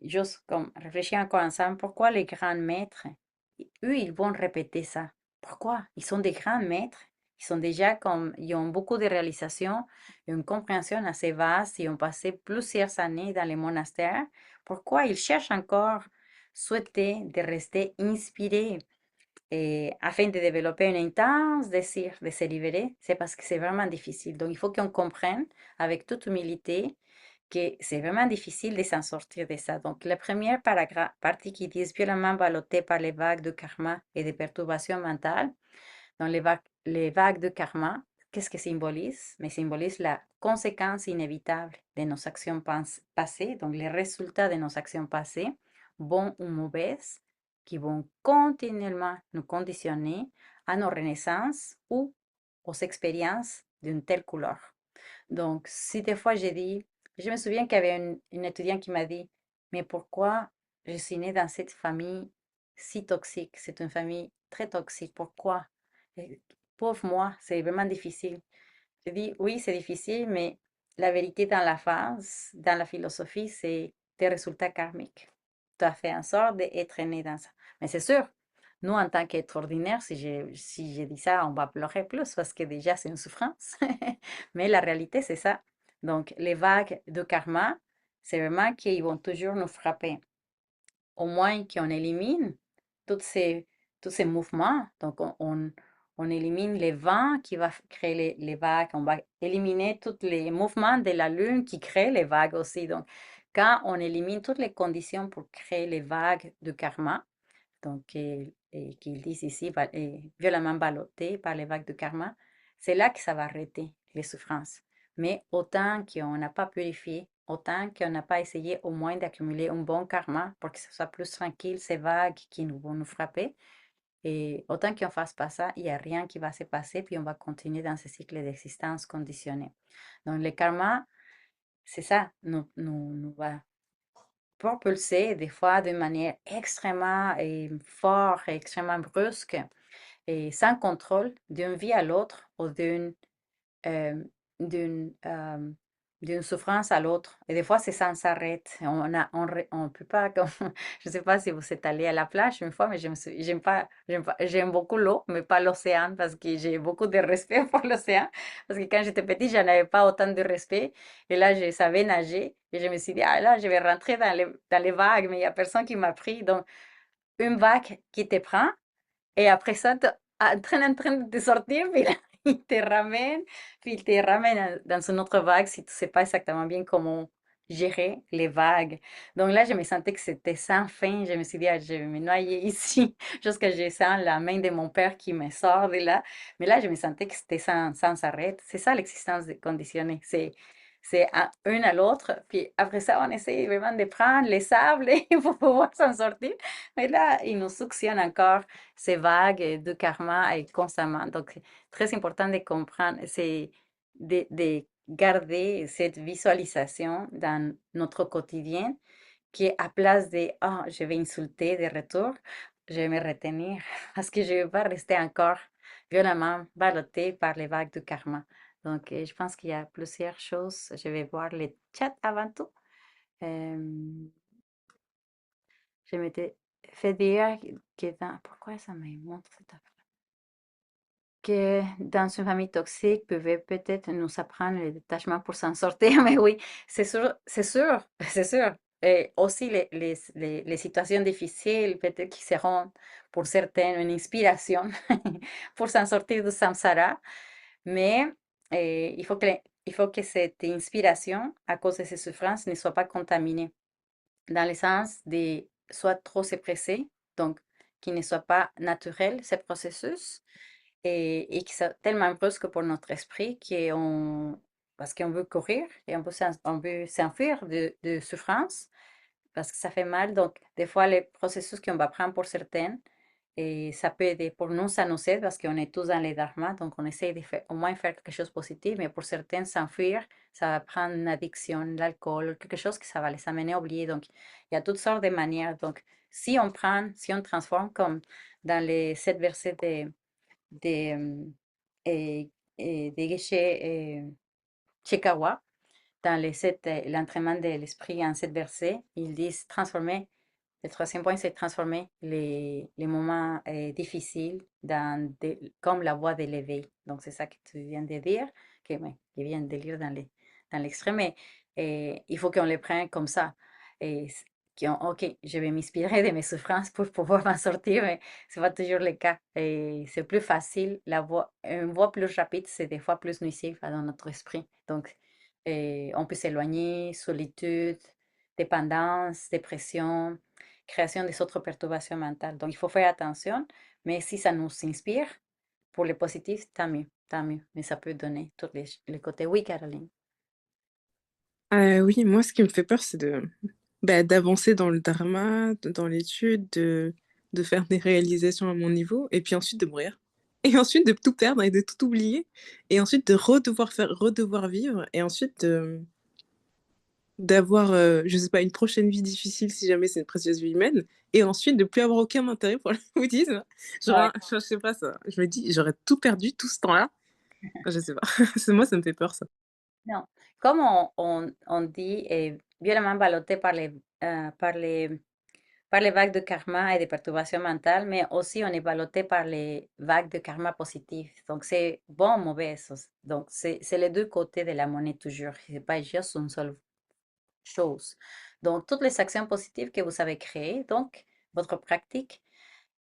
juste comme réfléchir encore ensemble, pourquoi les grands maîtres, eux, ils vont répéter ça? Pourquoi? Ils sont des grands maîtres. Ils sont déjà comme, ils ont beaucoup de réalisations, une compréhension assez vaste, ils ont passé plusieurs années dans les monastères. Pourquoi ils cherchent encore, souhaiter de rester inspirés afin de développer un intense désir de se libérer? C'est parce que c'est vraiment difficile. Donc, il faut qu'on comprenne avec toute humilité que c'est vraiment difficile de s'en sortir de ça. Donc, la première partie qui dit violemment ballotté par les vagues de karma et de perturbations mentales. Dans les vagues de karma, qu'est-ce que symbolise? Mais symbolise la conséquence inévitable de nos actions passées, donc les résultats de nos actions passées, bons ou mauvaises, qui vont continuellement nous conditionner à nos renaissances ou aux expériences d'une telle couleur. Donc, si des fois j'ai dit, je me souviens qu'il y avait une étudiante qui m'a dit, mais pourquoi je suis née dans cette famille si toxique? C'est une famille très toxique. Pourquoi? Et pauvre moi, c'est vraiment difficile. Je dis, oui, c'est difficile, mais la vérité dans la phase, dans la philosophie, c'est des résultats karmiques. Tu as fait en sorte d'être né dans ça. Mais c'est sûr, nous, en tant qu'être ordinaire, si je dis ça, on va pleurer plus parce que déjà, c'est une souffrance. Mais la réalité, c'est ça. Donc, les vagues de karma, c'est vraiment qu'ils vont toujours nous frapper. Au moins qu'on élimine tous ces, tous ces mouvements. Donc, on élimine les vents qui vont créer les vagues. On va éliminer tous les mouvements de la Lune qui créent les vagues aussi. Donc, quand on élimine toutes les conditions pour créer les vagues de karma, donc, qu'ils disent ici, violemment ballottées par les vagues de karma, c'est là que ça va arrêter les souffrances. Mais autant qu'on n'a pas purifié, autant qu'on n'a pas essayé au moins d'accumuler un bon karma pour que ce soit plus tranquille, ces vagues qui vont nous frapper, et autant qu'on ne fasse pas ça, il n'y a rien qui va se passer, puis on va continuer dans ce cycle d'existence conditionné. Donc, le karma, c'est ça, nous va propulser des fois d'une manière extrêmement forte et extrêmement brusque et sans contrôle d'une vie à l'autre ou euh, d'une, euh, d'une souffrance à l'autre. Et des fois, c'est sans arrêt. On peut pas, je ne sais pas si vous êtes allé à la plage une fois, mais j'aime beaucoup l'eau, mais pas l'océan parce que j'ai beaucoup de respect pour l'océan. Parce que quand j'étais petite, je n'avais pas autant de respect. Et là, je savais nager. Et je me suis dit, ah là, je vais rentrer dans les vagues, mais il n'y a personne qui m'a pris. Donc, une vague qui te prend, et après ça, en train de te sortir, puis là, il te ramène dans une autre vague si tu ne sais pas exactement bien comment gérer les vagues. Donc là, je me sentais que c'était sans fin. Je me suis dit, ah, je vais me noyer ici, jusqu'à ce que je sens la main de mon père qui me sort de là. Mais là, je me sentais que c'était sans arrêt. C'est ça l'existence conditionnée. C'est un à l'autre. Puis après ça, on essaie vraiment de prendre les sables pour pouvoir s'en sortir. Mais là, il nous suctionne encore ces vagues de karma constamment. Donc, c'est très important de comprendre, c'est de garder cette visualisation dans notre quotidien qui est à place de «Oh, je vais insulter de retour», je vais me retenir parce que je ne vais pas rester encore violemment ballottée par les vagues de karma. Donc, je pense qu'il y a plusieurs choses. Je vais voir le chat avant tout. Euh, je m'étais fait dire que Pourquoi ça me montre cette affaire? Que dans une famille toxique pouvait peut-être nous apprendre le détachement pour s'en sortir, mais oui, c'est sûr, c'est sûr, c'est sûr. Et aussi les situations difficiles, peut-être qui seront pour certains une inspiration pour s'en sortir du samsara, mais il faut que cette inspiration, à cause de ces souffrances, ne soit pas contaminée, dans le sens de soit trop se presser, donc qu'il ne soit pas naturel, ce processus, et qui sont tellement brusques pour notre esprit parce qu'on veut courir et on veut s'enfuir de souffrance parce que ça fait mal. Donc, des fois, les processus qu'on va prendre pour certaines, et ça peut aider. Pour nous, ça nous aide parce qu'on est tous dans les dharma, donc on essaie de au moins faire quelque chose de positif, mais pour certaines, s'enfuir, ça va prendre une addiction, l'alcool, quelque chose que ça va les amener à oublier. Donc, il y a toutes sortes de manières. Donc, si on transforme comme dans les 7 versets de, de Geshe Chekawa, dans l'entraînement de l'esprit en 7 versets, ils disent transformer, le troisième point, c'est transformer les moments difficiles comme la voie de l'éveil. Donc, c'est ça que tu viens de dire, que je viens de lire dans l'extrait, mais il faut qu'on les prenne comme ça. Et OK, je vais m'inspirer de mes souffrances pour pouvoir m'en sortir, mais ce n'est pas toujours le cas. Et c'est plus facile, une voie plus rapide, c'est des fois plus nuisible dans notre esprit. Donc, on peut s'éloigner, solitude, dépendance, dépression, création des autres perturbations mentales. Donc, il faut faire attention, mais si ça nous inspire pour le positif, tant mieux, tant mieux. Mais ça peut donner tous les côtés. Oui, Caroline. Oui, moi, ce qui me fait peur, c'est d'avancer dans le dharma, dans l'étude, de faire des réalisations à mon niveau, et puis ensuite de mourir. et ensuite de tout perdre et de tout oublier, et ensuite de redevoir vivre, et ensuite d'avoir, je sais pas, une prochaine vie difficile si jamais c'est une précieuse vie humaine, et ensuite de plus avoir aucun intérêt pour le bouddhisme. Genre, Ouais. je sais pas ça. Je me dis, j'aurais tout perdu tout ce temps-là. Je sais pas. Moi, ça me fait peur, ça. Non. Comme on dit, violemment ballotté par les vagues de karma et des perturbations mentales, mais aussi on est ballotté par les vagues de karma positifs. Donc c'est bon ou mauvais. Donc c'est les deux côtés de la monnaie toujours. C'est pas juste une seule chose. Donc toutes les actions positives que vous avez créées, donc votre pratique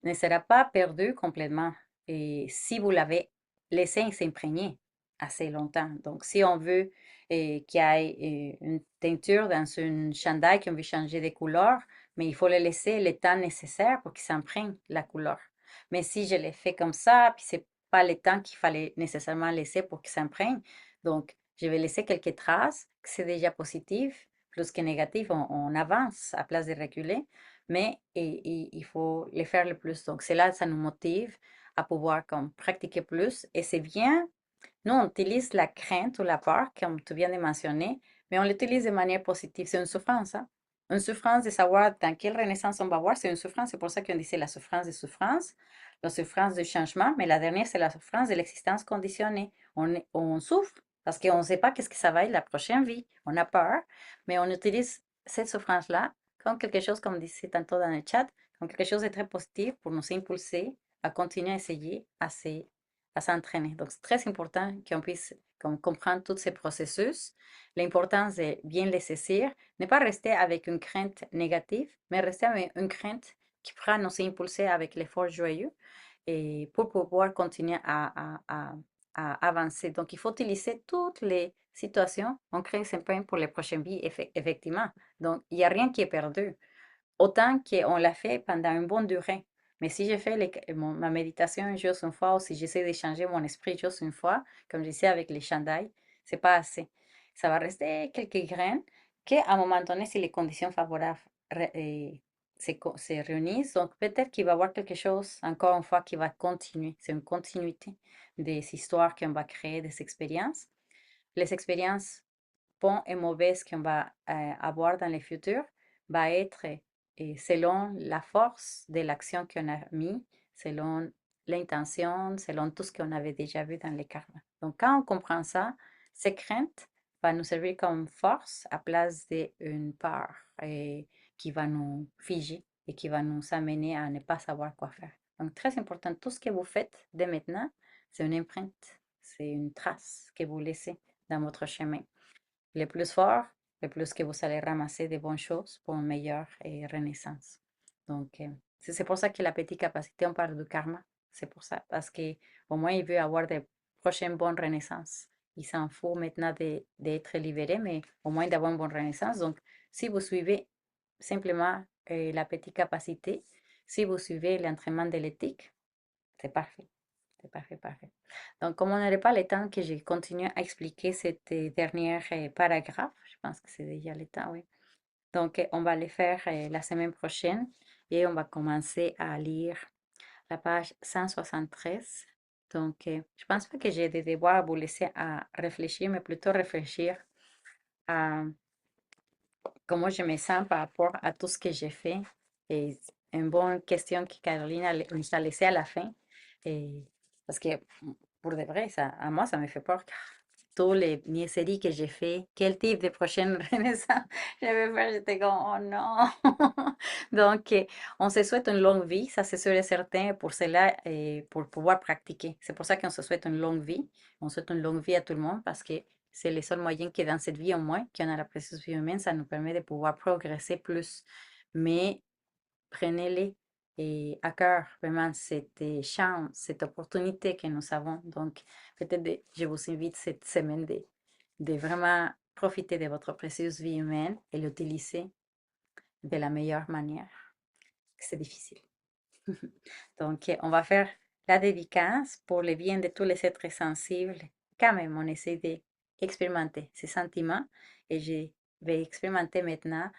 ne sera pas perdue complètement. Et si vous l'avez laissé s'imprégner assez longtemps. Donc si on veut qu'il y ait une teinture dans une chandail, qu'on veut changer de couleur, mais il faut le laisser le temps nécessaire pour qu'il s'imprègne la couleur. Mais si je l'ai fait comme ça, puis c'est pas le temps qu'il fallait nécessairement laisser pour qu'il s'imprègne, donc je vais laisser quelques traces, que c'est déjà positif, plus que négatif, on avance à place de reculer, mais il faut les faire le plus. Donc, c'est là, ça nous motive à pouvoir comme, pratiquer plus. Et c'est bien, nous, on utilise la crainte ou la peur, comme tu viens de mentionner, mais on l'utilise de manière positive. C'est une souffrance, hein? Une souffrance de savoir dans quelle renaissance on va voir, c'est une souffrance. C'est pour ça qu'on disait la souffrance du changement, mais la dernière, c'est la souffrance de l'existence conditionnée. On souffre parce qu'on ne sait pas qu'est-ce que ça va être la prochaine vie. On a peur, mais on utilise cette souffrance-là comme quelque chose, comme disait tantôt dans le chat, comme quelque chose de très positif pour nous impulser à continuer à essayer, à s'entraîner. Donc, c'est très important qu'on puisse comprendre tous ces processus, l'importance de bien les saisir, ne pas rester avec une crainte négative, mais rester avec une crainte qui pourra nous impulser avec l'effort joyeux et pour pouvoir continuer à avancer. Donc, il faut utiliser toutes les situations. On crée sempre pour les prochaines vies, effectivement. Donc, il n'y a rien qui est perdu. Autant qu'on l'a fait pendant une bonne durée. Mais si je fais ma méditation juste une fois ou si j'essaie de changer mon esprit juste une fois, comme je disais avec les chandails, c'est pas assez. Ça va rester quelques graines qu'à un moment donné, si les conditions favorables se réunissent, donc peut-être qu'il va y avoir quelque chose, encore une fois, qui va continuer. C'est une continuité des histoires qu'on va créer, des expériences. Les expériences bonnes et mauvaises qu'on va avoir dans le futur va être selon la force de l'action qu'on a mis, selon l'intention, selon tout ce qu'on avait déjà vu dans les karmas. Donc, quand on comprend ça, ces craintes vont nous servir comme force à place d'une peur qui va nous figer et qui va nous amener à ne pas savoir quoi faire. Donc, très important, tout ce que vous faites dès maintenant, c'est une empreinte, c'est une trace que vous laissez dans votre chemin. Le plus fort, le plus que vous allez ramasser de bonnes choses pour une meilleure renaissance. Donc, c'est pour ça que la petite capacité, on parle de karma. C'est pour ça, parce qu'au moins, il veut avoir de prochaines bonnes renaissances. Il s'en fout maintenant d'être libéré, mais au moins d'avoir une bonne renaissance. Donc, si vous suivez simplement la petite capacité, si vous suivez l'entraînement de l'éthique, c'est parfait. C'est parfait, parfait. Donc, comme on n'aurait pas le temps que j'ai continué à expliquer cette dernière paragraphe, je pense que c'est déjà le temps, oui. Donc, on va le faire la semaine prochaine et on va commencer à lire la page 173. Donc, je pense pas que j'ai des devoirs à vous laisser à réfléchir, mais plutôt réfléchir à comment je me sens par rapport à tout ce que j'ai fait. Et une bonne question que Carolina nous a laissée à la fin. Et, parce que pour de vrai, ça, à moi, ça me fait peur. Tous les niaiseries que j'ai fait, quel type de prochaine renaissance je vais faire, j'étais comme, oh non. Donc, on se souhaite une longue vie, ça c'est sûr et certain, pour cela et pour pouvoir pratiquer. C'est pour ça qu'on se souhaite une longue vie. On souhaite une longue vie à tout le monde parce que c'est le seul moyen que dans cette vie au moins, qu'on a la précieuse vie humaine, ça nous permet de pouvoir progresser plus. Mais prenez-les et à cœur vraiment cette chance, cette opportunité que nous avons. Donc, peut-être je vous invite cette semaine de vraiment profiter de votre précieuse vie humaine et l'utiliser de la meilleure manière. C'est difficile. Donc, on va faire la dédicace pour le bien de tous les êtres sensibles. Quand même, on essaie d'expérimenter ces sentiments et je vais expérimenter maintenant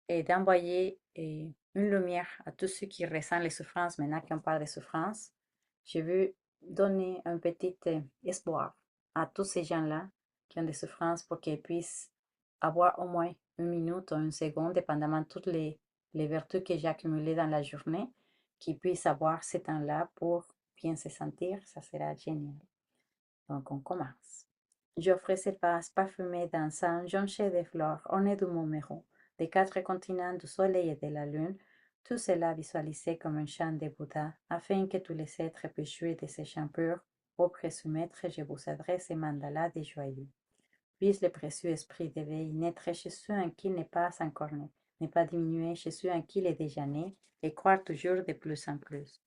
et d'envoyer une lumière à tous ceux qui ressentent les souffrances. Maintenant qu'on parle de souffrance, je veux donner un petit espoir à tous ces gens-là qui ont des souffrances pour qu'ils puissent avoir au moins une minute ou une seconde, dépendamment de toutes les vertus que j'ai accumulées dans la journée, qu'ils puissent avoir ce temps-là pour bien se sentir. Ça sera génial. Donc, on commence. J'offre ces vases parfumés d'encens, jonchés de fleurs, ornés de Momero, des 4 continents, du soleil et de la lune, tout cela visualisé comme un chant de Bouddha, afin que tous les êtres puissent jouir de ces chants purs. Ô précieux maître, je vous adresse ces mandalas des joyeux. Puisse le précieux esprit d'éveil naître chez ceux en qui n'est pas encore né, n'est pas diminué chez ceux en qui il est déjà né, et croire toujours de plus en plus.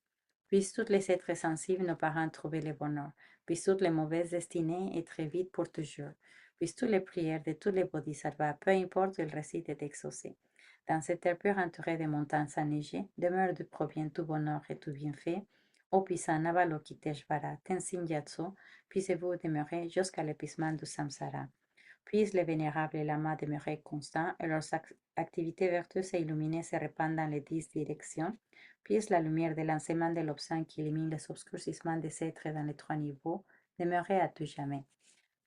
Puissent tous les êtres sensibles, nos parents, trouver le bonheur. Puissent toutes les mauvaises destinées être vite pour toujours. Puissent toutes les prières de tous les bodhisattvas, peu importe où ils résident, être exaucées. Dans cette terre pure entourée de montagnes enneigées, demeure d'où provient tout bonheur et tout bienfait. Ô puissant Avalokiteshvara, Tenzin Gyatso, puissiez-vous demeurer jusqu'à l'épuisement du samsara. Puissent les vénérables lamas demeurer constants et leurs activités vertueuses et illuminées se répandent dans les 10 directions. Puisse la lumière de l'enseignement de l'obscène qui illumine les obscurcissements des êtres dans les 3 niveaux demeurer à tout jamais,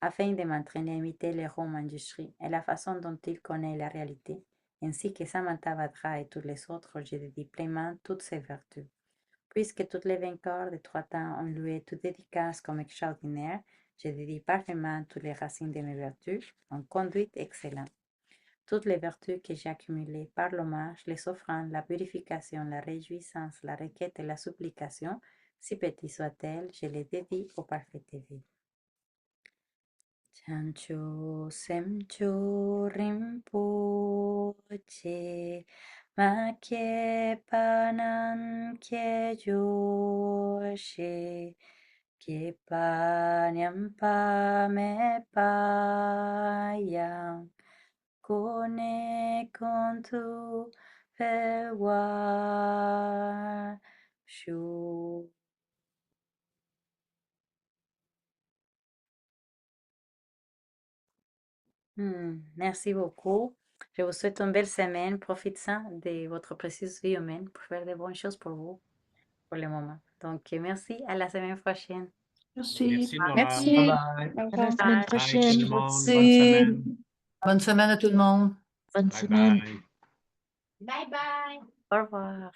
afin de m'entraîner à imiter les Rom Manjushri et la façon dont il connaît la réalité, ainsi que Samantha Vadra et tous les autres, je dédie pleinement toutes ces vertus. Puisque tous les vainqueurs des 3 temps ont loué toute dédicace comme extraordinaire, je dédie parfaitement toutes les racines de mes vertus en conduite excellente. Toutes les vertus que j'ai accumulées par l'hommage, les offrandes, la purification, la réjouissance, la requête et la supplication, si petites soient-elles, je les dédie au parfait éveil. Chancho Semcho Rinpoche, Makye Panan Kye Joshe, Kye Panyam Pame Payam, Kone Kontu Pewa Shu. Merci beaucoup. Je vous souhaite une belle semaine. Profitez-en de votre précieuse vie humaine pour faire de bonnes choses pour vous pour le moment. Donc, merci. À la semaine prochaine. Merci. Laura. Merci. Bye bye. Au À la revoir. semaine Bye tout prochaine. le monde. Bonne Merci. semaine. Bonne semaine à tout le monde. Bonne Bye semaine. bye. Bye bye! Au revoir.